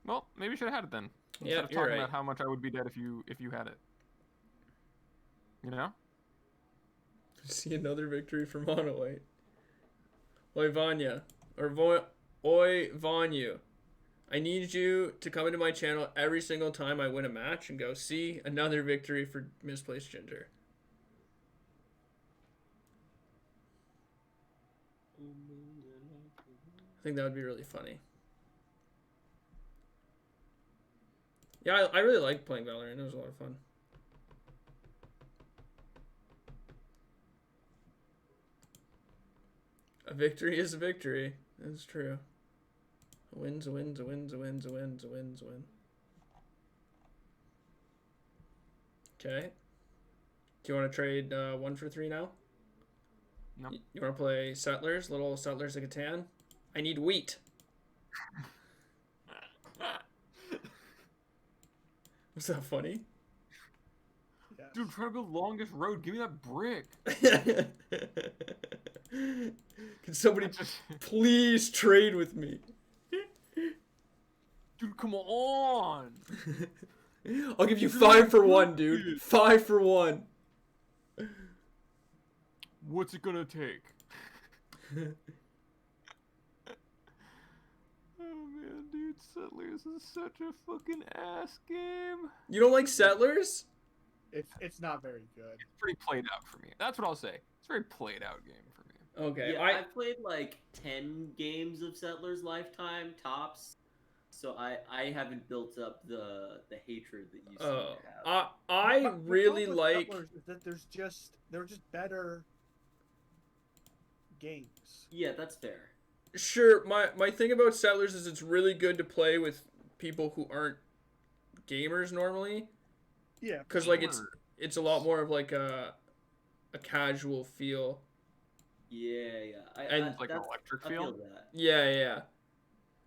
[SPEAKER 3] Well, maybe you should have had it then. Instead
[SPEAKER 1] Yeah,
[SPEAKER 3] of
[SPEAKER 1] you're
[SPEAKER 3] talking
[SPEAKER 1] right.
[SPEAKER 3] about how much I would be dead if you had it. You know?
[SPEAKER 1] See another victory for Mono White. Oi, Vanya. Oi, Vanyu. I need you to come into my channel every single time I win a match and go, see, another victory for Misplaced Ginger. I think that would be really funny. Yeah, I really like playing Valorant. It was a lot of fun. A victory is a victory. That's true. A win's a win's a win's a win's a win's a win's a win. Okay. Do you want to trade 1 for 3 now?
[SPEAKER 3] No.
[SPEAKER 1] You want to play Settlers? Little Settlers of Catan? I need wheat. Was that funny?
[SPEAKER 5] Yes.
[SPEAKER 3] Dude, trying to build longest road. Give me that brick.
[SPEAKER 1] Can somebody please trade with me?
[SPEAKER 3] Dude, come on.
[SPEAKER 1] I'll give you 5 for 1, dude. 5 for 1.
[SPEAKER 3] What's it gonna take? Oh man, dude, Settlers is such a fucking ass game.
[SPEAKER 1] You don't like Settlers?
[SPEAKER 5] It's not very good.
[SPEAKER 3] It's pretty played out for me. That's what I'll say. It's a very played out game for me.
[SPEAKER 1] Okay.
[SPEAKER 4] Yeah, I played like 10 games of Settlers Lifetime tops, so I haven't built up the hatred that you seem to have.
[SPEAKER 1] I
[SPEAKER 5] But the
[SPEAKER 1] really
[SPEAKER 5] problem with
[SPEAKER 1] like.
[SPEAKER 5] Settlers is that they're just better games.
[SPEAKER 4] Yeah, that's fair.
[SPEAKER 1] Sure, my thing about Settlers is it's really good to play with people who aren't gamers normally,
[SPEAKER 5] Yeah.
[SPEAKER 1] because like it's a lot more of like a casual feel.
[SPEAKER 4] Yeah.
[SPEAKER 1] And
[SPEAKER 3] like an electric
[SPEAKER 4] I
[SPEAKER 3] feel?
[SPEAKER 4] that.
[SPEAKER 1] Yeah.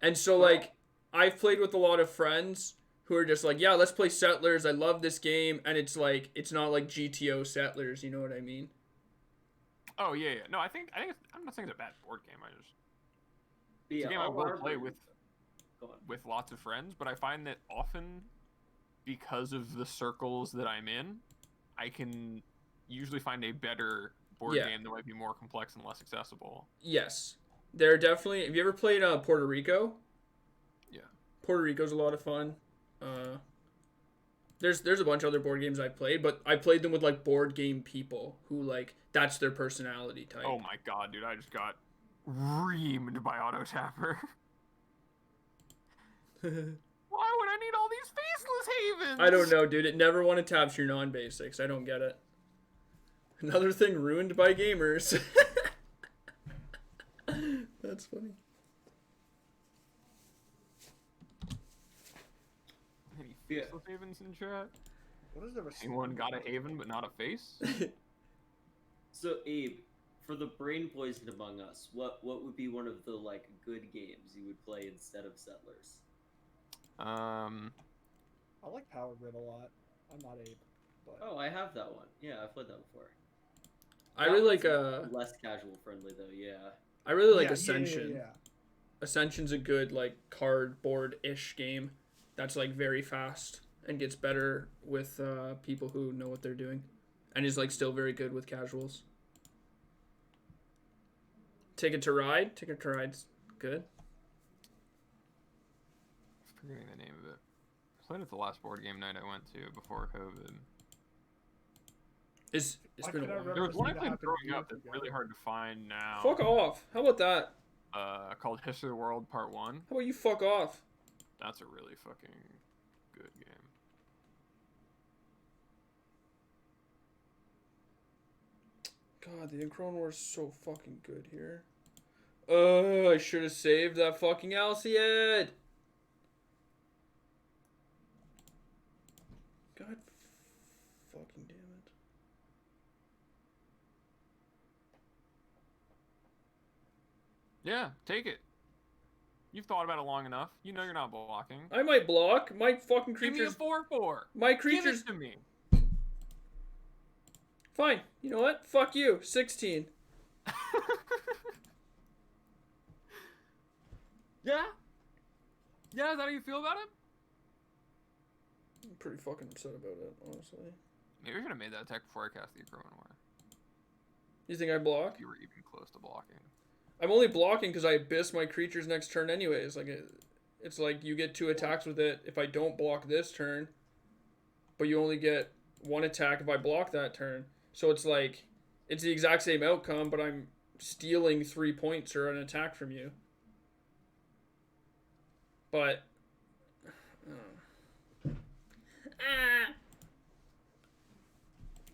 [SPEAKER 1] And so like I've played with a lot of friends who are just like, yeah, let's play Settlers. I love this game, and it's like it's not like GTO Settlers. You know what I mean?
[SPEAKER 3] Oh yeah. No, I think I'm not saying it's a bad board game. It's
[SPEAKER 4] Yeah,
[SPEAKER 3] a game I
[SPEAKER 4] all
[SPEAKER 3] will
[SPEAKER 4] our
[SPEAKER 3] play
[SPEAKER 4] board-
[SPEAKER 3] with
[SPEAKER 4] Go on.
[SPEAKER 3] with lots of friends, but I find that often, because of the circles that I'm in, I can usually find a better board
[SPEAKER 1] Yeah.
[SPEAKER 3] game that might be more complex and less accessible.
[SPEAKER 1] Yes, there are definitely. Have you ever played Puerto Rico?
[SPEAKER 3] Yeah.
[SPEAKER 1] Puerto Rico's a lot of fun. There's a bunch of other board games I played, but I played them with like board game people who like that's their personality type.
[SPEAKER 3] Oh my god, dude! I just got reamed by Auto Tapper. Why would I need all these faceless havens?
[SPEAKER 1] I don't know, dude. It never want to taps your non-basics. I don't get it. Another thing ruined by gamers. That's funny.
[SPEAKER 3] Any
[SPEAKER 4] Yeah.
[SPEAKER 3] faceless havens in chat?
[SPEAKER 5] What is the
[SPEAKER 3] Anyone got a haven but not a face?
[SPEAKER 4] So Abe, for the brain poisoned among us, what would be one of the like good games you would play instead of Settlers?
[SPEAKER 5] I like Power Grid a lot. I'm not Abe, but
[SPEAKER 4] Oh, I have that one. Yeah, I've played that before.
[SPEAKER 1] I
[SPEAKER 4] That
[SPEAKER 1] really
[SPEAKER 4] one's
[SPEAKER 1] like
[SPEAKER 4] less casual friendly though. Yeah.
[SPEAKER 1] I really like
[SPEAKER 5] Yeah,
[SPEAKER 1] Ascension.
[SPEAKER 5] Yeah.
[SPEAKER 1] Ascension's a good like cardboard-ish game that's like very fast and gets better with people who know what they're doing, and is like still very good with casuals. Ticket to Ride. Ticket to Ride's good.
[SPEAKER 3] Forgetting the name of it. I played at the last board game night I went to before COVID.
[SPEAKER 1] It's
[SPEAKER 5] Why
[SPEAKER 1] been a
[SPEAKER 5] can't I
[SPEAKER 1] while.
[SPEAKER 5] remember
[SPEAKER 3] There was one I
[SPEAKER 5] that
[SPEAKER 3] played
[SPEAKER 5] happened
[SPEAKER 3] growing
[SPEAKER 5] years
[SPEAKER 3] up that's
[SPEAKER 5] ago?
[SPEAKER 3] really hard to find now.
[SPEAKER 1] Fuck off. How about that?
[SPEAKER 3] Called History of the World Part 1.
[SPEAKER 1] How about you fuck off?
[SPEAKER 3] That's a really fucking good game.
[SPEAKER 1] God, the Incron War is so fucking good here. I should have saved that fucking Alciad. God fucking damn it.
[SPEAKER 3] Yeah, take it. You've thought about it long enough. You know you're not blocking.
[SPEAKER 1] I might block. My fucking
[SPEAKER 3] Give me a
[SPEAKER 1] creatures.
[SPEAKER 3] 4/4.
[SPEAKER 1] My
[SPEAKER 3] Give
[SPEAKER 1] creatures.
[SPEAKER 3] it to me.
[SPEAKER 1] Fine. You know what? Fuck you. 16.
[SPEAKER 3] Yeah? Yeah, is that how you feel about it?
[SPEAKER 1] I'm pretty fucking upset about it, honestly.
[SPEAKER 3] Maybe I should have made that attack before I cast the Aggro War.
[SPEAKER 1] You think I block?
[SPEAKER 3] If you were even close to blocking.
[SPEAKER 1] I'm only blocking because I abyss my creatures next turn anyways. Like it's like you get 2 attacks with it if I don't block this turn, but you only get 1 attack if I block that turn. So it's like it's the exact same outcome, but I'm stealing 3 points or an attack from you. But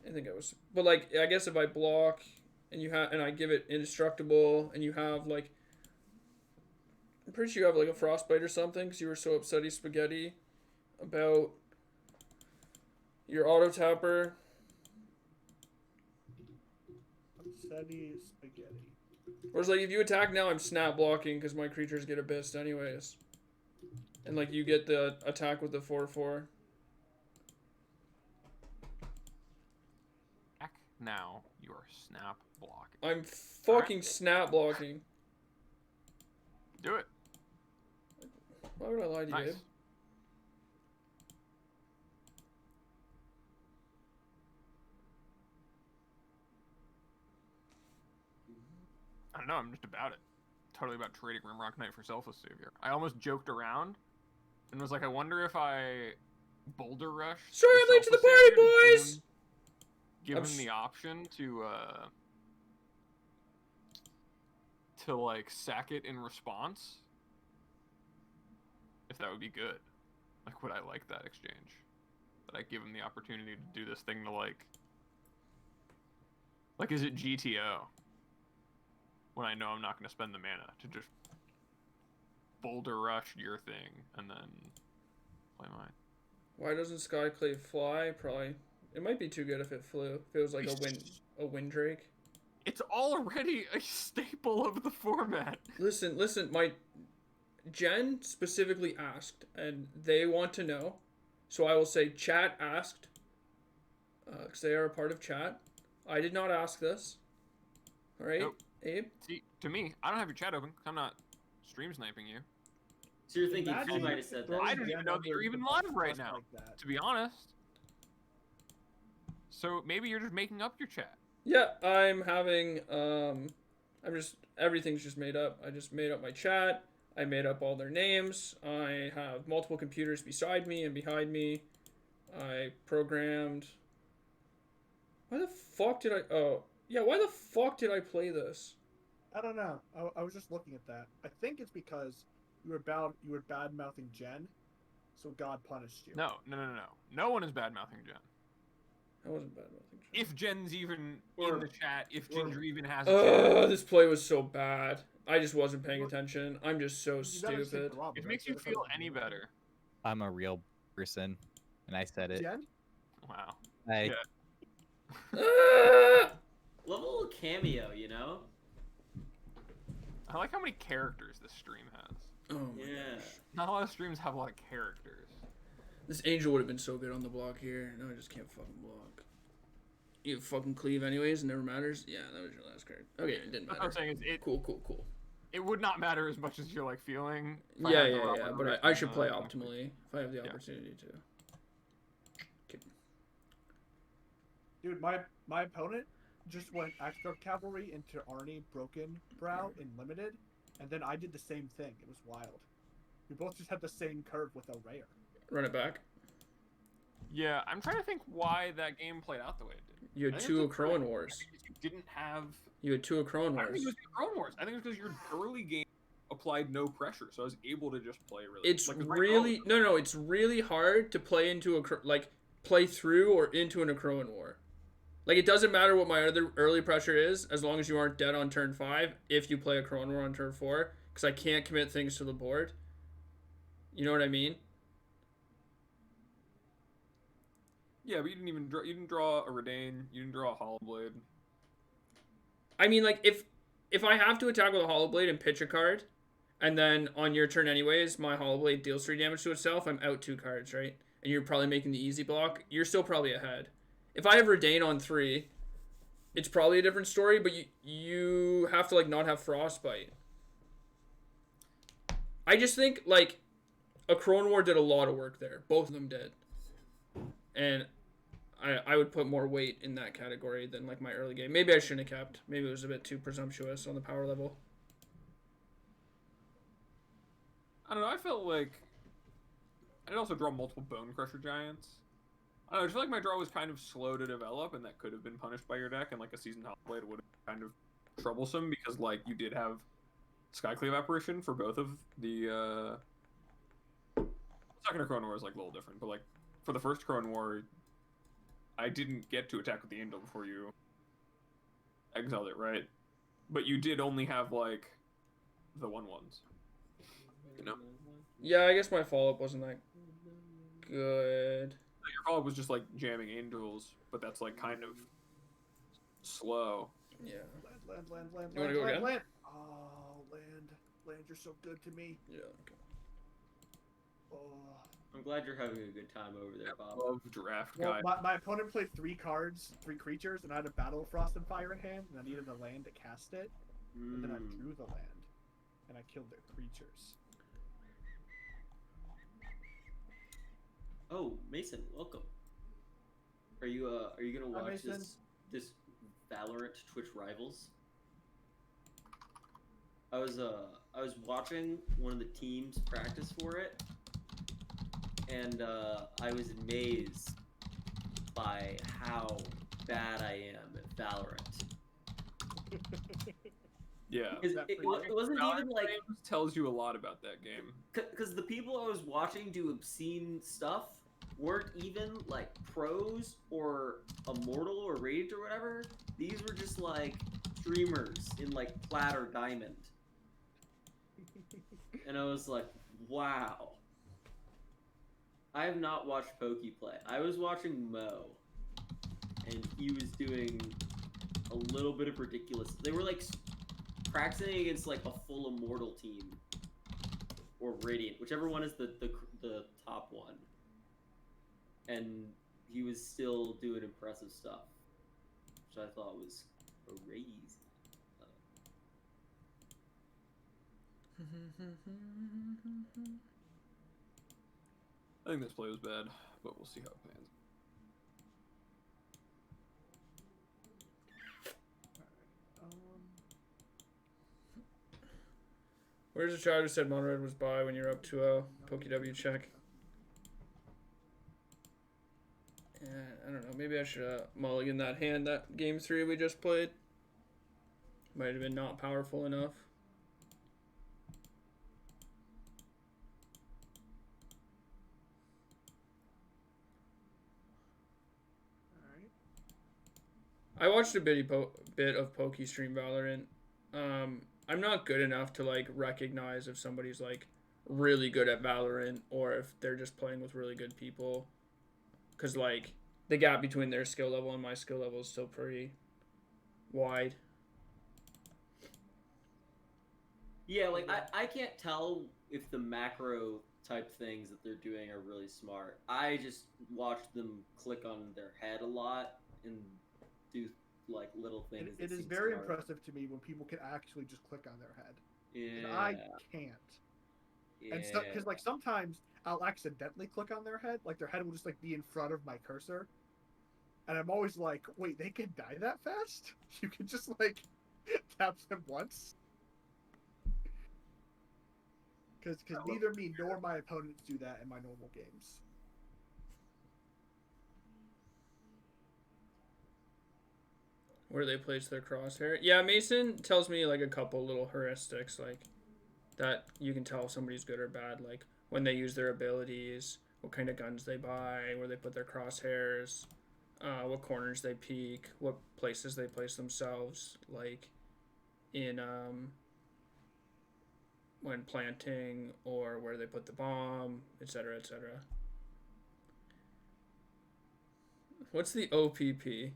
[SPEAKER 1] I think I was, but like I guess if I block and you have and I give it indestructible and you have like, I'm pretty sure you have like a frostbite or something because you were so upsetty spaghetti about your auto tapper.
[SPEAKER 5] Upsetty spaghetti.
[SPEAKER 1] Whereas like if you attack now, I'm snap blocking because my creatures get abyssed anyways, and like you get the attack with the 4/4.
[SPEAKER 3] Now you are snap blocking.
[SPEAKER 1] I'm fucking snap blocking.
[SPEAKER 3] Do it.
[SPEAKER 1] Why would I lie to you,
[SPEAKER 3] Nice.
[SPEAKER 1] Abe?
[SPEAKER 3] I don't know, I'm just about it. Totally about trading Rimrock Knight for Selfless Savior. I almost joked around and was like, I wonder if I Boulder Rush.
[SPEAKER 1] Sorry, I'm late to the party, boys!
[SPEAKER 3] Give
[SPEAKER 1] I'm
[SPEAKER 3] him the option to like sack it in response. If that would be good. Like, would I like that exchange? That I give him the opportunity to do this thing to like is it GTO? When I know I'm not going to spend the mana to just Boulder Rush your thing and then play mine.
[SPEAKER 1] Why doesn't Skyclave fly? Probably. It might be too good if it flew. If it was like a Windrake.
[SPEAKER 3] It's already a staple of the format.
[SPEAKER 1] Listen, my Jen specifically asked, and they want to know. So I will say chat asked, because they are a part of chat. I did not ask this. All right,
[SPEAKER 3] Nope.
[SPEAKER 1] Abe?
[SPEAKER 3] See, to me, I don't have your chat open 'cause I'm not stream sniping you.
[SPEAKER 4] So you're thinking
[SPEAKER 5] Imagine
[SPEAKER 4] you might have said
[SPEAKER 5] throwing
[SPEAKER 3] I
[SPEAKER 4] that.
[SPEAKER 3] don't even
[SPEAKER 5] Jen
[SPEAKER 3] know that you're
[SPEAKER 5] under
[SPEAKER 3] even
[SPEAKER 5] the
[SPEAKER 3] live
[SPEAKER 5] bus
[SPEAKER 3] right now.
[SPEAKER 5] like that.
[SPEAKER 3] To be honest. So maybe you're just making up your chat.
[SPEAKER 1] Yeah, I'm having everything's just made up. I just made up my chat. I made up all their names. I have multiple computers beside me and behind me. I programmed. Why the fuck did I? Oh, yeah. Why the fuck did I play this?
[SPEAKER 5] I don't know. I was just looking at that. I think it's because you were bad mouthing Jen, so God punished you.
[SPEAKER 3] No. No one is bad mouthing Jen.
[SPEAKER 1] I wasn't bad. I think.
[SPEAKER 3] If Jen's even
[SPEAKER 4] Or-
[SPEAKER 3] in the chat, if
[SPEAKER 4] or-
[SPEAKER 3] Ginger even has a chat.
[SPEAKER 1] This play was so bad. I just wasn't paying attention. I'm just so
[SPEAKER 5] You better say
[SPEAKER 1] stupid.
[SPEAKER 5] Rob,
[SPEAKER 3] If it
[SPEAKER 5] right?
[SPEAKER 3] makes you
[SPEAKER 5] That's
[SPEAKER 3] feel
[SPEAKER 5] what I'm
[SPEAKER 3] any
[SPEAKER 5] doing.
[SPEAKER 3] better,
[SPEAKER 6] I'm a real person, and I said it.
[SPEAKER 5] Jen?
[SPEAKER 3] Wow.
[SPEAKER 6] I
[SPEAKER 3] Yeah.
[SPEAKER 1] Ah!
[SPEAKER 4] Love a little cameo, you know?
[SPEAKER 3] I like how many characters this stream has.
[SPEAKER 1] Oh my
[SPEAKER 4] Yeah.
[SPEAKER 1] gosh.
[SPEAKER 3] Not a lot of streams have a lot of characters.
[SPEAKER 1] This angel would have been so good on the block here. No, I just can't fucking block. You fucking cleave anyways, it never matters. Yeah, that was your last card. Okay, it didn't
[SPEAKER 3] That's
[SPEAKER 1] matter.
[SPEAKER 3] what I'm saying is it.
[SPEAKER 1] Cool.
[SPEAKER 3] It would not matter as much as you're like feeling. if I
[SPEAKER 1] Yeah,
[SPEAKER 3] had the
[SPEAKER 1] yeah.
[SPEAKER 3] rubber
[SPEAKER 1] But
[SPEAKER 3] to
[SPEAKER 1] I should play
[SPEAKER 3] reach
[SPEAKER 1] optimally if I have the
[SPEAKER 3] Yeah.
[SPEAKER 1] opportunity to.
[SPEAKER 5] Dude, my opponent just went extra cavalry into Arnie Broken Brow in limited, and then I did the same thing. It was wild. We both just had the same curve with a rare.
[SPEAKER 1] Run it back.
[SPEAKER 3] Yeah, I'm trying to think why that game played out the way it did.
[SPEAKER 1] You had
[SPEAKER 3] I think
[SPEAKER 1] two
[SPEAKER 3] it's
[SPEAKER 1] Acroan
[SPEAKER 3] I
[SPEAKER 1] Wars.
[SPEAKER 3] think you didn't have.
[SPEAKER 1] You had two Acroan
[SPEAKER 2] I don't think it
[SPEAKER 1] Wars.
[SPEAKER 2] was the Chrome Wars. I think it was because your early game applied no pressure, so I was able to just play really.
[SPEAKER 1] It's
[SPEAKER 2] like, 'cause right
[SPEAKER 1] really
[SPEAKER 2] now-
[SPEAKER 1] no. It's really hard to play into play through or into an Acroan War. Like it doesn't matter what my other early pressure is, as long as you aren't dead on turn 5. If you play a Acroan War on turn 4, because I can't commit things to the board. You know what I mean?
[SPEAKER 2] Yeah, but you didn't even draw. You didn't draw a Redain. You didn't draw a Hollow Blade.
[SPEAKER 1] I mean, like if I have to attack with a Hollow Blade and pitch a card, and then on your turn anyways, my Hollow Blade deals 3 damage to itself, I'm out 2 cards, right? And you're probably making the easy block. You're still probably ahead. If I have Redain on 3, it's probably a different story, but you have to like not have Frostbite. I just think like a Crone War did a lot of work there. Both of them did. And I would put more weight in that category than like my early game. Maybe I shouldn't have kept. Maybe it was a bit too presumptuous on the power level.
[SPEAKER 2] I don't know. I felt like I did also draw multiple Bone Crusher Giants. I don't know. I just feel like my draw was kind of slow to develop, and that could have been punished by your deck. And like a Seasoned Hollow Blade would have been kind of troublesome because like you did have Skycleave Apparition for both of the. Second Crone War is like a little different, but like for the first Crone War, I didn't get to attack with the Angel before you exiled it, right? But you did only have like the 1/1s. You know?
[SPEAKER 1] Yeah, I guess my follow-up wasn't that good.
[SPEAKER 2] Your follow-up was just like jamming Angels, but that's like kind of slow.
[SPEAKER 1] Yeah.
[SPEAKER 5] Land.
[SPEAKER 1] You wanna go again?
[SPEAKER 5] Land. Oh, land, you're so good to me.
[SPEAKER 1] Yeah. Okay.
[SPEAKER 5] Oh.
[SPEAKER 4] I'm glad you're having a good time over there, Bob.
[SPEAKER 2] Love draft
[SPEAKER 5] Well,
[SPEAKER 2] guy.
[SPEAKER 5] my opponent played 3 cards, 3 creatures, and I had a Battle of Frost and Fire in hand, and I needed a land to cast it, and then I drew the land, and I killed their creatures.
[SPEAKER 4] Oh, Mason, welcome. Are you gonna
[SPEAKER 5] Hi,
[SPEAKER 4] watch
[SPEAKER 5] Mason.
[SPEAKER 4] this Valorant Twitch Rivals? I was watching one of the teams practice for it, and I was amazed by how bad I am at Valorant.
[SPEAKER 2] Yeah.
[SPEAKER 4] Because
[SPEAKER 5] That
[SPEAKER 4] it
[SPEAKER 5] pretty
[SPEAKER 4] wasn't even like
[SPEAKER 2] Games tells you a lot about that game.
[SPEAKER 4] because the people I was watching do obscene stuff weren't even like pros or immortal or raged or whatever. These were just like streamers in like plat or diamond. And I was like, wow. I have not watched Pokey play. I was watching Mo, and he was doing a little bit of ridiculous. They were like practicing against like a full immortal team or radiant, whichever one is the top one. And he was still doing impressive stuff, which I thought was crazy.
[SPEAKER 2] I think this play was bad, but we'll see how it pans.
[SPEAKER 1] Where's the child who said Monred was by when you're up 2-0? PokeW check. Yeah, I don't know. Maybe I should mulligan that hand that game 3 we just played. Might have been not powerful enough.
[SPEAKER 5] Alright.
[SPEAKER 1] I watched a bit of Poke Stream Valorant. I'm not good enough to like recognize if somebody's like really good at Valorant or if they're just playing with really good people. Because, like, the gap between their skill level and my skill level is still pretty wide.
[SPEAKER 4] Yeah, like I can't tell if the macro type things that they're doing are really smart. I just watch them click on their head a lot and do like little things.
[SPEAKER 5] It is
[SPEAKER 4] seem
[SPEAKER 5] very
[SPEAKER 4] smart.
[SPEAKER 5] impressive to me when people can actually just click on their head.
[SPEAKER 4] Yeah.
[SPEAKER 5] And I can't.
[SPEAKER 4] Yeah.
[SPEAKER 5] And so, because like sometimes I'll accidentally click on their head, like their head will just like be in front of my cursor, and I'm always like, wait, they can die that fast? You can just like tap them once? Because neither me nor my opponents do that in my normal games.
[SPEAKER 1] Where they place their crosshair. Yeah, Mason tells me like a couple little heuristics like that you can tell if somebody's good or bad, like when they use their abilities, what kind of guns they buy, where they put their crosshairs, what corners they peek, what places they place themselves, like in when planting or where they put the bomb, etc., etc. What's the OPP?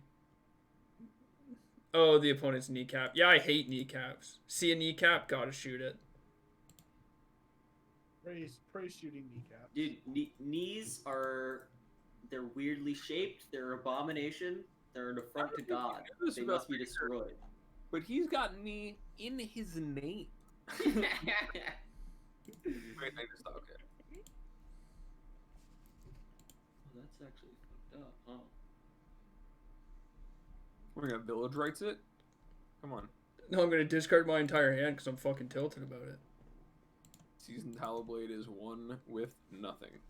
[SPEAKER 1] Oh, the opponent's kneecap. Yeah, I hate kneecaps. See a kneecap, gotta shoot it.
[SPEAKER 5] Praise shooting kneecaps.
[SPEAKER 4] Dude, knees they're weirdly shaped. They're an abomination. They're an affront to God. They must be destroyed.
[SPEAKER 2] But he's got knee in his name. Wait, I just thought, okay.
[SPEAKER 4] Well, that's actually fucked up, huh?
[SPEAKER 2] We're gonna village rights it? Come on.
[SPEAKER 1] No, I'm gonna discard my entire hand because I'm fucking tilted about it.
[SPEAKER 2] Seasoned Talonblade is one with nothing.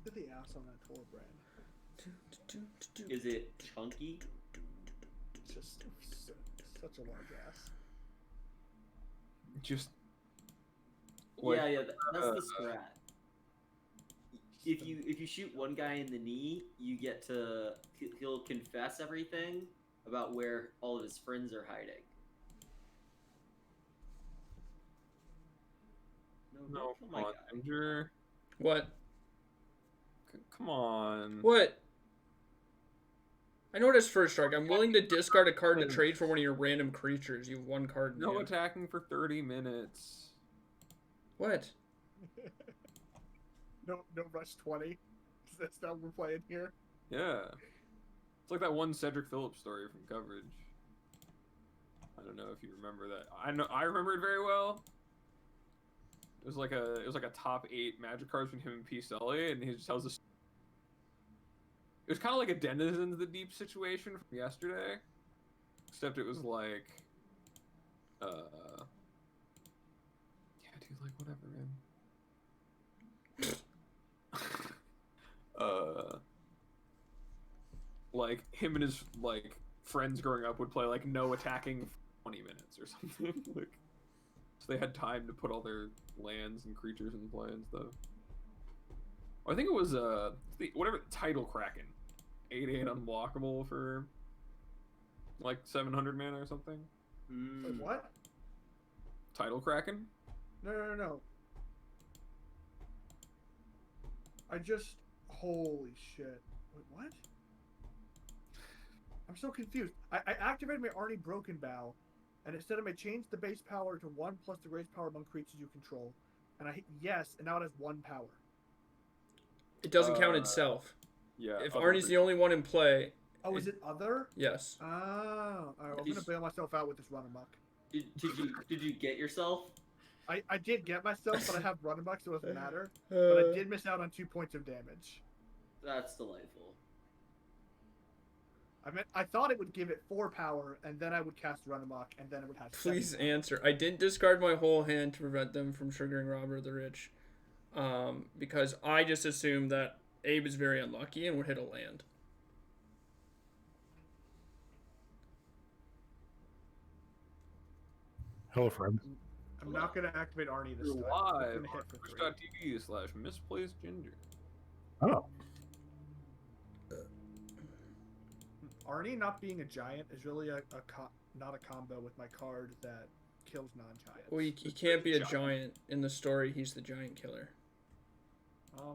[SPEAKER 5] Look at the ass on that Tor brand.
[SPEAKER 4] Is it chunky?
[SPEAKER 5] It's just such a large ass.
[SPEAKER 2] Just.
[SPEAKER 4] Yeah, that's the strat. If you shoot one guy in the knee, you get to he'll confess everything about where all of his friends are hiding.
[SPEAKER 2] No,
[SPEAKER 4] oh
[SPEAKER 2] come on, Ginger.
[SPEAKER 1] What?
[SPEAKER 2] Come on.
[SPEAKER 1] What? I know it is first strike. I'm willing to discard a card to trade for one of your random creatures. You have one card in
[SPEAKER 2] No
[SPEAKER 1] hand.
[SPEAKER 2] attacking for 30 minutes.
[SPEAKER 1] What?
[SPEAKER 5] No rush 20. That's not what we're playing here.
[SPEAKER 2] Yeah. It's like that one Cedric Phillips story from coverage. I don't know if you remember that. I remember it very well. It was like a top 8 Magic cards from him and P. Sully, and he just tells us. It was kind of like a Denizens of the Deep situation from yesterday, except it was like, yeah, dude, like whatever, man. Like him and his like friends growing up would play like no attacking for 20 minutes or something, like, so they had time to put all their lands and creatures in play and stuff. I think it was whatever Tidal Kraken, 8/8 unblockable for like 700 mana or something.
[SPEAKER 5] Wait, what?
[SPEAKER 2] Tidal Kraken?
[SPEAKER 5] No. Holy shit. Wait, what? I'm so confused. I activated my Arnie Broken Bow, and it said I may change the base power to 1 plus the raise power among creatures you control. And I hit yes, and now it has 1 power.
[SPEAKER 1] It doesn't count itself.
[SPEAKER 2] Yeah.
[SPEAKER 1] If Arnie's the only one in play.
[SPEAKER 5] Oh, is it other?
[SPEAKER 1] Yes.
[SPEAKER 5] Oh, alright, I'm gonna bail myself out with this run amok.
[SPEAKER 4] Did you get yourself?
[SPEAKER 5] I did get myself, but I have run amok, so it doesn't matter. But I did miss out on 2 points of damage.
[SPEAKER 4] That's delightful.
[SPEAKER 5] I thought it would give it 4 power, and then I would cast run amok, and then it would have.
[SPEAKER 1] Please
[SPEAKER 5] 7 power.
[SPEAKER 1] answer. I didn't discard my whole hand to prevent them from triggering Robber the Rich. because I just assumed that Abe is very unlucky and would hit a land.
[SPEAKER 7] Hello, friend.
[SPEAKER 5] I'm not gonna activate Arnie this
[SPEAKER 2] You're
[SPEAKER 5] time.
[SPEAKER 2] live
[SPEAKER 5] It's gonna hit
[SPEAKER 2] on
[SPEAKER 5] for 3.
[SPEAKER 2] twitch.tv/misplaced ginger.
[SPEAKER 7] Oh,
[SPEAKER 5] Arnie not being a giant is really not a combo with my card that kills non-giants.
[SPEAKER 1] Well, he can't be a giant in the story. He's the giant killer.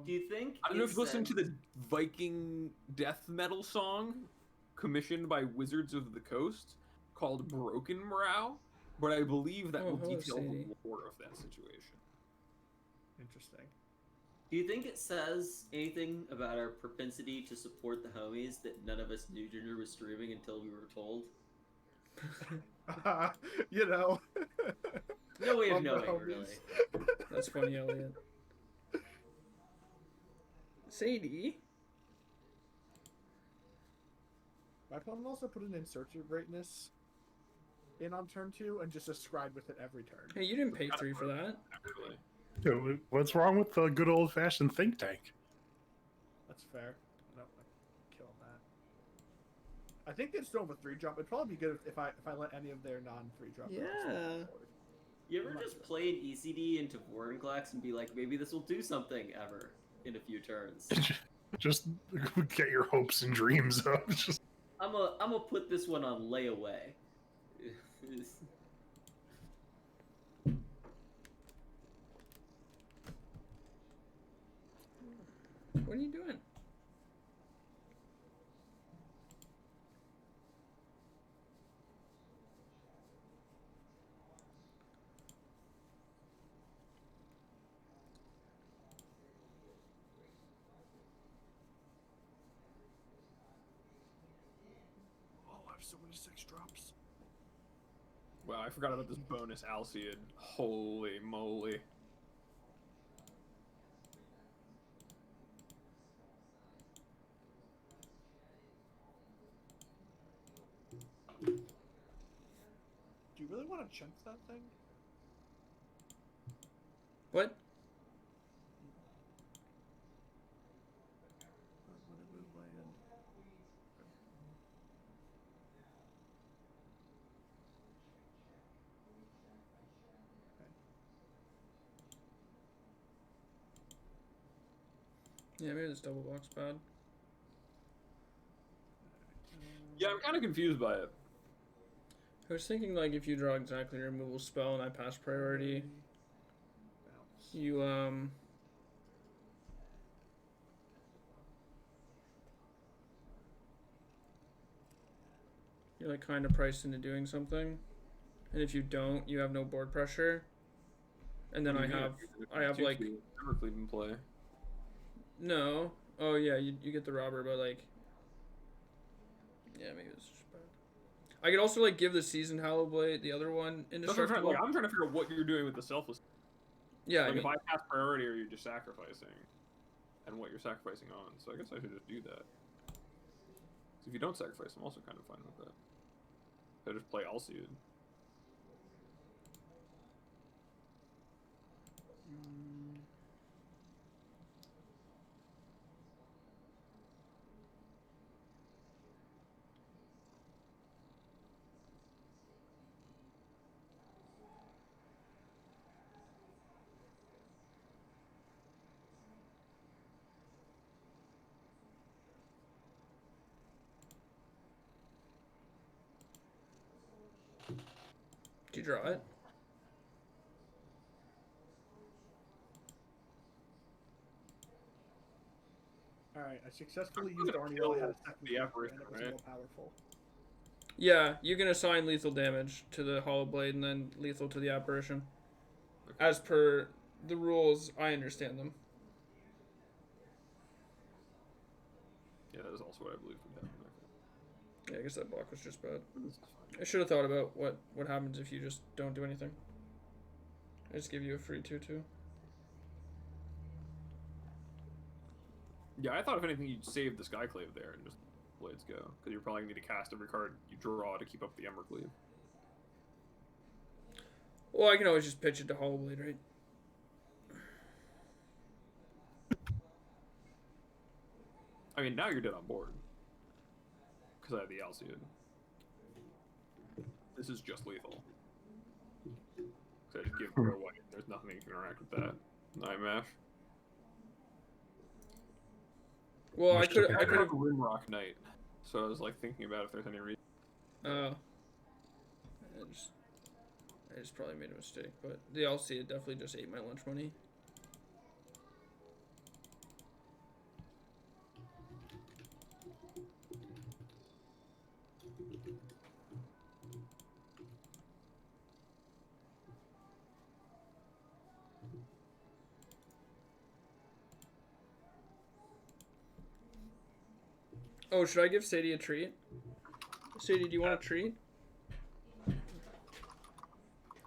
[SPEAKER 4] Do you think?
[SPEAKER 2] I don't know if you listened to
[SPEAKER 4] incense-
[SPEAKER 2] the Viking death metal song commissioned by Wizards of the Coast called Broken Brow, but I believe that
[SPEAKER 1] Oh,
[SPEAKER 2] will
[SPEAKER 1] hello,
[SPEAKER 2] detail
[SPEAKER 1] Sadie.
[SPEAKER 2] the lore of that situation.
[SPEAKER 5] Interesting.
[SPEAKER 4] Do you think it says anything about our propensity to support the homies that none of us knew Ginger was streaming until we were told?
[SPEAKER 5] You know.
[SPEAKER 4] No way of
[SPEAKER 5] Love the
[SPEAKER 4] knowing,
[SPEAKER 5] homies.
[SPEAKER 4] really.
[SPEAKER 1] That's funny, Elliot. Sadie.
[SPEAKER 5] My opponent also put an Insurgent of Greatness in on turn 2 and just a Scribe with it every turn.
[SPEAKER 1] Hey, you didn't pay 3 for that.
[SPEAKER 2] Actually,
[SPEAKER 7] dude, what's wrong with the good old-fashioned think tank?
[SPEAKER 5] That's fair. No, I'm killing that. I think they'd still have a 3-drop. It'd probably be good if I let any of their non-3-drop.
[SPEAKER 1] Yeah.
[SPEAKER 4] You ever
[SPEAKER 5] I'm not
[SPEAKER 4] just
[SPEAKER 5] sure.
[SPEAKER 4] play an ECD into Vorinclex and be like, maybe this will do something ever in a few turns?
[SPEAKER 7] Just get your hopes and dreams up. Just
[SPEAKER 4] I'm gonna put this one on layaway.
[SPEAKER 1] What are you doing?
[SPEAKER 5] Oh, I have so many 6-drops.
[SPEAKER 2] wow, I forgot about this bonus Alcid. Holy moly.
[SPEAKER 5] Do you really want to chunk that thing?
[SPEAKER 1] What?
[SPEAKER 5] When it would land.
[SPEAKER 1] Yeah, maybe this double block's bad.
[SPEAKER 2] Yeah, I'm kind of confused by it.
[SPEAKER 1] I was thinking, like, if you draw exactly a removal spell and I pass priority,
[SPEAKER 5] Bounce.
[SPEAKER 1] you, you're, like, kind of priced into doing something. And if you don't, you have no board pressure. And then
[SPEAKER 2] What
[SPEAKER 1] I
[SPEAKER 2] do you mean?
[SPEAKER 1] have, like,
[SPEAKER 2] Evercleave in play.
[SPEAKER 1] no. Oh, yeah, you get the robber, but, like, yeah, maybe it's just bad. I could also, like, give the Seasoned Hollow Blade, the other one,
[SPEAKER 2] That's what I'm trying,
[SPEAKER 1] indestructible.
[SPEAKER 2] like, I'm trying to figure out what you're doing with the selfless.
[SPEAKER 1] Yeah,
[SPEAKER 2] Like,
[SPEAKER 1] I mean,
[SPEAKER 2] if I pass priority, or you're just sacrificing, and what you're sacrificing on. So I guess I should just do that. 'Cause if you don't sacrifice, I'm also kind of fine with that. I just play Alcid.
[SPEAKER 1] do you draw it?
[SPEAKER 5] Alright, I successfully
[SPEAKER 2] I'm
[SPEAKER 5] used
[SPEAKER 2] gonna
[SPEAKER 5] Arnie while I had a
[SPEAKER 2] kill
[SPEAKER 5] second
[SPEAKER 2] the
[SPEAKER 5] keeper,
[SPEAKER 2] apparition,
[SPEAKER 5] and it was
[SPEAKER 2] right?
[SPEAKER 5] more powerful.
[SPEAKER 1] Yeah, you can assign lethal damage to the Hollow Blade and then lethal to the Apparition. As per the rules, I understand them.
[SPEAKER 2] Yeah, that is also what I believe would happen.
[SPEAKER 1] Yeah, I guess that block was just bad.
[SPEAKER 2] This is fine.
[SPEAKER 1] I should have thought about what happens if you just don't do anything. I just give you a free 2/2.
[SPEAKER 2] Yeah, I thought if anything, you'd save the Skyclave there and just blades go, because you're probably going to need to cast every card you draw to keep up the Embercleave.
[SPEAKER 1] Well, I can always just pitch it to Hollow Blade, right?
[SPEAKER 2] I mean, now you're dead on board. Because I have the Alcyon. This is just lethal. So I just give her away. There's nothing you can interact with that. Nightmash.
[SPEAKER 1] Well, I
[SPEAKER 7] Wish
[SPEAKER 1] could
[SPEAKER 7] to
[SPEAKER 1] have.
[SPEAKER 2] have a Rimrock Knight. So I was like thinking about if there's any reason.
[SPEAKER 1] I just probably made a mistake, but the LC it definitely just ate my lunch money. Oh, should I give Sadie a treat? Sadie, do you want a treat?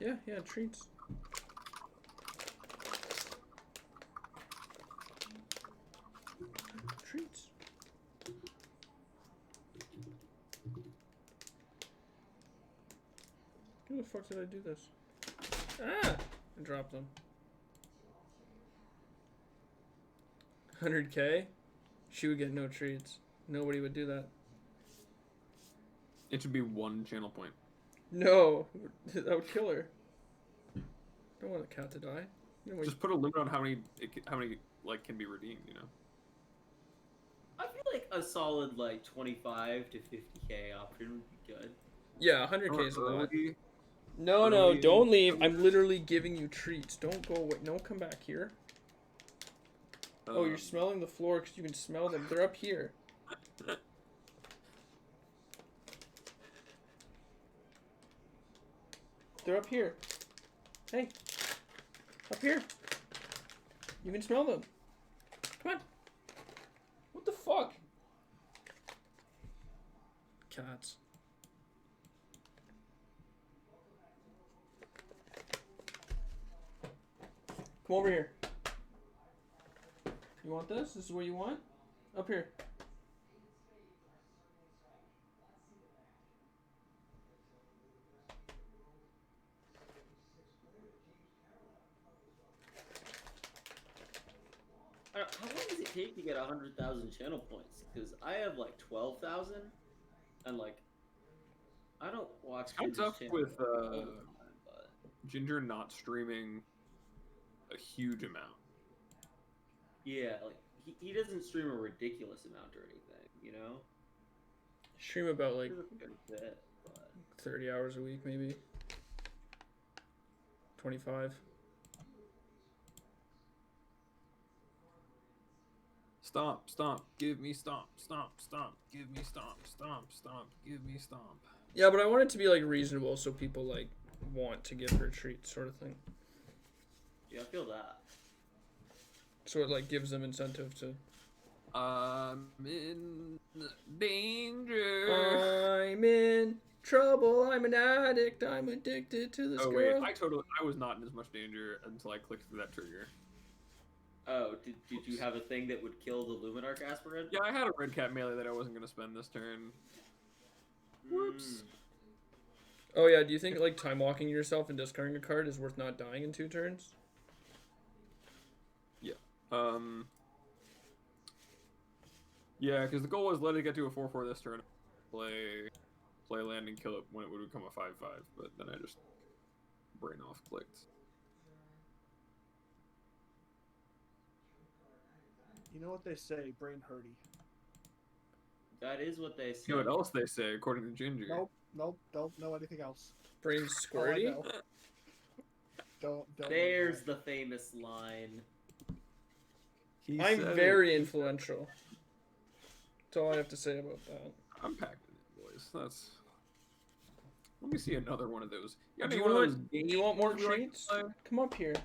[SPEAKER 1] Yeah, treats. Treats. Who the fuck did I do this? Ah! I dropped them. 100K? She would get no treats. Nobody would do that.
[SPEAKER 2] It should be 1 channel point.
[SPEAKER 1] No! That would kill her. Don't want a cat to die. You know,
[SPEAKER 2] Just put a limit on how many like can be redeemed. You know.
[SPEAKER 4] I feel like a solid like 25 to 50K option would be good.
[SPEAKER 1] yeah, 100K is a lot.
[SPEAKER 2] Early-
[SPEAKER 1] No,
[SPEAKER 2] early-
[SPEAKER 1] don't leave. I'm literally giving you treats. Don't go away. No, come back here. Oh, you're
[SPEAKER 2] um,
[SPEAKER 1] smelling the floor because you can smell them. They're up here. They're up here. Hey. Up here. You can smell them. Come on. What the fuck? Cats. Come over here. You want this? This is what you want? Up here.
[SPEAKER 4] How long does it take to get 100,000 channel points? Because I have like 12,000, and like I don't watch.
[SPEAKER 2] What's
[SPEAKER 4] Ginger's
[SPEAKER 2] up
[SPEAKER 4] channel
[SPEAKER 2] with
[SPEAKER 4] all the time, but
[SPEAKER 2] Ginger not streaming a huge amount?
[SPEAKER 4] yeah, like he doesn't stream a ridiculous amount or anything, you know.
[SPEAKER 1] Stream about like
[SPEAKER 4] He does a good bit, but
[SPEAKER 1] 30 hours a week, maybe. 25.
[SPEAKER 2] Stomp, stomp, give me stomp, stomp, stomp, give me stomp, stomp, stomp, give me stomp.
[SPEAKER 1] Yeah, but I want it to be like reasonable so people like want to give her treats, sort of thing.
[SPEAKER 4] yeah, I feel that.
[SPEAKER 1] So it like gives them incentive to.
[SPEAKER 2] I'm in danger.
[SPEAKER 1] I'm in trouble. I'm an addict. I'm addicted to this
[SPEAKER 2] Oh wait,
[SPEAKER 1] girl.
[SPEAKER 2] I was not in as much danger until I clicked through that trigger.
[SPEAKER 4] Oh, did you have a thing that would kill the Luminarch aspirant?
[SPEAKER 2] Yeah, I had a red cat melee that I wasn't gonna spend this turn. Whoops.
[SPEAKER 1] Oh yeah, do you think like time walking yourself and discarding a card is worth not dying in 2 turns?
[SPEAKER 2] Yeah, because the goal was let it get to a 4/4 this turn, play land and kill it when it would become a 5/5, but then I just brain off clicked.
[SPEAKER 5] You know what they say, brain hurty.
[SPEAKER 4] That is what they say.
[SPEAKER 2] You know what else they say according to Ginger?
[SPEAKER 5] Nope, don't know anything else.
[SPEAKER 1] Brain
[SPEAKER 5] All I
[SPEAKER 1] squirty?
[SPEAKER 5] know. Don't know
[SPEAKER 4] There's
[SPEAKER 5] that.
[SPEAKER 4] the famous line.
[SPEAKER 2] He
[SPEAKER 1] I'm
[SPEAKER 2] said
[SPEAKER 1] very
[SPEAKER 2] it.
[SPEAKER 1] influential. That's all I have to say about that.
[SPEAKER 2] I'm packing it, boys. That's. Let me see another one of those.
[SPEAKER 1] Do
[SPEAKER 2] any
[SPEAKER 1] you
[SPEAKER 2] one of
[SPEAKER 1] want?
[SPEAKER 2] those
[SPEAKER 1] Do you want more
[SPEAKER 2] games we like to
[SPEAKER 1] treats?
[SPEAKER 2] play?
[SPEAKER 1] Come up here.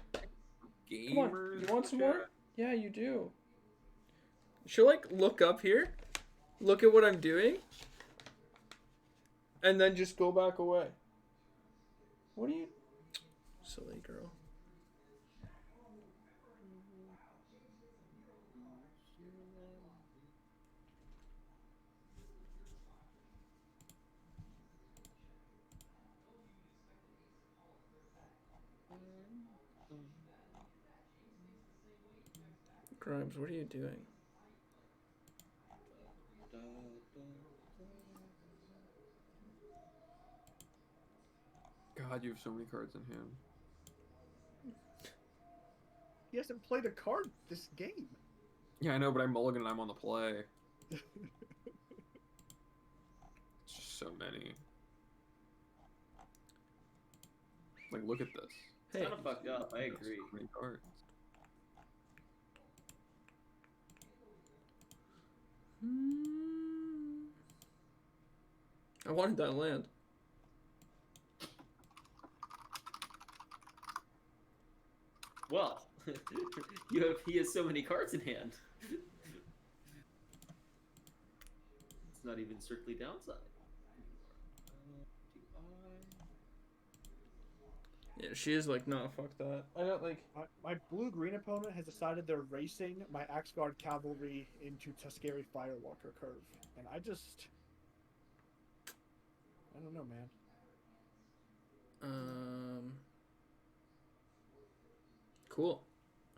[SPEAKER 2] Gamers.
[SPEAKER 1] Come on. You want some
[SPEAKER 2] chat?
[SPEAKER 1] more? Yeah, you do. She'll like look up here, look at what I'm doing, and then just go back away. What are you? Silly girl. Grimes, what are you doing?
[SPEAKER 2] God, you have so many cards in hand.
[SPEAKER 5] He hasn't played a card this game.
[SPEAKER 2] Yeah, I know, but I'm mulligan and I'm on the play. It's just so many. Like, look at this.
[SPEAKER 1] Hey,
[SPEAKER 4] Kind of fucked up. I
[SPEAKER 2] That's
[SPEAKER 4] agree.
[SPEAKER 2] So many cards.
[SPEAKER 1] I wanted that land.
[SPEAKER 4] Well, he has so many cards in hand. It's not even strictly downside.
[SPEAKER 1] Yeah, she is like, nah, fuck that. I got like.
[SPEAKER 5] My blue-green opponent has decided they're racing my Axguard Cavalry into Tuskeri Firewalker curve. And I don't know, man.
[SPEAKER 1] Cool.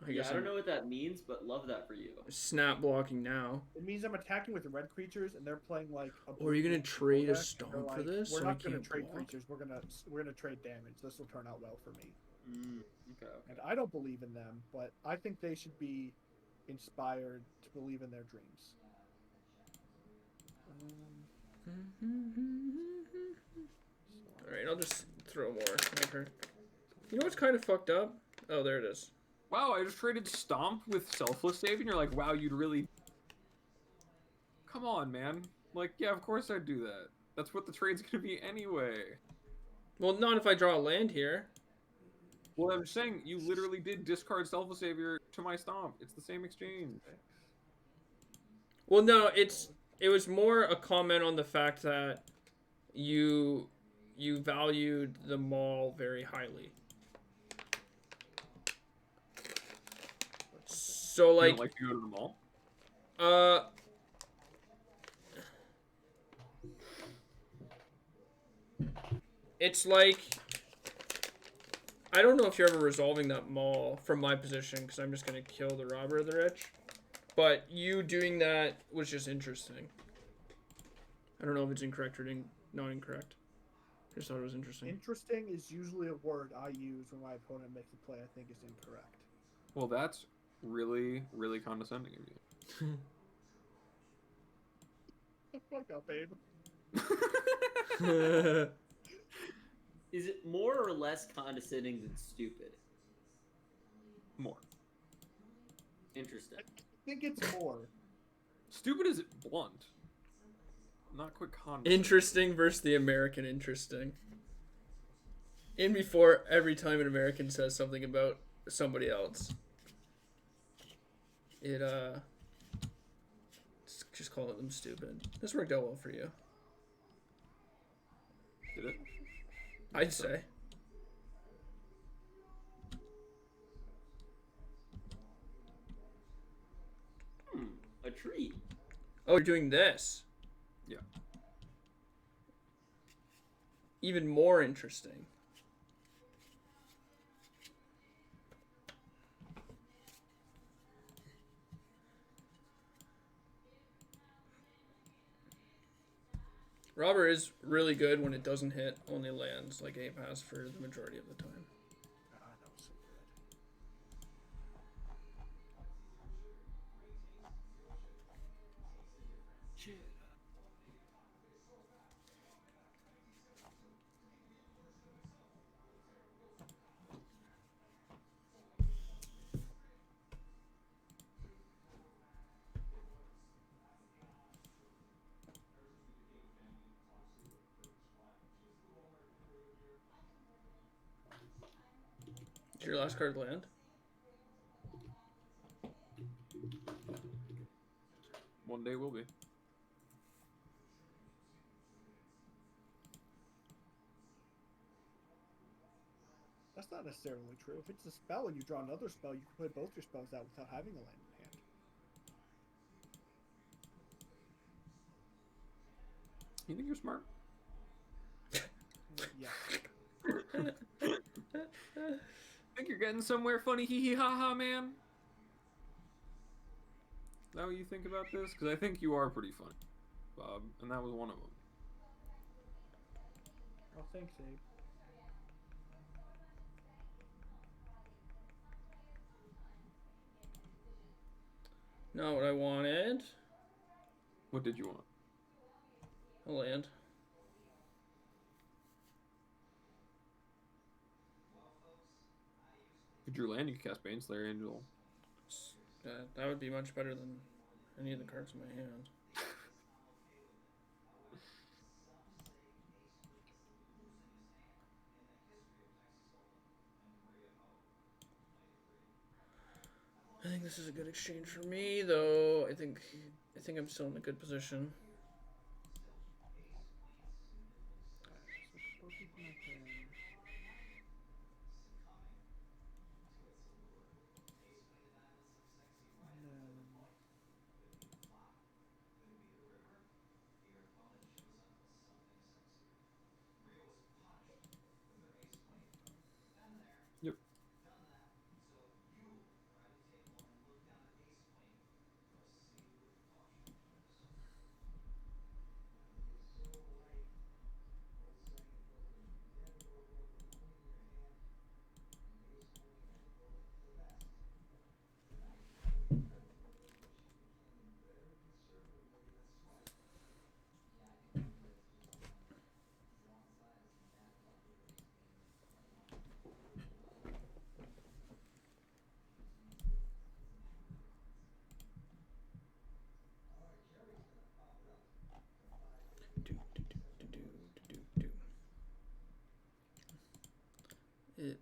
[SPEAKER 1] I guess
[SPEAKER 4] I don't
[SPEAKER 1] I'm
[SPEAKER 4] know what that means, but love that for you.
[SPEAKER 1] snap blocking now.
[SPEAKER 5] It means I'm attacking with red creatures, and they're playing like a.
[SPEAKER 1] Or are you gonna
[SPEAKER 5] blue-green
[SPEAKER 1] trade a
[SPEAKER 5] deck, and
[SPEAKER 1] stomp
[SPEAKER 5] they're
[SPEAKER 1] for
[SPEAKER 5] like,
[SPEAKER 1] this,
[SPEAKER 5] We're
[SPEAKER 1] so I
[SPEAKER 5] not gonna
[SPEAKER 1] can't
[SPEAKER 5] trade
[SPEAKER 1] block?
[SPEAKER 5] creatures. We're gonna trade damage. This will turn out well for me.
[SPEAKER 4] Okay.
[SPEAKER 5] And I don't believe in them, but I think they should be inspired to believe in their dreams.
[SPEAKER 1] Alright, I'll just throw more. My turn. You know what's kind of fucked up? Oh, there it is.
[SPEAKER 2] Wow, I just traded Stomp with Selfless Save, and you're like, wow, you'd really... Come on, man. Like, yeah, of course I'd do that. That's what the trade's gonna be anyway.
[SPEAKER 1] Well, not if I draw a land here.
[SPEAKER 2] Well, I'm saying, you literally did discard Selfless Savior to my Stomp. It's the same exchange.
[SPEAKER 1] Well, no, it was more a comment on the fact that you valued the mall very highly. So
[SPEAKER 2] You
[SPEAKER 1] like,
[SPEAKER 2] don't like to go to the mall?
[SPEAKER 1] it's like, I don't know if you're ever resolving that mall from my position, because I'm just gonna kill the robber of the rich. But you doing that was just interesting. I don't know if it's incorrect or not incorrect. I just thought it was interesting.
[SPEAKER 5] Interesting is usually a word I use when my opponent makes a play I think is incorrect.
[SPEAKER 2] Well, that's really, really condescending of you.
[SPEAKER 5] Fuck up, babe.
[SPEAKER 4] Is it more or less condescending than stupid?
[SPEAKER 2] More.
[SPEAKER 4] Interesting.
[SPEAKER 5] I think it's more.
[SPEAKER 2] Stupid is blunt. Not quick condescending.
[SPEAKER 1] Interesting versus the American interesting. In before every time an American says something about somebody else, it just calling them stupid. This worked out well for you,
[SPEAKER 2] Did it?
[SPEAKER 1] I'd say.
[SPEAKER 4] A treat.
[SPEAKER 1] Oh, you're doing this.
[SPEAKER 2] Yeah.
[SPEAKER 1] Even more interesting. Robber is really good when it doesn't hit only lands like Abe has for the majority of the time.
[SPEAKER 5] Ah, that was so good.
[SPEAKER 1] Did your last card land?
[SPEAKER 2] One day will be.
[SPEAKER 5] That's not necessarily true. If it's a spell and you draw another spell, you can play both your spells out without having a land in hand.
[SPEAKER 2] You think you're smart?
[SPEAKER 5] Yeah.
[SPEAKER 2] Think you're getting somewhere funny, hee hee ha ha, man? Is that what you think about this? Because I think you are pretty funny. Bob, and that was one of them.
[SPEAKER 5] Oh, thanks, Abe.
[SPEAKER 1] Not what I wanted.
[SPEAKER 2] What did you want?
[SPEAKER 1] A land.
[SPEAKER 2] If you drew land, you could cast Baneslayer Angel.
[SPEAKER 1] That would be much better than any of the cards in my hand. I think this is a good exchange for me, though. I think I'm still in a good position.
[SPEAKER 2] Yep.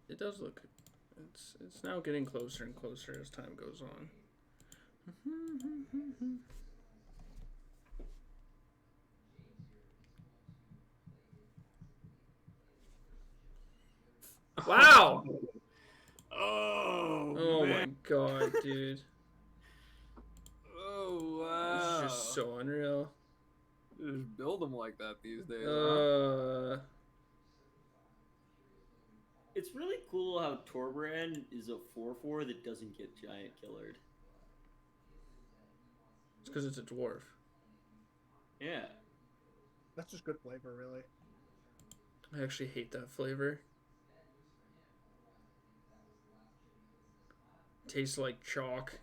[SPEAKER 1] It does look. It's now getting closer and closer as time goes on. Wow! Oh my god, dude.
[SPEAKER 2] Oh wow!
[SPEAKER 1] This is just so unreal.
[SPEAKER 2] Just build them like that these days, huh?
[SPEAKER 4] It's really cool how Torbrand is a 4/4 that doesn't get giant killered.
[SPEAKER 1] It's because it's a dwarf.
[SPEAKER 4] Yeah.
[SPEAKER 5] That's just good flavor, really.
[SPEAKER 1] I actually hate that flavor. Tastes like chalk.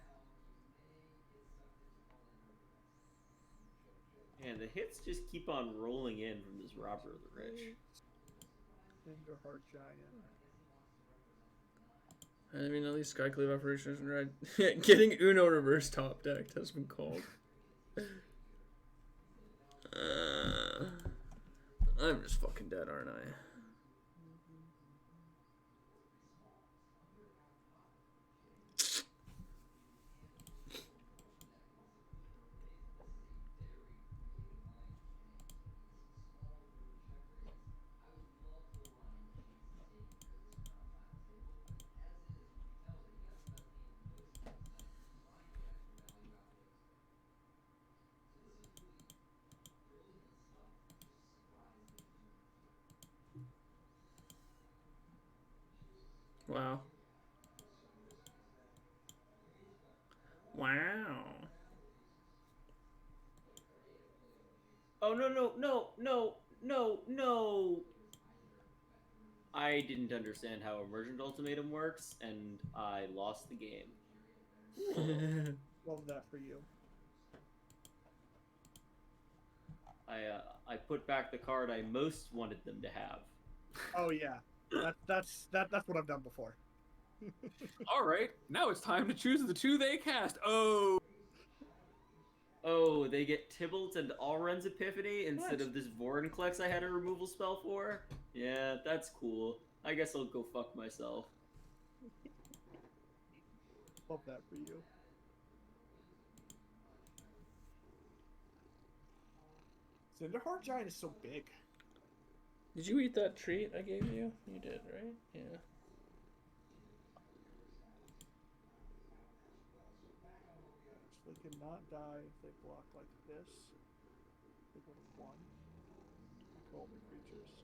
[SPEAKER 4] And the hits just keep on rolling in from this Robber of the Rich.
[SPEAKER 5] Cinderheart Giant.
[SPEAKER 1] I mean, at least Skyclave Operation isn't right. Getting Uno reverse top decked has been called. I'm just fucking dead, aren't I? Wow. Wow.
[SPEAKER 4] Oh, no. I didn't understand how Emergent Ultimatum works, and I lost the game.
[SPEAKER 5] Love that for you.
[SPEAKER 4] I put back the card I most wanted them to have.
[SPEAKER 5] Oh yeah, that's what I've done before.
[SPEAKER 2] All right, now it's time to choose the two they cast.
[SPEAKER 4] Oh, they get Tybalt and Alren's Epiphany instead of this Vorinclex I had a removal spell for? Yeah, that's cool. I guess I'll go fuck myself.
[SPEAKER 5] Love that for you. Cinderheart Giant is so big.
[SPEAKER 1] Did you eat that treat I gave you? You did, right? Yeah.
[SPEAKER 5] They cannot die if they block like this. They go to 1. Control the creatures.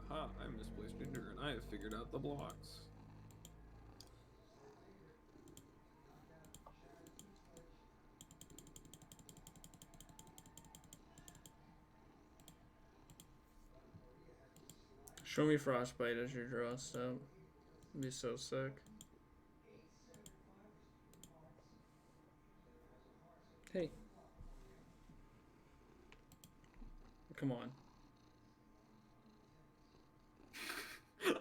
[SPEAKER 2] Aha, I'm Misplaced Ginger, and I have figured out the blocks.
[SPEAKER 1] Show me Frostbite as your draw stamp. It'd be so sick. Hey. Come on.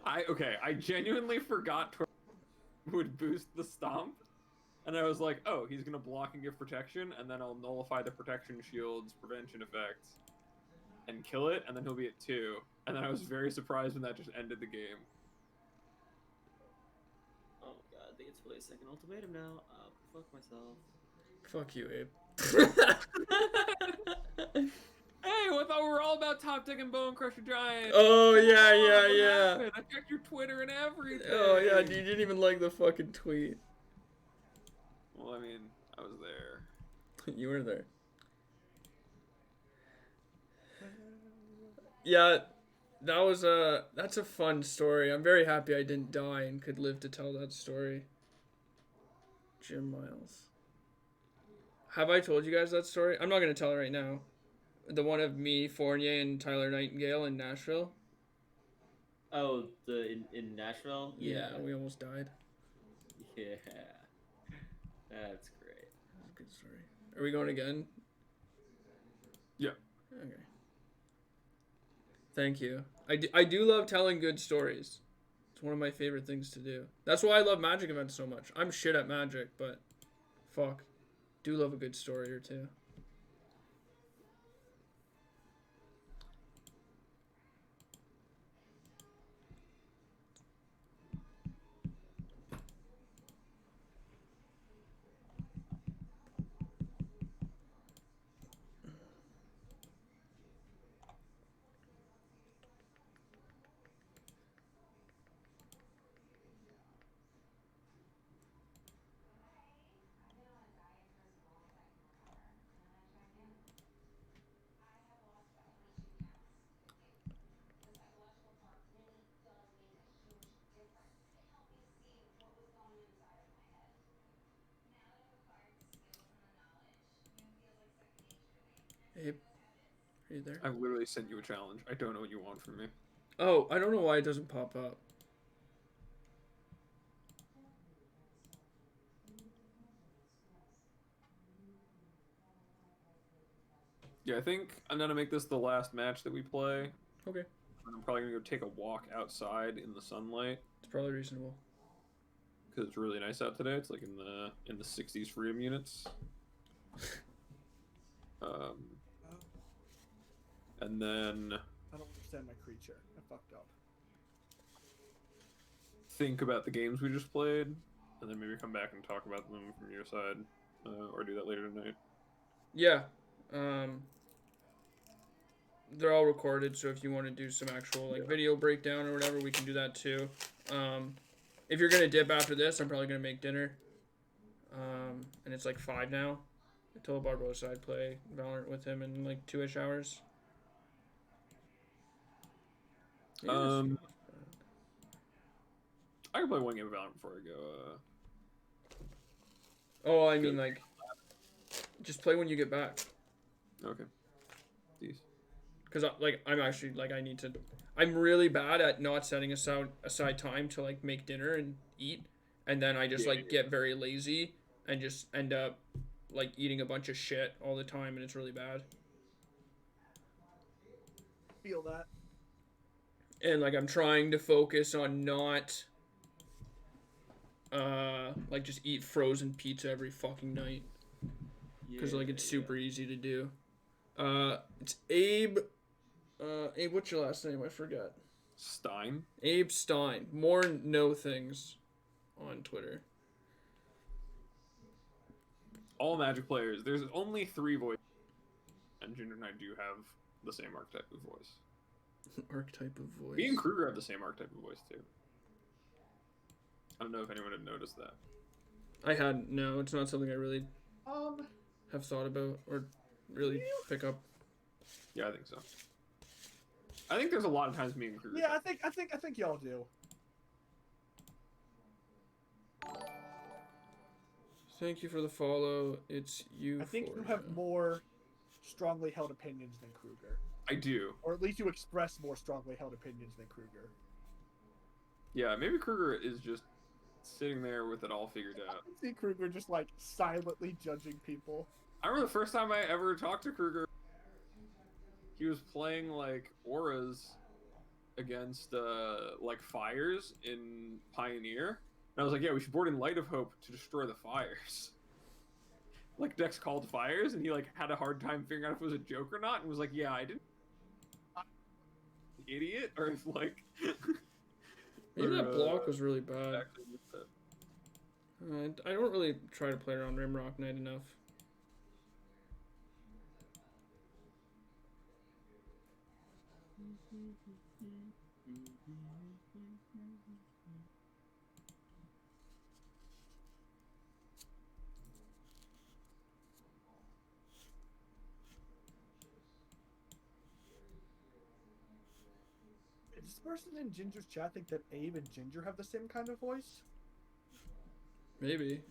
[SPEAKER 2] I genuinely forgot would boost the stomp, and I was like, oh, he's gonna block and give protection, and then I'll nullify the protection shield's prevention effects and kill it, and then he'll be at 2. And then I was very surprised when that just ended the game.
[SPEAKER 4] Oh my god, I think it's play second ultimatum now. Fuck myself.
[SPEAKER 1] Fuck you, Abe.
[SPEAKER 2] Hey, I thought we were all about top deck and Bone Crusher Giant.
[SPEAKER 1] Oh, yeah,
[SPEAKER 2] What
[SPEAKER 1] yeah.
[SPEAKER 2] happened? I checked your Twitter and everything.
[SPEAKER 1] Oh, yeah, you didn't even like the fucking tweet.
[SPEAKER 2] Well, I mean, I was there.
[SPEAKER 1] You were there. Yeah, that's a fun story. I'm very happy I didn't die and could live to tell that story. Jim Miles. Have I told you guys that story? I'm not going to tell it right now. The one of me, Fournier, and Tyler Nightingale in Nashville.
[SPEAKER 4] Oh, in Nashville?
[SPEAKER 1] Yeah, we almost died.
[SPEAKER 4] Yeah. That's great.
[SPEAKER 1] That's a good story. Are we going again?
[SPEAKER 2] Yeah.
[SPEAKER 1] Okay. Thank you. I do love telling good stories. It's one of my favorite things to do. That's why I love Magic events so much. I'm shit at Magic, but fuck. Do love a good story or two. Abe, are you there?
[SPEAKER 2] I've literally sent you a challenge. I don't know what you want from me.
[SPEAKER 1] Oh, I don't know why it doesn't pop up.
[SPEAKER 2] Yeah, I think I'm gonna make this the last match that we play.
[SPEAKER 1] Okay.
[SPEAKER 2] And I'm probably gonna go take a walk outside in the sunlight
[SPEAKER 1] It's probably reasonable.
[SPEAKER 2] because it's really nice out today. It's like in the 60s freedom units. And then
[SPEAKER 5] I don't understand my creature. I fucked up.
[SPEAKER 2] think about the games we just played, and then maybe come back and talk about them from your side, or do that later tonight.
[SPEAKER 1] Yeah. They're all recorded, so if you want to do some actual like video breakdown or whatever, we can do that too. If you're gonna dip after this, I'm probably gonna make dinner. And it's like 5 now. I told Barbosa I'd play Valorant with him in like 2-ish hours.
[SPEAKER 2] I can play one game of Valorant before I go.
[SPEAKER 1] Oh, I mean like, just play when you get back.
[SPEAKER 2] Okay. Jeez.
[SPEAKER 1] Cause I'm actually like I'm really bad at not setting aside time to like make dinner and eat, and then I just get very lazy and just end up like eating a bunch of shit all the time, and it's really bad.
[SPEAKER 5] Feel that.
[SPEAKER 1] And like I'm trying to focus on not like just eat frozen pizza every fucking night, because like it's super easy to do. It's Abe. Abe, what's your last name? I forgot.
[SPEAKER 2] Stein.
[SPEAKER 1] Abe Stein. More no things on Twitter.
[SPEAKER 2] All Magic players. There's only 3 voices, and Ginger and I do have the same archetype of voice.
[SPEAKER 1] Archetype of voice.
[SPEAKER 2] Me and Kruger have the same archetype of voice too. I don't know if anyone had noticed that.
[SPEAKER 1] I hadn't. No, it's not something I really
[SPEAKER 5] Um,
[SPEAKER 1] have thought about or really pick up.
[SPEAKER 2] Yeah, I think so. I think there's a lot of times me and Kruger.
[SPEAKER 5] yeah, I think y'all do.
[SPEAKER 1] Thank you for the follow. It's you.
[SPEAKER 5] I think you
[SPEAKER 1] for
[SPEAKER 5] have
[SPEAKER 1] now.
[SPEAKER 5] more strongly held opinions than Kruger.
[SPEAKER 2] I do.
[SPEAKER 5] Or at least you express more strongly held opinions than Kruger.
[SPEAKER 2] Yeah, maybe Kruger is just sitting there with it all figured
[SPEAKER 5] I
[SPEAKER 2] out.
[SPEAKER 5] can see Kruger just like silently judging people.
[SPEAKER 2] I remember the first time I ever talked to Kruger, he was playing like auras against like fires in Pioneer. And I was like, yeah, we should board in Light of Hope to destroy the fires. Like Dex called fires, and he like had a hard time figuring out if it was a joke or not, and was like, yeah, I didn't idiot, or if like
[SPEAKER 1] Maybe
[SPEAKER 2] or,
[SPEAKER 1] that block was really bad.
[SPEAKER 2] actually missed it.
[SPEAKER 1] I don't really try to play around Rimrock Knight enough.
[SPEAKER 5] Does this person in Ginger's chat think that Abe and Ginger have the same kind of voice?
[SPEAKER 1] Maybe.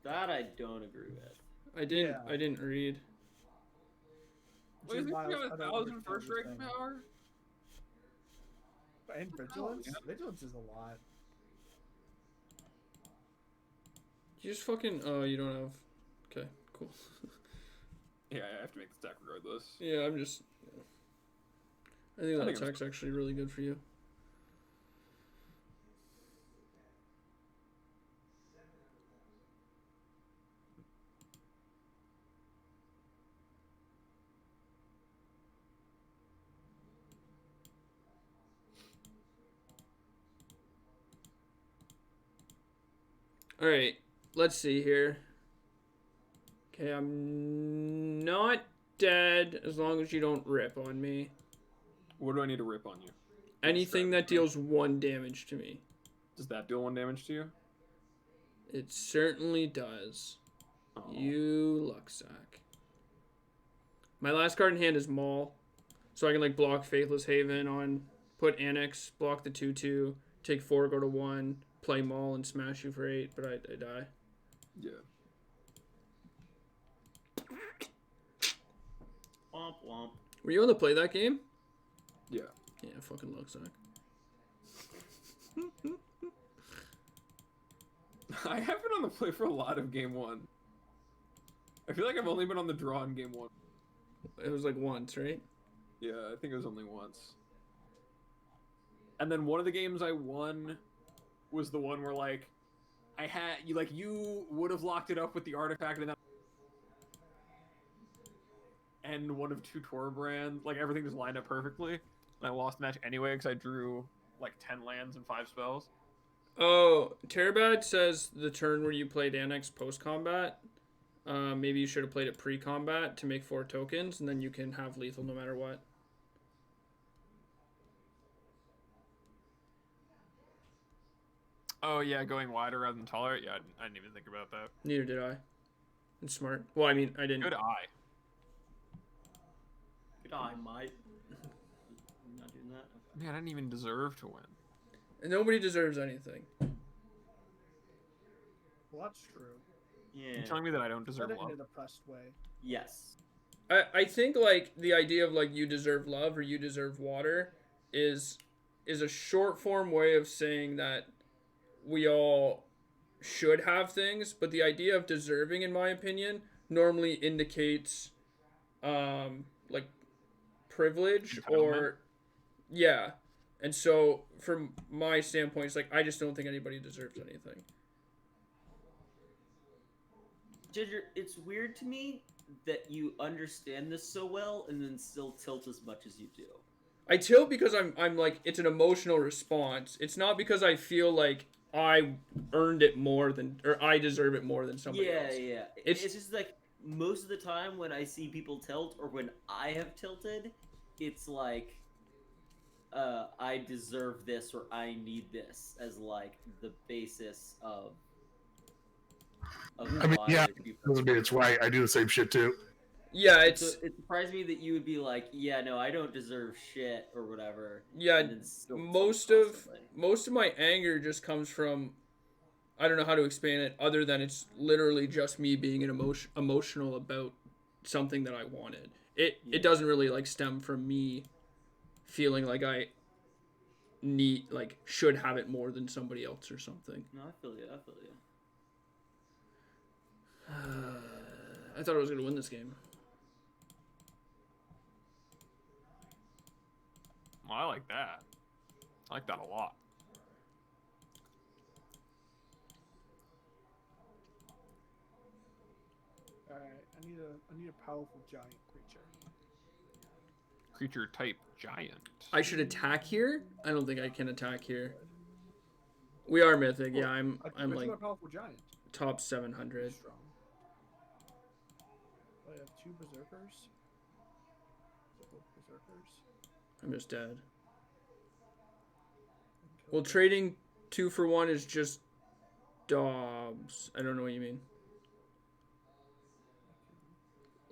[SPEAKER 4] That I don't agree with.
[SPEAKER 1] I didn't.
[SPEAKER 5] Yeah.
[SPEAKER 1] I didn't read.
[SPEAKER 2] Well, you think we got
[SPEAKER 5] I don't
[SPEAKER 2] 1,000
[SPEAKER 5] understand
[SPEAKER 2] first
[SPEAKER 5] what you're
[SPEAKER 2] rank
[SPEAKER 5] saying.
[SPEAKER 2] power?
[SPEAKER 5] And vigilance?
[SPEAKER 2] Yeah.
[SPEAKER 5] Vigilance is a lot.
[SPEAKER 1] You just fucking. Oh, you don't have. Okay, cool.
[SPEAKER 2] Yeah, I have to make the stack regardless.
[SPEAKER 1] Yeah, I'm just. I think
[SPEAKER 2] I
[SPEAKER 1] that
[SPEAKER 2] think I'm
[SPEAKER 1] attack's actually really good for you. All right, let's see here. Okay, I'm not dead as long as you don't rip on me.
[SPEAKER 2] What do I need to rip on you?
[SPEAKER 1] Anything that deals 1 damage to me.
[SPEAKER 2] Does that deal 1 damage to you?
[SPEAKER 1] It certainly does.
[SPEAKER 2] Oh.
[SPEAKER 1] You luck sack. My last card in hand is Maul. So I can like block Faithless Haven on, put Annex, block the 2/2, take 4, go to 1, play Maul and smash you for 8, but I die.
[SPEAKER 2] Yeah.
[SPEAKER 4] Womp womp.
[SPEAKER 1] Were you able to play that game?
[SPEAKER 2] Yeah.
[SPEAKER 1] Yeah, fucking luck sack.
[SPEAKER 2] I have been on the play for a lot of game 1. I feel like I've only been on the draw in game 1.
[SPEAKER 1] It was like once, right?
[SPEAKER 2] Yeah, I think it was only once. And then one of the games I won was the one where like I had you would have locked it up with the artifact and one of 2 Torbrand, like everything just lined up perfectly. And I lost the match anyway because I drew like 10 lands and 5 spells.
[SPEAKER 1] Oh, Terabad says the turn where you played Annex post-combat, maybe you should have played it pre-combat to make 4 tokens, and then you can have lethal no matter what.
[SPEAKER 3] Oh yeah, going wider rather than taller. Yeah, I didn't even think about that.
[SPEAKER 1] Neither did I. It's smart. Well, I mean, I didn't.
[SPEAKER 3] Good eye.
[SPEAKER 4] Good eye, mate. Not doing that. Okay.
[SPEAKER 3] Man, I didn't even deserve to win.
[SPEAKER 1] And nobody deserves anything.
[SPEAKER 5] Well, that's true.
[SPEAKER 4] Yeah.
[SPEAKER 3] You're telling me that I don't
[SPEAKER 5] Said
[SPEAKER 3] deserve
[SPEAKER 5] it in
[SPEAKER 3] love?
[SPEAKER 5] an oppressed way.
[SPEAKER 4] Yes.
[SPEAKER 1] I think like the idea of like you deserve love or you deserve water is a short form way of saying that we all should have things, but the idea of deserving, in my opinion, normally indicates like privilege or yeah. And so from my standpoint, it's like I just don't think anybody deserves anything.
[SPEAKER 4] Ginger, it's weird to me that you understand this so well and then still tilt as much as you do.
[SPEAKER 1] I tilt because I'm like it's an emotional response. It's not because I feel like I earned it more than or I deserve it more than somebody else.
[SPEAKER 4] Yeah.
[SPEAKER 1] It's
[SPEAKER 4] just like most of the time when I see people tilt or when I have tilted, it's like I deserve this or I need this as like the basis of
[SPEAKER 7] I mean,
[SPEAKER 4] why
[SPEAKER 7] yeah,
[SPEAKER 4] people.
[SPEAKER 7] doesn't mean it's right. I do the same shit too.
[SPEAKER 1] yeah,
[SPEAKER 4] So it surprised me that you would be like, yeah, no, I don't deserve shit or whatever.
[SPEAKER 1] yeah.
[SPEAKER 4] and then still tilt
[SPEAKER 1] Most of my anger just comes from I don't know how to explain it other than it's literally just me being an emotional about something that I wanted. It
[SPEAKER 4] Yeah.
[SPEAKER 1] doesn't really like stem from me feeling like I should have it more than somebody else or something.
[SPEAKER 4] No, I feel you. I feel you.
[SPEAKER 1] I thought I was gonna win this game.
[SPEAKER 3] Well, I like that. I like that a lot.
[SPEAKER 5] All right, I need a powerful giant creature.
[SPEAKER 3] Creature type giant.
[SPEAKER 1] I should attack here. I don't think I can attack here. We are mythic. Yeah, I'm like
[SPEAKER 5] a powerful giant.
[SPEAKER 1] top 700.
[SPEAKER 5] Strong. I have 2 berserkers. Both berserkers.
[SPEAKER 1] I'm just dead. Well, trading 2 for 1 is just Dobbs. I don't know what you mean.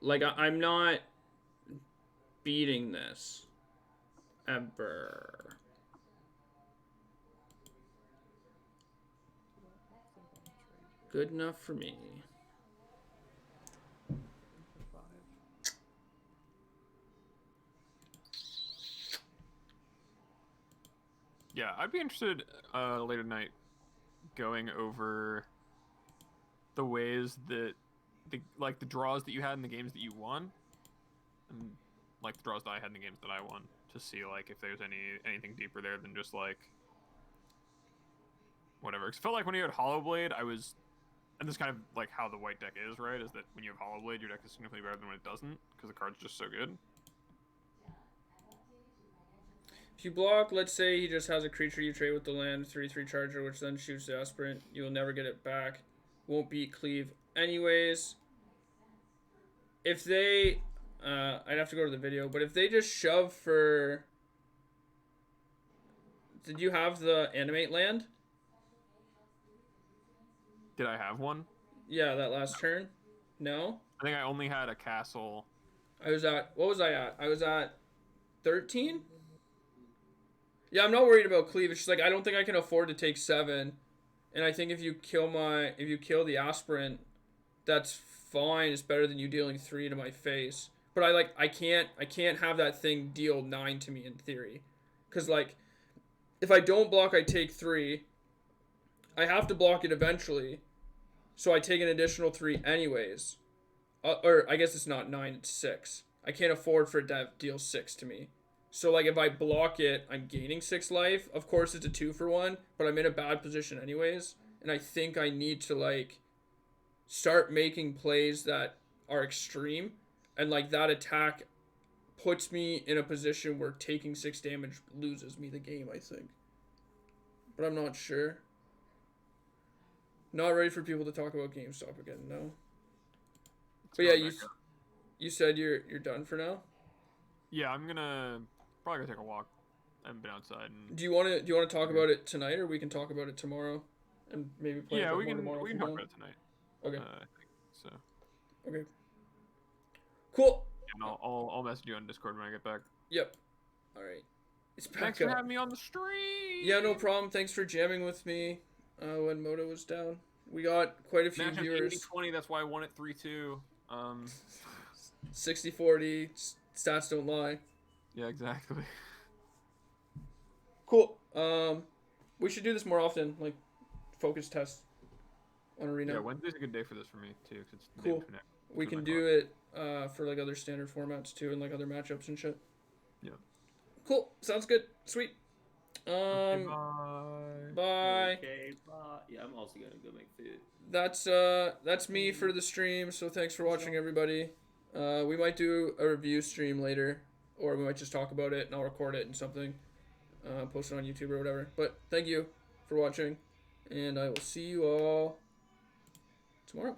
[SPEAKER 1] Like, I'm not beating this. Ever. Good enough for me.
[SPEAKER 3] Yeah, I'd be interested later tonight going over the ways that the draws that you had in the games that you won, and like the draws that I had in the games that I won, to see like if there's anything deeper there than just like whatever. 'Cause it felt like when you had Hollow Blade, and this is kind of like how the white deck is, right? Is that when you have Hollow Blade, your deck is significantly better than when it doesn't, because the card's just so good.
[SPEAKER 1] If you block, let's say he just has a creature you trade with the land, 3/3 charger, which then shoots the aspirant, you will never get it back. Won't beat cleave anyways. If they, I'd have to go to the video, but if they just shove for, did you have the animate land?
[SPEAKER 3] Did I have one?
[SPEAKER 1] Yeah, that last turn. No.
[SPEAKER 3] I think I only had a castle.
[SPEAKER 1] I was at, what was I at? I was at 13. Yeah, I'm not worried about cleave. It's just like I don't think I can afford to take 7, and I think if you kill the aspirant, that's fine. It's better than you dealing 3 to my face. But I can't have that thing deal 9 to me in theory, because like if I don't block, I take 3. I have to block it eventually, so I take an additional 3 anyways. Or I guess it's not 9, it's 6. I can't afford for it to deal 6 to me. So, like, if I block it, I'm gaining 6 life. Of course, it's a 2 for 1, but I'm in a bad position anyways. And I think I need to, like, start making plays that are extreme. And, like, that attack puts me in a position where taking 6 damage loses me the game, I think. But I'm not sure. Not ready for people to talk about GameStop again, no. But yeah, you said you're done for now?
[SPEAKER 3] Yeah, I'm gonna probably go take a walk. I haven't been outside. And...
[SPEAKER 1] Do you want to talk about it tonight, or we can talk about it tomorrow, and maybe play?
[SPEAKER 3] Yeah,
[SPEAKER 1] a bit
[SPEAKER 3] we
[SPEAKER 1] more
[SPEAKER 3] can
[SPEAKER 1] tomorrow
[SPEAKER 3] talk about it tonight.
[SPEAKER 1] Okay.
[SPEAKER 3] I think so.
[SPEAKER 1] Okay. Cool.
[SPEAKER 3] And I'll message you on Discord when I get back.
[SPEAKER 1] Yep. All right. It's back
[SPEAKER 3] Thanks
[SPEAKER 1] up.
[SPEAKER 3] for having me on the stream.
[SPEAKER 1] Yeah, no problem. Thanks for jamming with me when Moto was down. We got quite a few
[SPEAKER 3] Matchup
[SPEAKER 1] viewers.
[SPEAKER 3] 80-20, that's why I won it 3-2.
[SPEAKER 1] 60-40. Stats don't lie.
[SPEAKER 3] Yeah, exactly.
[SPEAKER 1] Cool. We should do this more often, like focus tests on Arena.
[SPEAKER 3] Yeah, Wednesday's a good day for this for me too, because it's the
[SPEAKER 1] Cool.
[SPEAKER 3] day to connect.
[SPEAKER 1] We
[SPEAKER 3] to
[SPEAKER 1] can
[SPEAKER 3] my
[SPEAKER 1] do
[SPEAKER 3] car.
[SPEAKER 1] it for like other standard formats too, and like other matchups and shit.
[SPEAKER 3] Yeah.
[SPEAKER 1] Cool. Sounds good. Sweet.
[SPEAKER 3] Okay, bye.
[SPEAKER 1] Bye.
[SPEAKER 4] Okay, bye. Yeah, I'm also gonna go make food.
[SPEAKER 1] That's me for the stream. So thanks for watching, everybody. We might do a review stream later, or we might just talk about it and I'll record it and something, post it on YouTube or whatever. But thank you for watching, and I will see you all tomorrow.